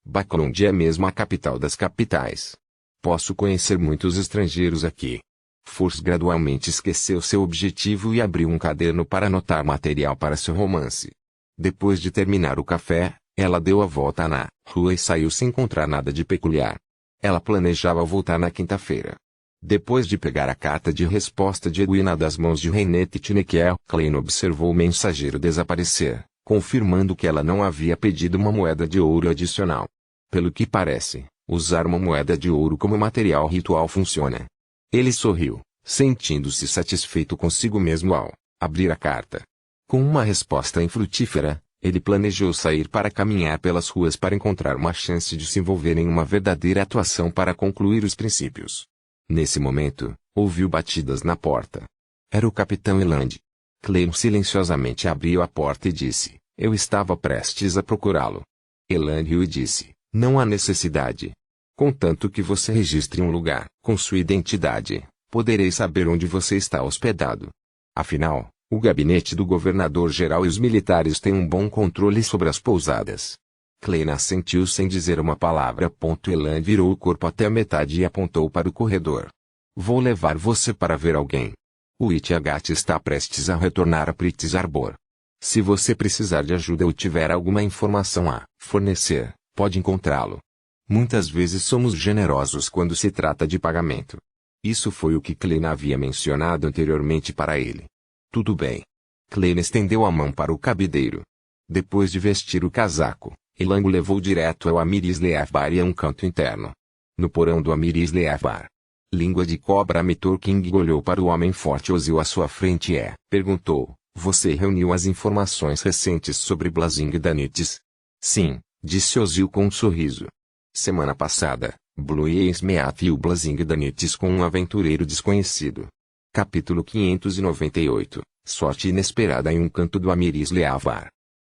Backlund é mesmo a capital das capitais. Posso conhecer muitos estrangeiros aqui. Force gradualmente esqueceu seu objetivo e abriu um caderno para anotar material para seu romance. Depois de terminar o café, ela deu a volta na rua e saiu sem encontrar nada de peculiar. Ela planejava voltar na quinta-feira. Depois de pegar a carta de resposta de Edwina das mãos de Reinet Titneker, Klein observou o mensageiro desaparecer, confirmando que ela não havia pedido uma moeda de ouro adicional. Pelo que parece, usar uma moeda de ouro como material ritual funciona. Ele sorriu, sentindo-se satisfeito consigo mesmo ao abrir a carta. Com uma resposta infrutífera, ele planejou sair para caminhar pelas ruas para encontrar uma chance de se envolver em uma verdadeira atuação para concluir os princípios. Nesse momento, ouviu batidas na porta. Era o capitão Eland. Clem silenciosamente abriu a porta e disse, Eu estava prestes a procurá-lo. Elan riu e disse, não há necessidade. Contanto que você registre um lugar com sua identidade, poderei saber onde você está hospedado. Afinal, o gabinete do governador-geral e os militares têm um bom controle sobre as pousadas. Klein assentiu sem dizer uma palavra. Elan virou o corpo até a metade e apontou para o corredor. Vou levar você para ver alguém. O Itagate está prestes a retornar a Pritz Arbor. Se você precisar de ajuda ou tiver alguma informação a fornecer, pode encontrá-lo. Muitas vezes somos generosos quando se trata de pagamento. Isso foi o que Klein havia mencionado anteriormente para ele. Tudo bem. Klein estendeu a mão para o cabideiro. Depois de vestir o casaco, Elan o levou direto ao Amir Isleaf Bar e a um canto interno. No porão do Amir Isleaf Bar, Língua de Cobra Mitor King olhou para o homem forte Ozil à sua frente e perguntou, você reuniu as informações recentes sobre Blazing Danites? Sim, disse Ozil com um sorriso. Semana passada, Blue Smeath viu Blazing Danites com um aventureiro desconhecido. Capítulo 598, Sorte inesperada em um canto do Amir Isleaf Bar.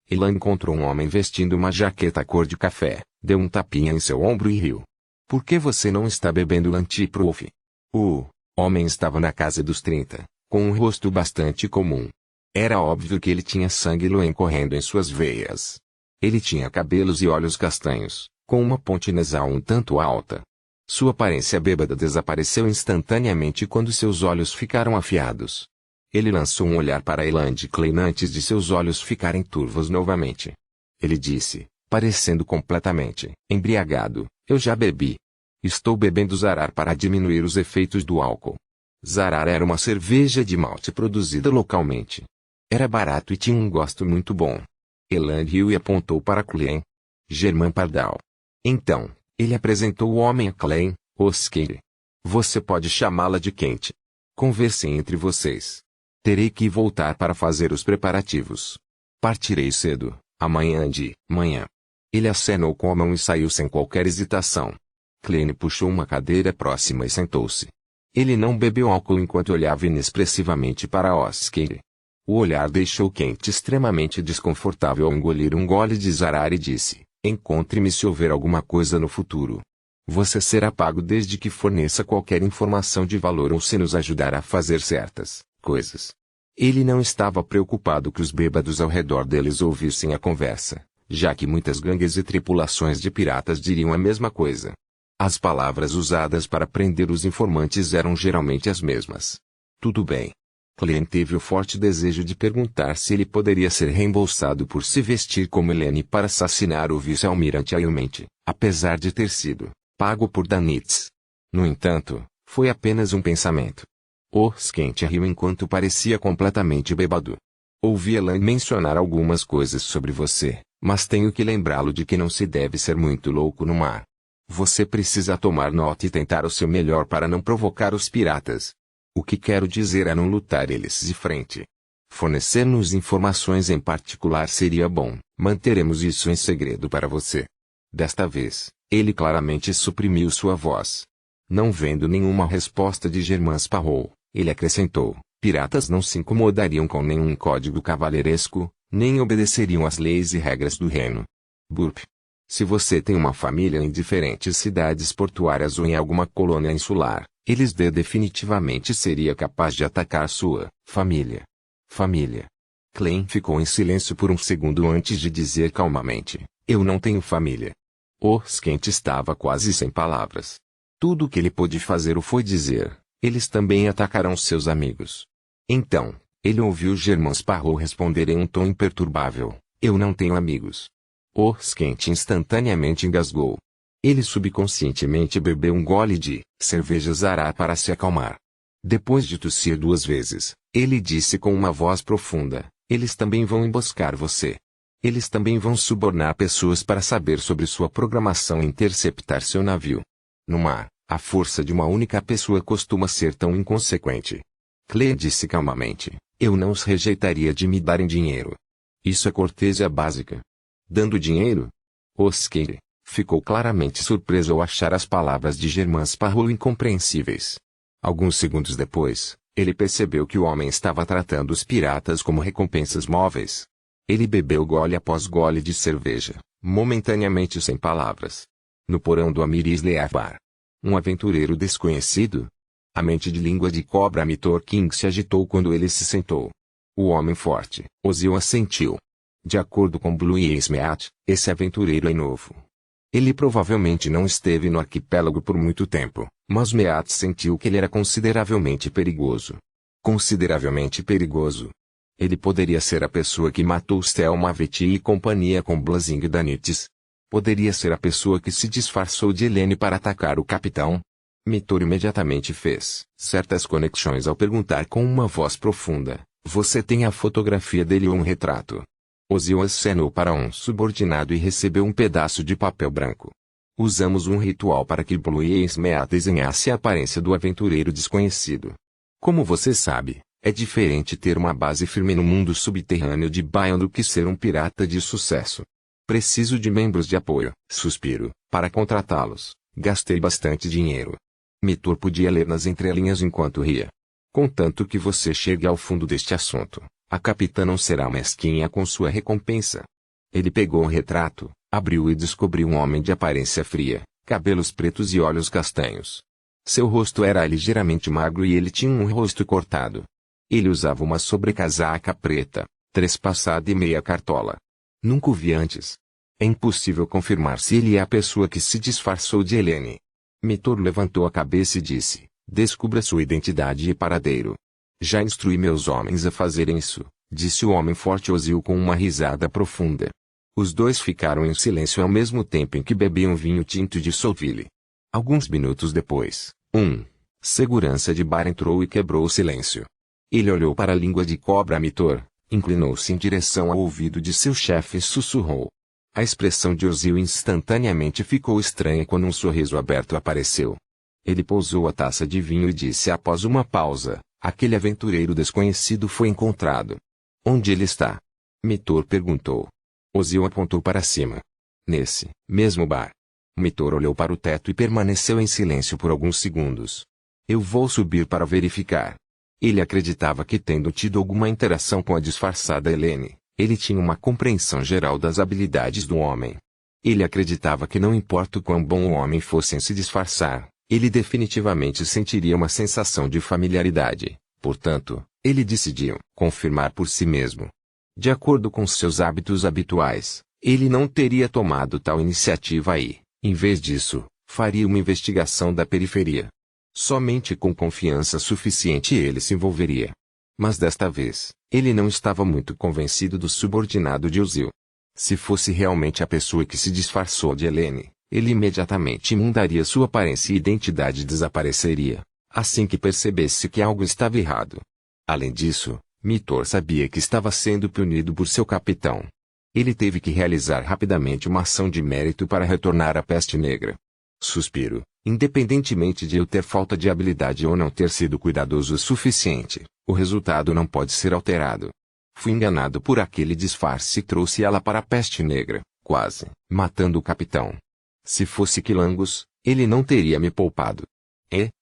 Elan encontrou um homem vestindo uma jaqueta cor de café, deu um tapinha em seu ombro e riu. Por que você não está bebendo Lantiprof? O homem estava na casa dos 30, com um rosto bastante comum. Era óbvio que ele tinha sangue Loen correndo em suas veias. Ele tinha cabelos e olhos castanhos, com uma ponte nasal um tanto alta. Sua aparência bêbada desapareceu instantaneamente quando seus olhos ficaram afiados. Ele lançou um olhar para Elan de Klein antes de seus olhos ficarem turvos novamente. Ele disse, parecendo completamente embriagado, eu já bebi. Estou bebendo Zarar para diminuir os efeitos do álcool. Zarar era uma cerveja de malte produzida localmente. Era barato e tinha um gosto muito bom. Elan riu e apontou para Klein. Germain Pardal. Então, ele apresentou o homem a Klein, Oskir. Você pode chamá-la de Kent. Conversem entre vocês. Terei que voltar para fazer os preparativos. Partirei cedo, amanhã de manhã. Ele acenou com a mão e saiu sem qualquer hesitação. Klein puxou uma cadeira próxima e sentou-se. Ele não bebeu álcool enquanto olhava inexpressivamente para Oskir. O olhar deixou Kent extremamente desconfortável ao engolir um gole de Zarar e disse, encontre-me se houver alguma coisa no futuro. Você será pago desde que forneça qualquer informação de valor ou se nos ajudar a fazer certas coisas. Ele não estava preocupado que os bêbados ao redor deles ouvissem a conversa, já que muitas gangues e tripulações de piratas diriam a mesma coisa. As palavras usadas para prender os informantes eram geralmente as mesmas. Tudo bem. Klein teve o forte desejo de perguntar se ele poderia ser reembolsado por se vestir como Helene para assassinar o vice-almirante Ailmente, apesar de ter sido pago por Danitz. No entanto, foi apenas um pensamento. Skent riu enquanto parecia completamente bêbado. Ouvi Elan mencionar algumas coisas sobre você, mas tenho que lembrá-lo de que não se deve ser muito louco no mar. Você precisa tomar nota e tentar o seu melhor para não provocar os piratas. O que quero dizer é não lutar eles de frente. Fornecer-nos informações em particular seria bom, manteremos isso em segredo para você. Desta vez, ele claramente suprimiu sua voz. Não vendo nenhuma resposta de Germain Sparrow, ele acrescentou, piratas não se incomodariam com nenhum código cavalheiresco, nem obedeceriam às leis e regras do reino. Burp. Se você tem uma família em diferentes cidades portuárias ou em alguma colônia insular, eles definitivamente seria capaz de atacar sua família. Família. Klein ficou em silêncio por um segundo antes de dizer calmamente, eu não tenho família. Skent estava quase sem palavras. Tudo o que ele pôde fazer foi dizer, eles também atacarão seus amigos. Então, ele ouviu Germain Sparrow responder em um tom imperturbável, eu não tenho amigos. Skent instantaneamente engasgou. Ele subconscientemente bebeu um gole de cerveja Zarar para se acalmar. Depois de tossir 2 vezes, ele disse com uma voz profunda, eles também vão emboscar você. Eles também vão subornar pessoas para saber sobre sua programação e interceptar seu navio. No mar, a força de uma única pessoa costuma ser tão inconsequente. Klein disse calmamente, eu não os rejeitaria de me darem dinheiro. Isso é cortesia básica. Dando dinheiro? Oskir ficou claramente surpreso ao achar as palavras de Germain Sparrow incompreensíveis. Alguns segundos depois, ele percebeu que o homem estava tratando os piratas como recompensas móveis. Ele bebeu gole após gole de cerveja, momentaneamente sem palavras. No porão do Amir Sleeve Bar. Um aventureiro desconhecido? A mente de língua de cobra Mitor King se agitou quando ele se sentou. O homem forte, Ozil assentiu. De acordo com Blue Smith, esse aventureiro é novo. Ele provavelmente não esteve no arquipélago por muito tempo, mas Meat sentiu que ele era consideravelmente perigoso. Consideravelmente perigoso. Ele poderia ser a pessoa que matou Stelma Vetti e companhia com Blazing Danites. Poderia ser a pessoa que se disfarçou de Helene para atacar o capitão. Mitor imediatamente fez certas conexões ao perguntar com uma voz profunda: "Você tem a fotografia dele ou um retrato?" Ozil acenou para um subordinado e recebeu um pedaço de papel branco. Usamos um ritual para que Blue Smith desenhasse a aparência do aventureiro desconhecido. Como você sabe, é diferente ter uma base firme no mundo subterrâneo de Bion do que ser um pirata de sucesso. Preciso de membros de apoio, suspiro, para contratá-los. Gastei bastante dinheiro. Mitor podia ler nas entrelinhas enquanto ria. Contanto que você chegue ao fundo deste assunto, a capitã não será mesquinha com sua recompensa. Ele pegou o retrato, abriu e descobriu um homem de aparência fria, cabelos pretos e olhos castanhos. Seu rosto era ligeiramente magro e ele tinha um rosto cortado. Ele usava uma sobrecasaca preta, trespassada e meia cartola. Nunca o vi antes. É impossível confirmar se ele é a pessoa que se disfarçou de Helene. Mitor levantou a cabeça e disse: "Descubra sua identidade e paradeiro." "Já instruí meus homens a fazerem isso", disse o homem forte Ozil com uma risada profunda. Os dois ficaram em silêncio ao mesmo tempo em que bebiam vinho tinto de Soulville. Alguns minutos depois, segurança de bar entrou e quebrou o silêncio. Ele olhou para a língua de cobra Mitor, inclinou-se em direção ao ouvido de seu chefe e sussurrou. A expressão de Ozil instantaneamente ficou estranha quando um sorriso aberto apareceu. Ele pousou a taça de vinho e disse após uma pausa: "Aquele aventureiro desconhecido foi encontrado." "Onde ele está?" Mitor perguntou. Ozil apontou para cima. "Nesse mesmo bar." Mitor olhou para o teto e permaneceu em silêncio por alguns segundos. "Eu vou subir para verificar." Ele acreditava que, tendo tido alguma interação com a disfarçada Helene, ele tinha uma compreensão geral das habilidades do homem. Ele acreditava que não importa o quão bom o homem fosse em se disfarçar, ele definitivamente sentiria uma sensação de familiaridade. Portanto, ele decidiu confirmar por si mesmo. De acordo com seus hábitos habituais, ele não teria tomado tal iniciativa e, em vez disso, faria uma investigação da periferia. Somente com confiança suficiente ele se envolveria. Mas desta vez, ele não estava muito convencido do subordinado de Ozil. Se fosse realmente a pessoa que se disfarçou de Helene, ele imediatamente mudaria sua aparência e identidade desapareceria, assim que percebesse que algo estava errado. Além disso, Mitor sabia que estava sendo punido por seu capitão. Ele teve que realizar rapidamente uma ação de mérito para retornar à peste negra. Suspiro. Independentemente de eu ter falta de habilidade ou não ter sido cuidadoso o suficiente, o resultado não pode ser alterado. Fui enganado por aquele disfarce e trouxe ela para a peste negra, quase matando o capitão. Se fosse Quilangos, ele não teria me poupado.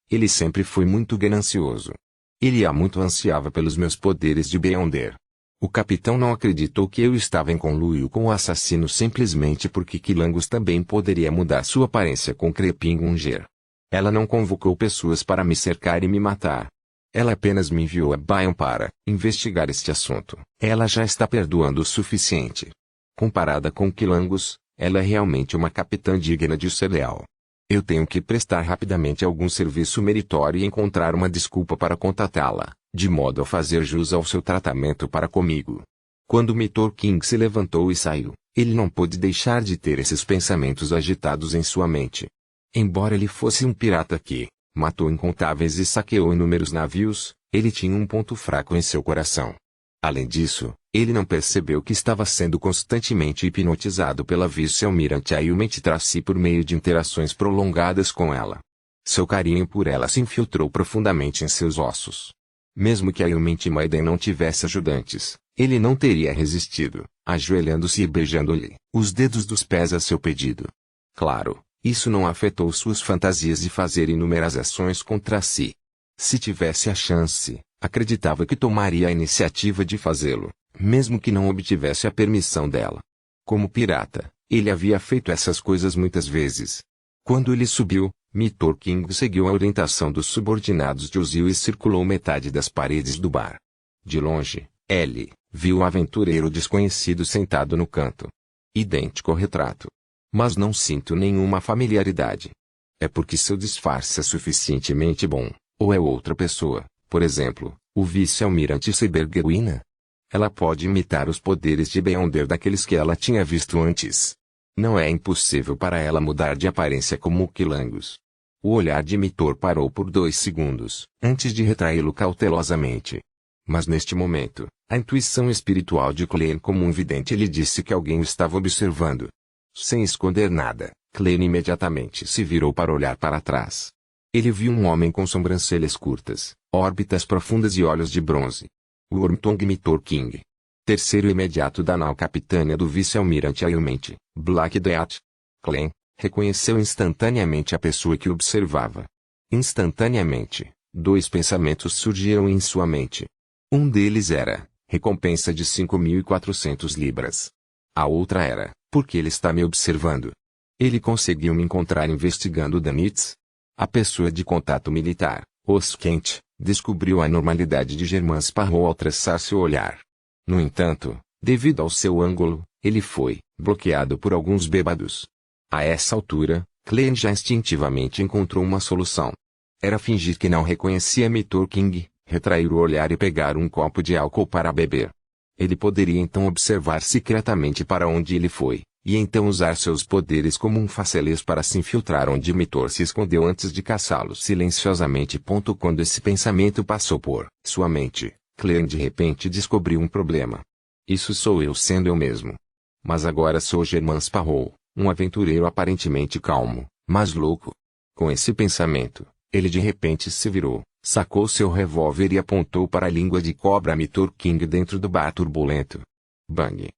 Ele sempre foi muito ganancioso. Ele há muito ansiava pelos meus poderes de Beyonder. O capitão não acreditou que eu estava em conluio com o assassino simplesmente porque Quilangos também poderia mudar sua aparência com Crepin Unger. Ela não convocou pessoas para me cercar e me matar. Ela apenas me enviou a Bion para investigar este assunto. Ela já está perdoando o suficiente. Comparada com Quilangos, ela é realmente uma capitã digna de ser leal. Eu tenho que prestar rapidamente algum serviço meritório e encontrar uma desculpa para contatá-la, de modo a fazer jus ao seu tratamento para comigo. Quando Mitor King se levantou e saiu, ele não pôde deixar de ter esses pensamentos agitados em sua mente. Embora ele fosse um pirata que matou incontáveis e saqueou inúmeros navios, ele tinha um ponto fraco em seu coração. Além disso, ele não percebeu que estava sendo constantemente hipnotizado pela vice-almirante Ayumet Tracy por meio de interações prolongadas com ela. Seu carinho por ela se infiltrou profundamente em seus ossos. Mesmo que Ayumet Maiden não tivesse ajudantes, ele não teria resistido, ajoelhando-se e beijando-lhe os dedos dos pés a seu pedido. Claro, isso não afetou suas fantasias de fazer inúmeras ações contra si. Se tivesse a chance, acreditava que tomaria a iniciativa de fazê-lo, mesmo que não obtivesse a permissão dela. Como pirata, ele havia feito essas coisas muitas vezes. Quando ele subiu, Mr. King seguiu a orientação dos subordinados de Ozil e circulou metade das paredes do bar. De longe, Ellie viu o aventureiro desconhecido sentado no canto. Idêntico ao retrato. Mas não sinto nenhuma familiaridade. É porque seu disfarce é suficientemente bom, ou é outra pessoa, por exemplo, o vice-almirante Cyberguina? Ela pode imitar os poderes de Beyonder daqueles que ela tinha visto antes. Não é impossível para ela mudar de aparência como o Quilangus. O olhar de Mitor parou por 2 segundos, antes de retraí-lo cautelosamente. Mas neste momento, a intuição espiritual de Klein como um vidente lhe disse que alguém o estava observando. Sem esconder nada, Klein imediatamente se virou para olhar para trás. Ele viu um homem com sobrancelhas curtas, órbitas profundas e olhos de bronze. Wormtongue Mitor King. Terceiro imediato da nau capitânia do vice-almirante Ailment, Black Death. Klein reconheceu instantaneamente a pessoa que observava. Instantaneamente, 2 pensamentos surgiram em sua mente. Um deles era, recompensa de 5.400 libras. A outra era, por que ele está me observando? Ele conseguiu me encontrar investigando Danitz? A pessoa de contato militar, Oskent, descobriu a anormalidade de Germain Sparrow ao traçar seu olhar. No entanto, devido ao seu ângulo, ele foi bloqueado por alguns bêbados. A essa altura, Klein já instintivamente encontrou uma solução. Era fingir que não reconhecia Mr. King, retrair o olhar e pegar um copo de álcool para beber. Ele poderia então observar secretamente para onde ele foi, e então usar seus poderes como um facelês para se infiltrar onde Mitor se escondeu antes de caçá-lo silenciosamente. Quando esse pensamento passou por sua mente, Klein de repente descobriu um problema. Isso sou eu sendo eu mesmo. Mas agora sou Germain Sparrow, um aventureiro aparentemente calmo, mas louco. Com esse pensamento, ele de repente se virou, sacou seu revólver e apontou para a língua de cobra a Mr. King dentro do bar turbulento. Bang!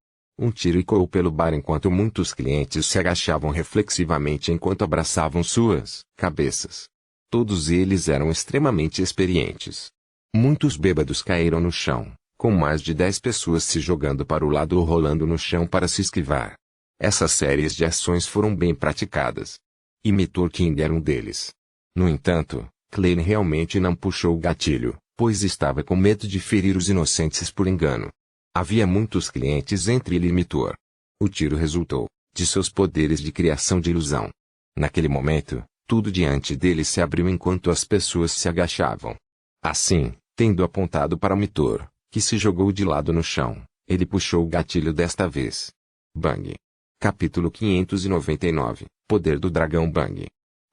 Um tiro ecoou pelo bar enquanto muitos clientes se agachavam reflexivamente enquanto abraçavam suas cabeças. Todos eles eram extremamente experientes. Muitos bêbados caíram no chão, com mais de 10 pessoas se jogando para o lado ou rolando no chão para se esquivar. Essas séries de ações foram bem praticadas. E Mr. King era um deles. No entanto, Klein realmente não puxou o gatilho, pois estava com medo de ferir os inocentes por engano. Havia muitos clientes entre ele e Mitor. O tiro resultou de seus poderes de criação de ilusão. Naquele momento, tudo diante dele se abriu enquanto as pessoas se agachavam. Assim, tendo apontado para Mitor, que se jogou de lado no chão, ele puxou o gatilho desta vez. Bang! Capítulo 599 – Poder do Dragão Bang.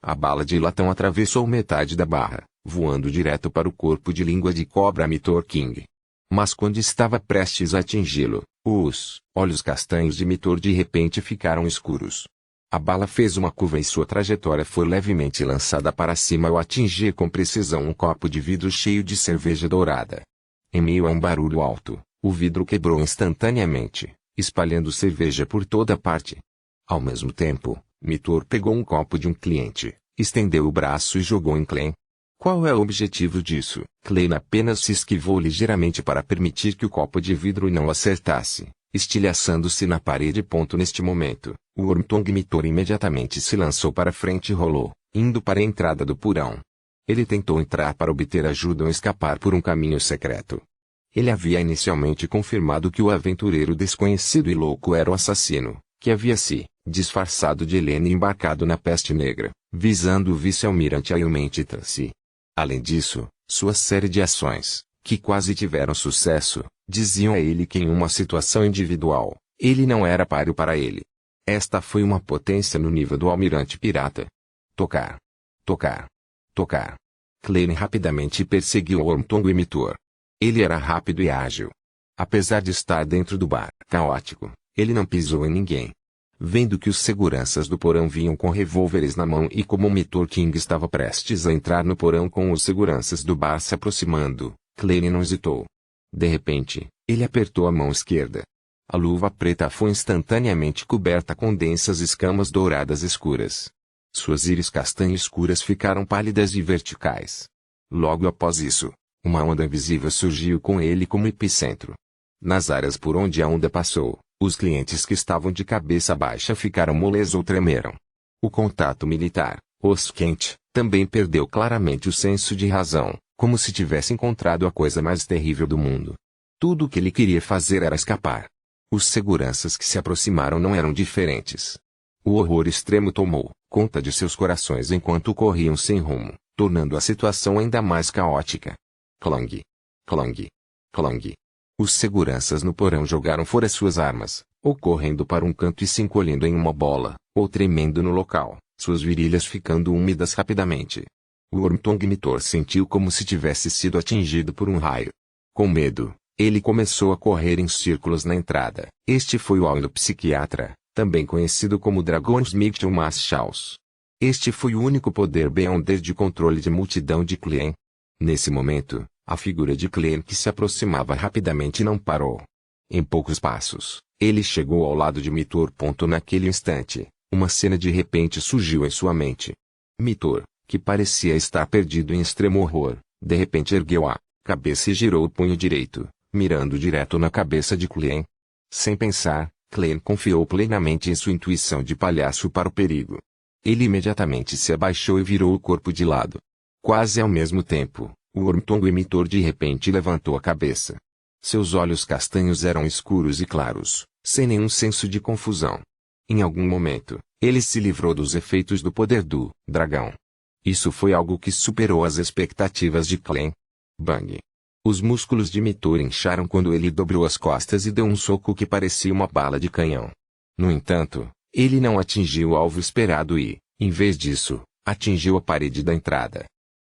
A bala de latão atravessou metade da barra, voando direto para o corpo de língua de cobra Mitor King. Mas quando estava prestes a atingi-lo, os olhos castanhos de Mitor de repente ficaram escuros. A bala fez uma curva e sua trajetória foi levemente lançada para cima ao atingir com precisão um copo de vidro cheio de cerveja dourada. Em meio a um barulho alto, o vidro quebrou instantaneamente, espalhando cerveja por toda parte. Ao mesmo tempo, Mitor pegou um copo de um cliente, estendeu o braço e jogou em Klein. Qual é o objetivo disso? Klein apenas se esquivou ligeiramente para permitir que o copo de vidro não acertasse, estilhaçando-se na parede. Neste momento, o Wormtongue Mitor imediatamente se lançou para frente e rolou, indo para a entrada do porão. Ele tentou entrar para obter ajuda ou escapar por um caminho secreto. Ele havia inicialmente confirmado que o aventureiro desconhecido e louco era o assassino, que havia se disfarçado de Helena e embarcado na Peste Negra, visando o vice-almirante Ailment Tracy. Além disso, sua série de ações, que quase tiveram sucesso, diziam a ele que em uma situação individual, ele não era páreo para ele. Esta foi uma potência no nível do almirante pirata. Tocar. Tocar. Tocar. Klein rapidamente perseguiu Wormtongue e Mitor. Ele era rápido e ágil. Apesar de estar dentro do bar caótico, ele não pisou em ninguém. Vendo que os seguranças do porão vinham com revólveres na mão e como Mr. King estava prestes a entrar no porão com os seguranças do bar se aproximando, Klein não hesitou. De repente, ele apertou a mão esquerda. A luva preta foi instantaneamente coberta com densas escamas douradas escuras. Suas íris castanho escuras ficaram pálidas e verticais. Logo após isso, uma onda invisível surgiu com ele como epicentro. Nas áreas por onde a onda passou, os clientes que estavam de cabeça baixa ficaram moles ou tremeram. O contato militar, Oskent, também perdeu claramente o senso de razão, como se tivesse encontrado a coisa mais terrível do mundo. Tudo o que ele queria fazer era escapar. Os seguranças que se aproximaram não eram diferentes. O horror extremo tomou conta de seus corações enquanto corriam sem rumo, tornando a situação ainda mais caótica. Clang! Clang! Clang! Os seguranças no porão jogaram fora suas armas, ou correndo para um canto e se encolhendo em uma bola, ou tremendo no local, suas virilhas ficando úmidas rapidamente. O Wormtongue-Mitor sentiu como se tivesse sido atingido por um raio. Com medo, ele começou a correr em círculos na entrada. Este foi o Alno Psiquiatra, também conhecido como Dragonsmith Marshalls. Este foi o único poder Beyonder de controle de multidão de Klein. Nesse momento, a figura de Klein que se aproximava rapidamente não parou. Em poucos passos, ele chegou ao lado de Mitor. Naquele instante, uma cena de repente surgiu em sua mente. Mitor, que parecia estar perdido em extremo horror, de repente ergueu a cabeça e girou o punho direito, mirando direto na cabeça de Klein. Sem pensar, Klein confiou plenamente em sua intuição de palhaço para o perigo. Ele imediatamente se abaixou e virou o corpo de lado. Quase ao mesmo tempo, o Wormtongue-Mitor de repente levantou a cabeça. Seus olhos castanhos eram escuros e claros, sem nenhum senso de confusão. Em algum momento, ele se livrou dos efeitos do poder do dragão. Isso foi algo que superou as expectativas de Klein. Bang! Os músculos de Mitor incharam quando ele dobrou as costas e deu um soco que parecia uma bala de canhão. No entanto, ele não atingiu o alvo esperado e, em vez disso, atingiu a parede da entrada.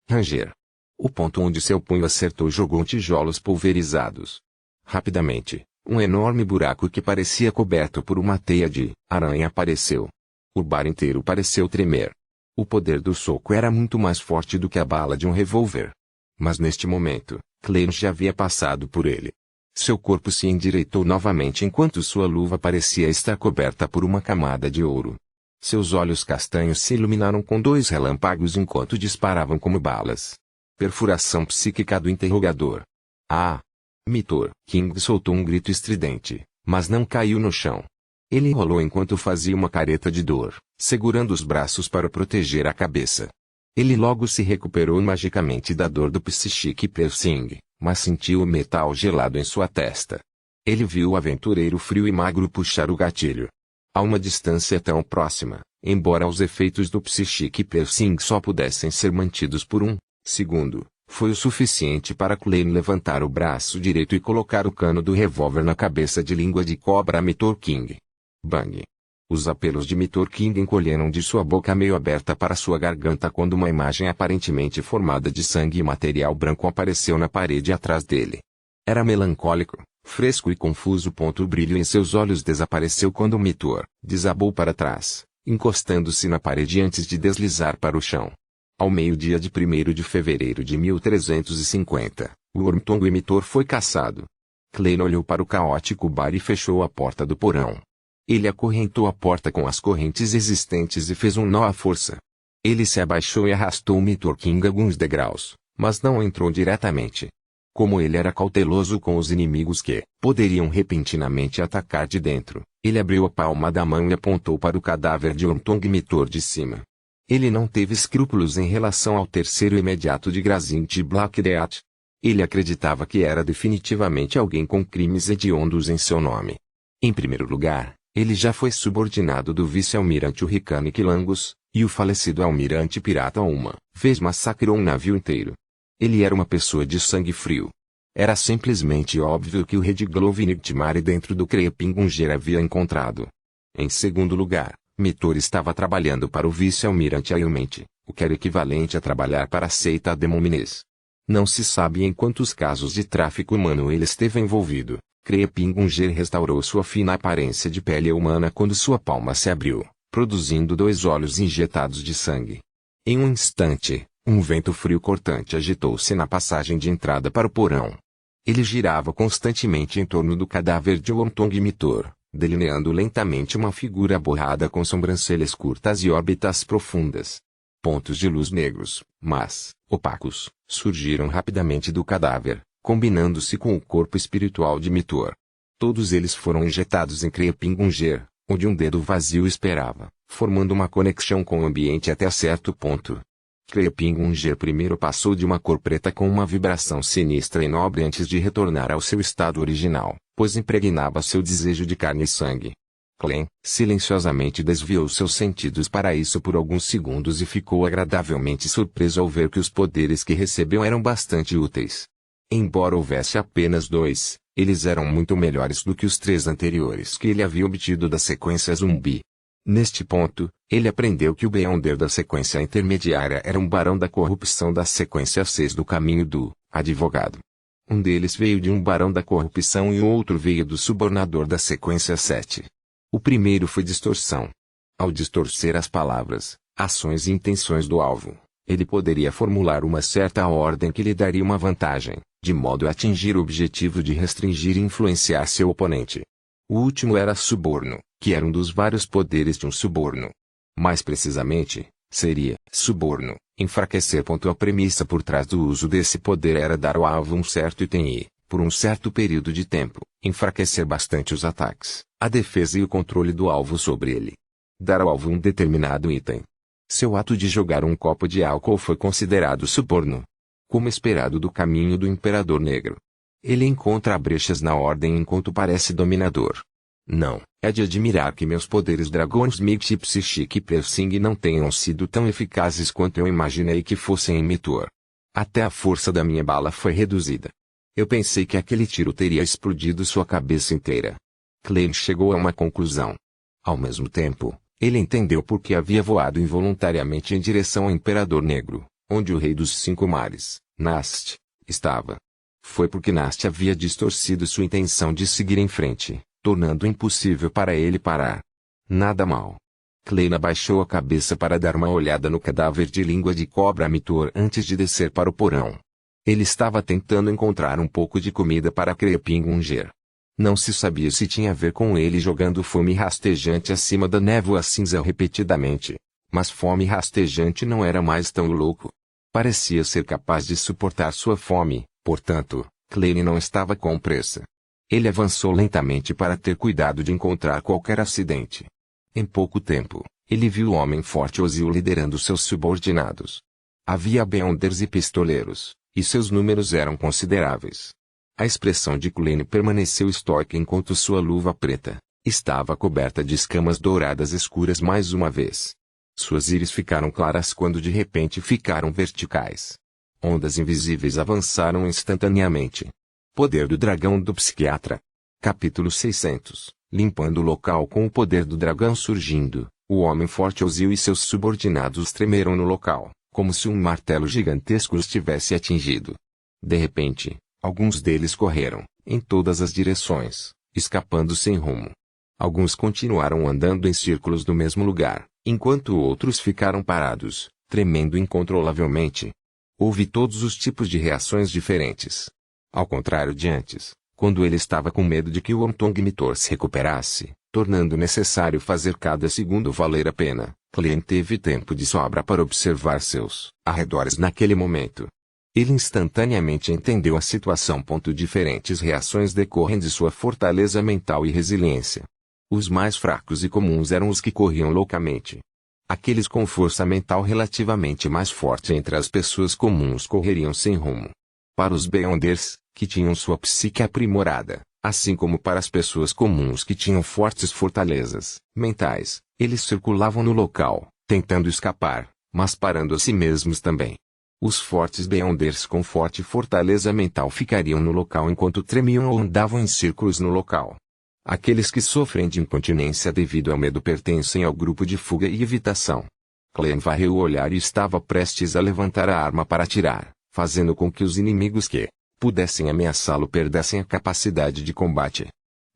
Ranger. O ponto onde seu punho acertou jogou tijolos pulverizados. Rapidamente, um enorme buraco que parecia coberto por uma teia de aranha apareceu. O bar inteiro pareceu tremer. O poder do soco era muito mais forte do que a bala de um revólver. Mas neste momento, Klein já havia passado por ele. Seu corpo se endireitou novamente enquanto sua luva parecia estar coberta por uma camada de ouro. Seus olhos castanhos se iluminaram com 2 relâmpagos enquanto disparavam como balas. Perfuração psíquica do interrogador. Ah! Mitor King soltou um grito estridente, mas não caiu no chão. Ele rolou enquanto fazia uma careta de dor, segurando os braços para proteger a cabeça. Ele logo se recuperou magicamente da dor do Psychic Piercing, mas sentiu o metal gelado em sua testa. Ele viu o aventureiro frio e magro puxar o gatilho. A uma distância tão próxima, embora os efeitos do Psychic Piercing só pudessem ser mantidos por um segundo, foi o suficiente para Klein levantar o braço direito e colocar o cano do revólver na cabeça de língua de cobra Mitor King. Bang! Os apelos de Mitor King encolheram de sua boca meio aberta para sua garganta quando uma imagem aparentemente formada de sangue e material branco apareceu na parede atrás dele. Era melancólico, fresco e confuso. O brilho em seus olhos desapareceu quando Mitor desabou para trás, encostando-se na parede antes de deslizar para o chão. Ao meio-dia de 1º de fevereiro de 1350, o Wormtongue-Mitor foi caçado. Klein olhou para o caótico bar e fechou a porta do porão. Ele acorrentou a porta com as correntes existentes e fez um nó à força. Ele se abaixou e arrastou Mitor King alguns degraus, mas não entrou diretamente. Como ele era cauteloso com os inimigos que poderiam repentinamente atacar de dentro, ele abriu a palma da mão e apontou para o cadáver de Wormtongue-Mitor de cima. Ele não teve escrúpulos em relação ao terceiro imediato de Grazint Blackdeath. Ele acreditava que era definitivamente alguém com crimes hediondos em seu nome. Em primeiro lugar, ele já foi subordinado do vice-almirante Hurricane Quilangus, e o falecido almirante pirata uma vez massacrou um navio inteiro. Ele era uma pessoa de sangue frio. Era simplesmente óbvio que o Red Glove Nightmare dentro do Creepingunger havia encontrado. Em segundo lugar, Mitor estava trabalhando para o vice-almirante Ailment, o que era equivalente a trabalhar para a seita Demominês. Não se sabe em quantos casos de tráfico humano ele esteve envolvido. Creepingunger restaurou sua fina aparência de pele humana quando sua palma se abriu, produzindo 2 olhos injetados de sangue. Em um instante, um vento frio cortante agitou-se na passagem de entrada para o porão. Ele girava constantemente em torno do cadáver de Wormtongue-Mitor, delineando lentamente uma figura borrada com sobrancelhas curtas e órbitas profundas. Pontos de luz negros, mas opacos, surgiram rapidamente do cadáver, combinando-se com o corpo espiritual de Mitor. Todos eles foram injetados em Krepingunger, onde um dedo vazio esperava, formando uma conexão com o ambiente até certo ponto. Krepingunger primeiro passou de uma cor preta com uma vibração sinistra e nobre antes de retornar ao seu estado original, pois impregnava seu desejo de carne e sangue. Clem, silenciosamente desviou seus sentidos para isso por alguns segundos e ficou agradavelmente surpreso ao ver que os poderes que recebeu eram bastante úteis. Embora houvesse apenas 2, eles eram muito melhores do que os 3 anteriores que ele havia obtido da sequência zumbi. Neste ponto, ele aprendeu que o Beyonder da sequência intermediária era um barão da corrupção da sequência 6 do caminho do advogado. Um deles veio de um barão da corrupção e o outro veio do subornador da sequência 7. O primeiro foi distorção. Ao distorcer as palavras, ações e intenções do alvo, ele poderia formular uma certa ordem que lhe daria uma vantagem, de modo a atingir o objetivo de restringir e influenciar seu oponente. O último era suborno, que era um dos vários poderes de um suborno. Mais precisamente, seria suborno, enfraquecer. A premissa por trás do uso desse poder era dar ao alvo um certo item e, por um certo período de tempo, enfraquecer bastante os ataques, a defesa e o controle do alvo sobre ele. Dar ao alvo um determinado item. Seu ato de jogar um copo de álcool foi considerado suborno. Como esperado do caminho do Imperador Negro. Ele encontra brechas na ordem enquanto parece dominador. Não, é de admirar que meus poderes Dragonsmith Psychic e Piercing não tenham sido tão eficazes quanto eu imaginei que fossem em Mitor. Até a força da minha bala foi reduzida. Eu pensei que aquele tiro teria explodido sua cabeça inteira. Clem chegou a uma conclusão. Ao mesmo tempo, ele entendeu por que havia voado involuntariamente em direção ao Imperador Negro, onde o Rei dos 5 Mares, Nast, estava. Foi porque Nast havia distorcido sua intenção de seguir em frente, tornando impossível para ele parar. Nada mal. Clem abaixou a cabeça para dar uma olhada no cadáver de língua de cobra Mitor antes de descer para o porão. Ele estava tentando encontrar um pouco de comida para Krepingunger. Não se sabia se tinha a ver com ele jogando fome rastejante acima da névoa cinza repetidamente. Mas fome rastejante não era mais tão louco. Parecia ser capaz de suportar sua fome, portanto, Clem não estava com pressa. Ele avançou lentamente para ter cuidado de encontrar qualquer acidente. Em pouco tempo, ele viu o homem forte Ozil liderando seus subordinados. Havia Beyonders e pistoleiros, e seus números eram consideráveis. A expressão de Clem permaneceu estoica enquanto sua luva preta estava coberta de escamas douradas escuras mais uma vez. Suas íris ficaram claras quando de repente ficaram verticais. Ondas invisíveis avançaram instantaneamente. Poder do dragão do psiquiatra. Capítulo 600. Limpando o local com o poder do dragão surgindo, o homem forte Ozil e seus subordinados tremeram no local, como se um martelo gigantesco os tivesse atingido. De repente, alguns deles correram, em todas as direções, escapando sem rumo. Alguns continuaram andando em círculos no mesmo lugar, enquanto outros ficaram parados, tremendo incontrolavelmente. Houve todos os tipos de reações diferentes. Ao contrário de antes, quando ele estava com medo de que o Ontong Mitor se recuperasse, tornando necessário fazer cada segundo valer a pena, Clem teve tempo de sobra para observar seus arredores naquele momento. Ele instantaneamente entendeu a situação. Diferentes reações decorrem de sua fortaleza mental e resiliência. Os mais fracos e comuns eram os que corriam loucamente. Aqueles com força mental relativamente mais forte entre as pessoas comuns correriam sem rumo. Para os Beyonders, que tinham sua psique aprimorada, assim como para as pessoas comuns que tinham fortes fortalezas mentais, eles circulavam no local, tentando escapar, mas parando a si mesmos também. Os fortes Beyonders com forte fortaleza mental ficariam no local enquanto tremiam ou andavam em círculos no local. Aqueles que sofrem de incontinência devido ao medo pertencem ao grupo de fuga e evitação. Clem varreu o olhar e estava prestes a levantar a arma para atirar, fazendo com que os inimigos que pudessem ameaçá-lo perdessem a capacidade de combate.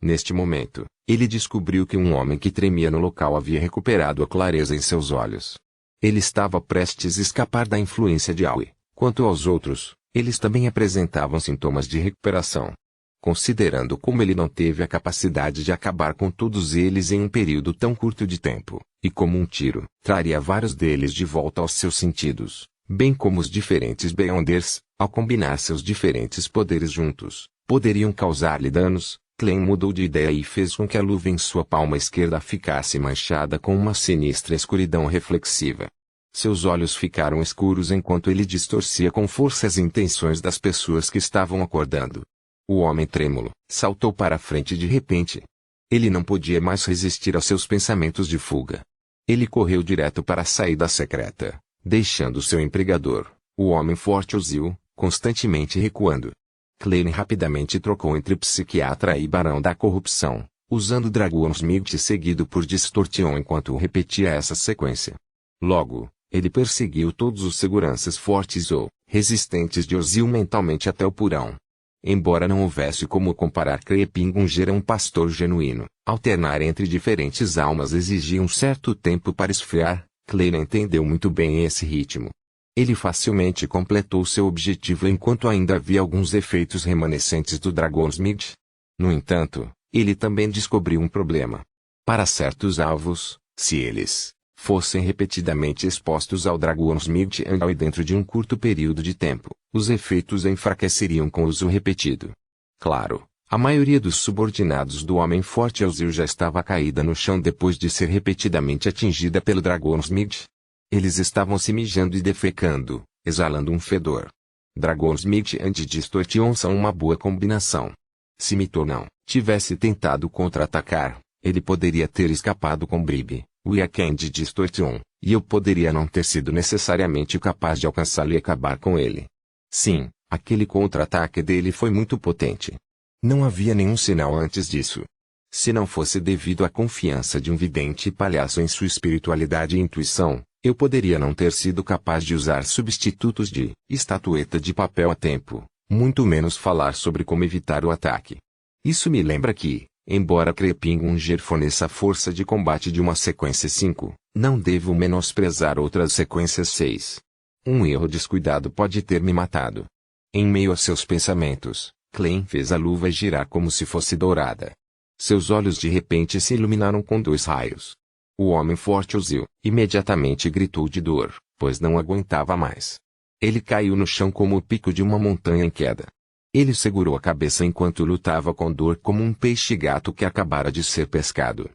Neste momento, ele descobriu que um homem que tremia no local havia recuperado a clareza em seus olhos. Ele estava prestes a escapar da influência de Aoi. Quanto aos outros, eles também apresentavam sintomas de recuperação. Considerando como ele não teve a capacidade de acabar com todos eles em um período tão curto de tempo, e como um tiro traria vários deles de volta aos seus sentidos, bem como os diferentes Beyonders, ao combinar seus diferentes poderes juntos, poderiam causar-lhe danos, Klein mudou de ideia e fez com que a luva em sua palma esquerda ficasse manchada com uma sinistra escuridão reflexiva. Seus olhos ficaram escuros enquanto ele distorcia com força as intenções das pessoas que estavam acordando. O homem trêmulo saltou para a frente de repente. Ele não podia mais resistir aos seus pensamentos de fuga. Ele correu direto para a saída secreta, deixando seu empregador, o homem forte Ozil, constantemente recuando. Klein rapidamente trocou entre psiquiatra e barão da corrupção, usando Dragonsmith seguido por Distortion enquanto repetia essa sequência. Logo, ele perseguiu todos os seguranças fortes ou resistentes de Ozil mentalmente até o porão. Embora não houvesse como comparar Krepingunger a um pastor genuíno, alternar entre diferentes almas exigia um certo tempo para esfriar. Klein entendeu muito bem esse ritmo. Ele facilmente completou seu objetivo enquanto ainda havia alguns efeitos remanescentes do Dragonsmith. No entanto, ele também descobriu um problema. Para certos alvos, se eles fossem repetidamente expostos ao Dragonsmith e dentro de um curto período de tempo, os efeitos enfraqueceriam com o uso repetido. Claro, a maioria dos subordinados do Homem Forte Ozil já estava caída no chão depois de ser repetidamente atingida pelo Dragonsmith. Eles estavam se mijando e defecando, exalando um fedor. Dragonsmith e Distortion são uma boa combinação. Se Mito não tivesse tentado contra-atacar, ele poderia ter escapado com Brib, Weekend e Distortion, e eu poderia não ter sido necessariamente capaz de alcançá-lo e acabar com ele. Sim, aquele contra-ataque dele foi muito potente. Não havia nenhum sinal antes disso. Se não fosse devido à confiança de um vidente palhaço em sua espiritualidade e intuição, eu poderia não ter sido capaz de usar substitutos de estatueta de papel a tempo, muito menos falar sobre como evitar o ataque. Isso me lembra que, embora Krepingunger forneça a força de combate de uma sequência 5, não devo menosprezar outras sequências 6. Um erro descuidado pode ter me matado. Em meio a seus pensamentos, Klein fez a luva girar como se fosse dourada. Seus olhos de repente se iluminaram com 2 raios. O homem forte Ozil imediatamente gritou de dor, pois não aguentava mais. Ele caiu no chão como o pico de uma montanha em queda. Ele segurou a cabeça enquanto lutava com dor como um peixe-gato que acabara de ser pescado.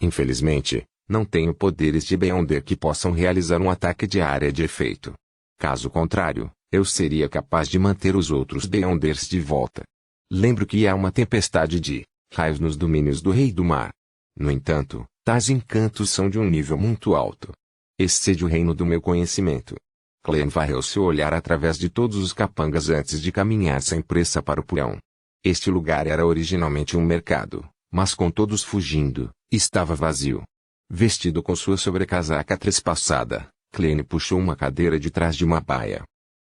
Infelizmente, não tenho poderes de Beyonder que possam realizar um ataque de área de efeito. Caso contrário, eu seria capaz de manter os outros Beyonders de volta. Lembro que há uma tempestade de raios nos domínios do Rei do Mar. No entanto, tais encantos são de um nível muito alto. Excede o reino do meu conhecimento. Klein varreu seu olhar através de todos os capangas antes de caminhar sem pressa para o porão. Este lugar era originalmente um mercado, mas com todos fugindo, estava vazio. Vestido com sua sobrecasaca trespassada, Klein puxou uma cadeira de trás de uma baia.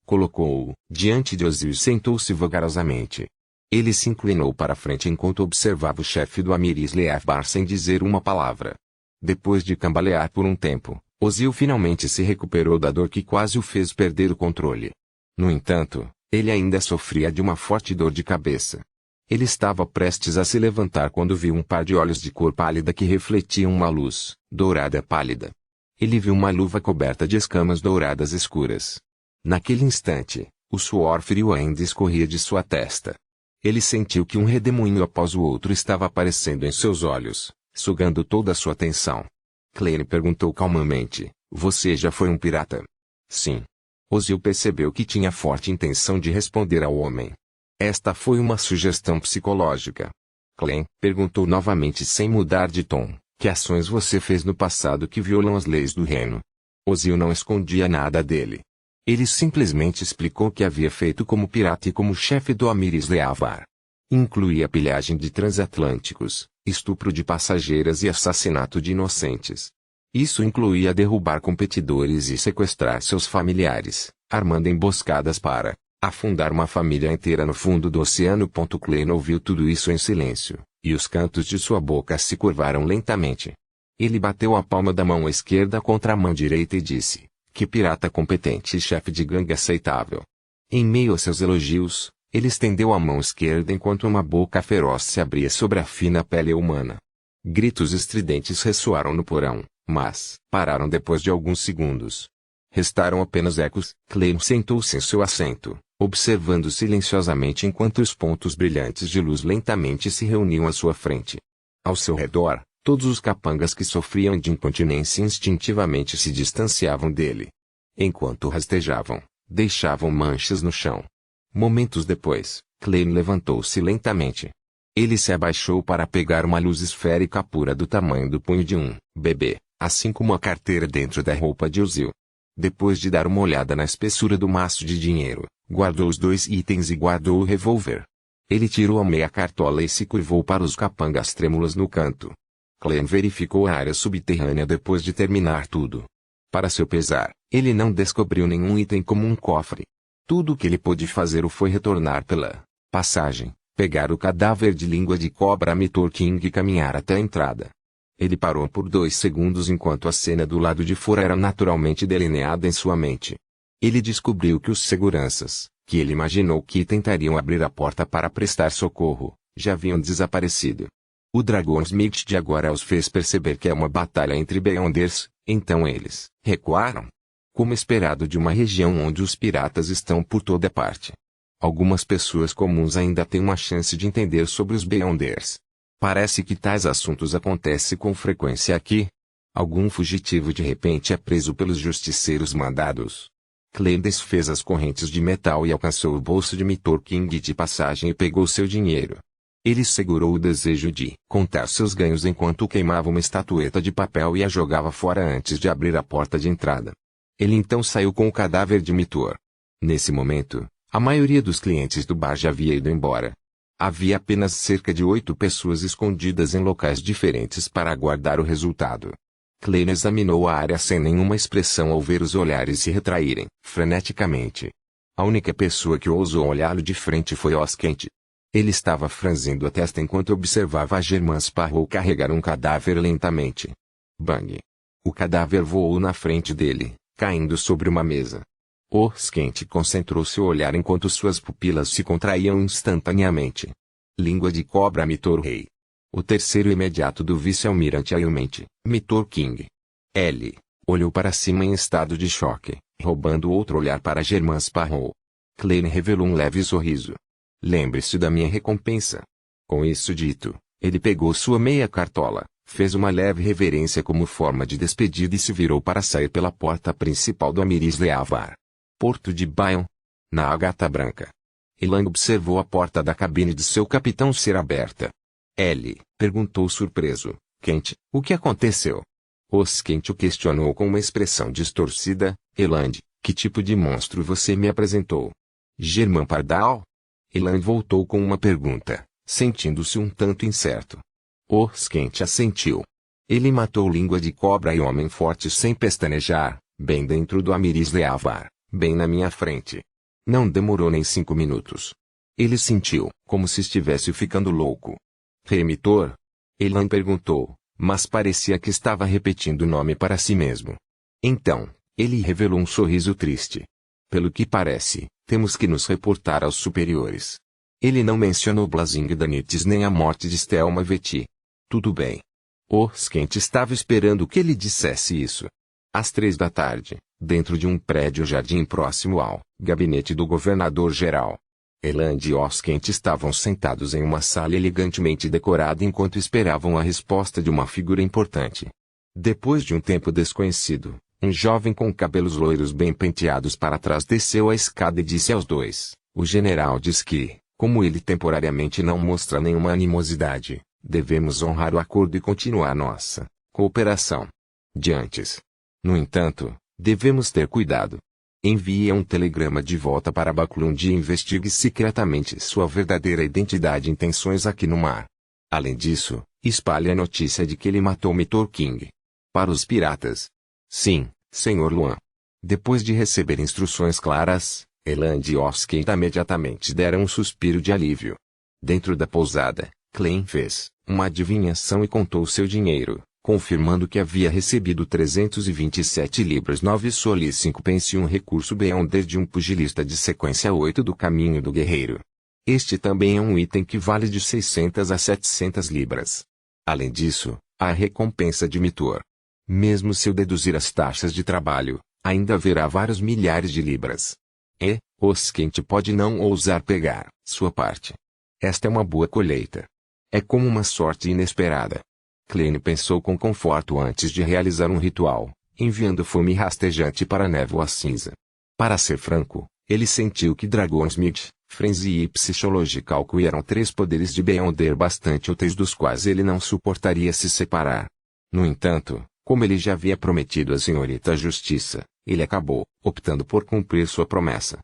Colocou-o diante de Ozil e sentou-se vagarosamente. Ele se inclinou para a frente enquanto observava o chefe do Amiris Leafbar sem dizer uma palavra. Depois de cambalear por um tempo, Ozil finalmente se recuperou da dor que quase o fez perder o controle. No entanto, ele ainda sofria de uma forte dor de cabeça. Ele estava prestes a se levantar quando viu um par de olhos de cor pálida que refletiam uma luz dourada pálida. Ele viu uma luva coberta de escamas douradas escuras. Naquele instante, o suor frio ainda escorria de sua testa. Ele sentiu que um redemoinho após o outro estava aparecendo em seus olhos, sugando toda a sua atenção. Klein perguntou calmamente, você já foi um pirata? Sim. Ozil percebeu que tinha forte intenção de responder ao homem. Esta foi uma sugestão psicológica. Klein perguntou novamente sem mudar de tom, que ações você fez no passado que violam as leis do reino? Ozil não escondia nada dele. Ele simplesmente explicou o que havia feito como pirata e como chefe do Amiris Leafbar. Incluía pilhagem de transatlânticos, estupro de passageiras e assassinato de inocentes. Isso incluía derrubar competidores e sequestrar seus familiares, armando emboscadas para afundar uma família inteira no fundo do oceano. Klein ouviu tudo isso em silêncio, e os cantos de sua boca se curvaram lentamente. Ele bateu a palma da mão esquerda contra a mão direita e disse, que pirata competente e chefe de gangue aceitável. Em meio a seus elogios, ele estendeu a mão esquerda enquanto uma boca feroz se abria sobre a fina pele humana. Gritos estridentes ressoaram no porão, mas pararam depois de alguns segundos. Restaram apenas ecos. Klein sentou-se em seu assento, observando silenciosamente enquanto os pontos brilhantes de luz lentamente se reuniam à sua frente. Ao seu redor, todos os capangas que sofriam de incontinência instintivamente se distanciavam dele. Enquanto rastejavam, deixavam manchas no chão. Momentos depois, Klein levantou-se lentamente. Ele se abaixou para pegar uma luz esférica pura do tamanho do punho de um bebê, assim como a carteira dentro da roupa de Ozil. Depois de dar uma olhada na espessura do maço de dinheiro, guardou os 2 itens e guardou o revólver. Ele tirou a meia cartola e se curvou para os capangas trêmulos no canto. Klein verificou a área subterrânea depois de terminar tudo. Para seu pesar, ele não descobriu nenhum item como um cofre. Tudo o que ele pôde fazer foi retornar pela passagem, pegar o cadáver de língua de cobra Mitor King e caminhar até a entrada. Ele parou por 2 segundos enquanto a cena do lado de fora era naturalmente delineada em sua mente. Ele descobriu que os seguranças, que ele imaginou que tentariam abrir a porta para prestar socorro, já haviam desaparecido. O Dragonsmith de agora os fez perceber que é uma batalha entre Beyonders, então eles recuaram. Como esperado de uma região onde os piratas estão por toda parte. Algumas pessoas comuns ainda têm uma chance de entender sobre os Beyonders. Parece que tais assuntos acontecem com frequência aqui. Algum fugitivo de repente é preso pelos justiceiros mandados. Klein desfez as correntes de metal e alcançou o bolso de Mitor King de passagem e pegou seu dinheiro. Ele segurou o desejo de contar seus ganhos enquanto queimava uma estatueta de papel e a jogava fora antes de abrir a porta de entrada. Ele então saiu com o cadáver de Mitor. Nesse momento, a maioria dos clientes do bar já havia ido embora. Havia apenas cerca de 8 pessoas escondidas em locais diferentes para aguardar o resultado. Klein examinou a área sem nenhuma expressão ao ver os olhares se retraírem, freneticamente. A única pessoa que ousou olhá-lo de frente foi Oskent. Ele estava franzindo a testa enquanto observava a Germain Sparrow carregar um cadáver lentamente. Bang! O cadáver voou na frente dele, caindo sobre uma mesa. Oskent concentrou seu olhar enquanto suas pupilas se contraíam instantaneamente. Língua de cobra Mitor Rei. O terceiro imediato do vice-almirante Ailment, Mitor King. L. Olhou para cima em estado de choque, roubando outro olhar para Germain Sparrow. Klein revelou um leve sorriso. Lembre-se da minha recompensa. Com isso dito, ele pegou sua meia cartola, fez uma leve reverência como forma de despedida e se virou para sair pela porta principal do Amiris Leavar. Porto de Bayon. Na Ágata Branca. Elan observou a porta da cabine de seu capitão ser aberta. L. perguntou surpreso. Kent, o que aconteceu? Oskent o questionou com uma expressão distorcida. Eland, que tipo de monstro você me apresentou? Germain Pardal? Eland voltou com uma pergunta, sentindo-se um tanto incerto. Oskent assentiu. Ele matou língua de cobra e homem forte sem pestanejar, bem dentro do Amiris Leavar, bem na minha frente. Não demorou nem 5 minutos. Ele sentiu, como se estivesse ficando louco. Remitor? Elan perguntou, mas parecia que estava repetindo o nome para si mesmo. Então, ele revelou um sorriso triste. Pelo que parece, temos que nos reportar aos superiores. Ele não mencionou Blazing Danites nem a morte de Stelma Veti. Tudo bem. Oskent estava esperando que ele dissesse isso. Às 3 da tarde, dentro de um prédio-jardim próximo ao gabinete do governador-geral. Eland e Oskent estavam sentados em uma sala elegantemente decorada enquanto esperavam a resposta de uma figura importante. Depois de um tempo desconhecido, um jovem com cabelos loiros bem penteados para trás desceu a escada e disse aos dois: o general diz que, como ele temporariamente não mostra nenhuma animosidade, devemos honrar o acordo e continuar nossa cooperação. De antes. No entanto, devemos ter cuidado. Envie um telegrama de volta para Baklund e investigue secretamente sua verdadeira identidade e intenções aqui no mar. Além disso, espalhe a notícia de que ele matou Mitor King. Para os piratas. Sim, Sr. Luan. Depois de receber instruções claras, Eland e Oskent imediatamente deram um suspiro de alívio. Dentro da pousada, Klein fez uma adivinhação e contou seu dinheiro, confirmando que havia recebido 327 libras 9 solis 5 pence e um recurso Beyonder de um pugilista de sequência 8 do caminho do guerreiro. Este também é um item que vale de 600 a 700 libras. Além disso, a recompensa de Mitor. Mesmo se eu deduzir as taxas de trabalho, ainda haverá vários milhares de libras. E, os quente pode não ousar pegar sua parte. Esta é uma boa colheita. É como uma sorte inesperada. Klein pensou com conforto antes de realizar um ritual, enviando fume rastejante para a névoa cinza. Para ser franco, ele sentiu que Dragonsmith, Frenzy e Psychological eram três poderes de Beyonder bastante úteis dos quais ele não suportaria se separar. No entanto, como ele já havia prometido à Senhorita Justiça, ele acabou optando por cumprir sua promessa.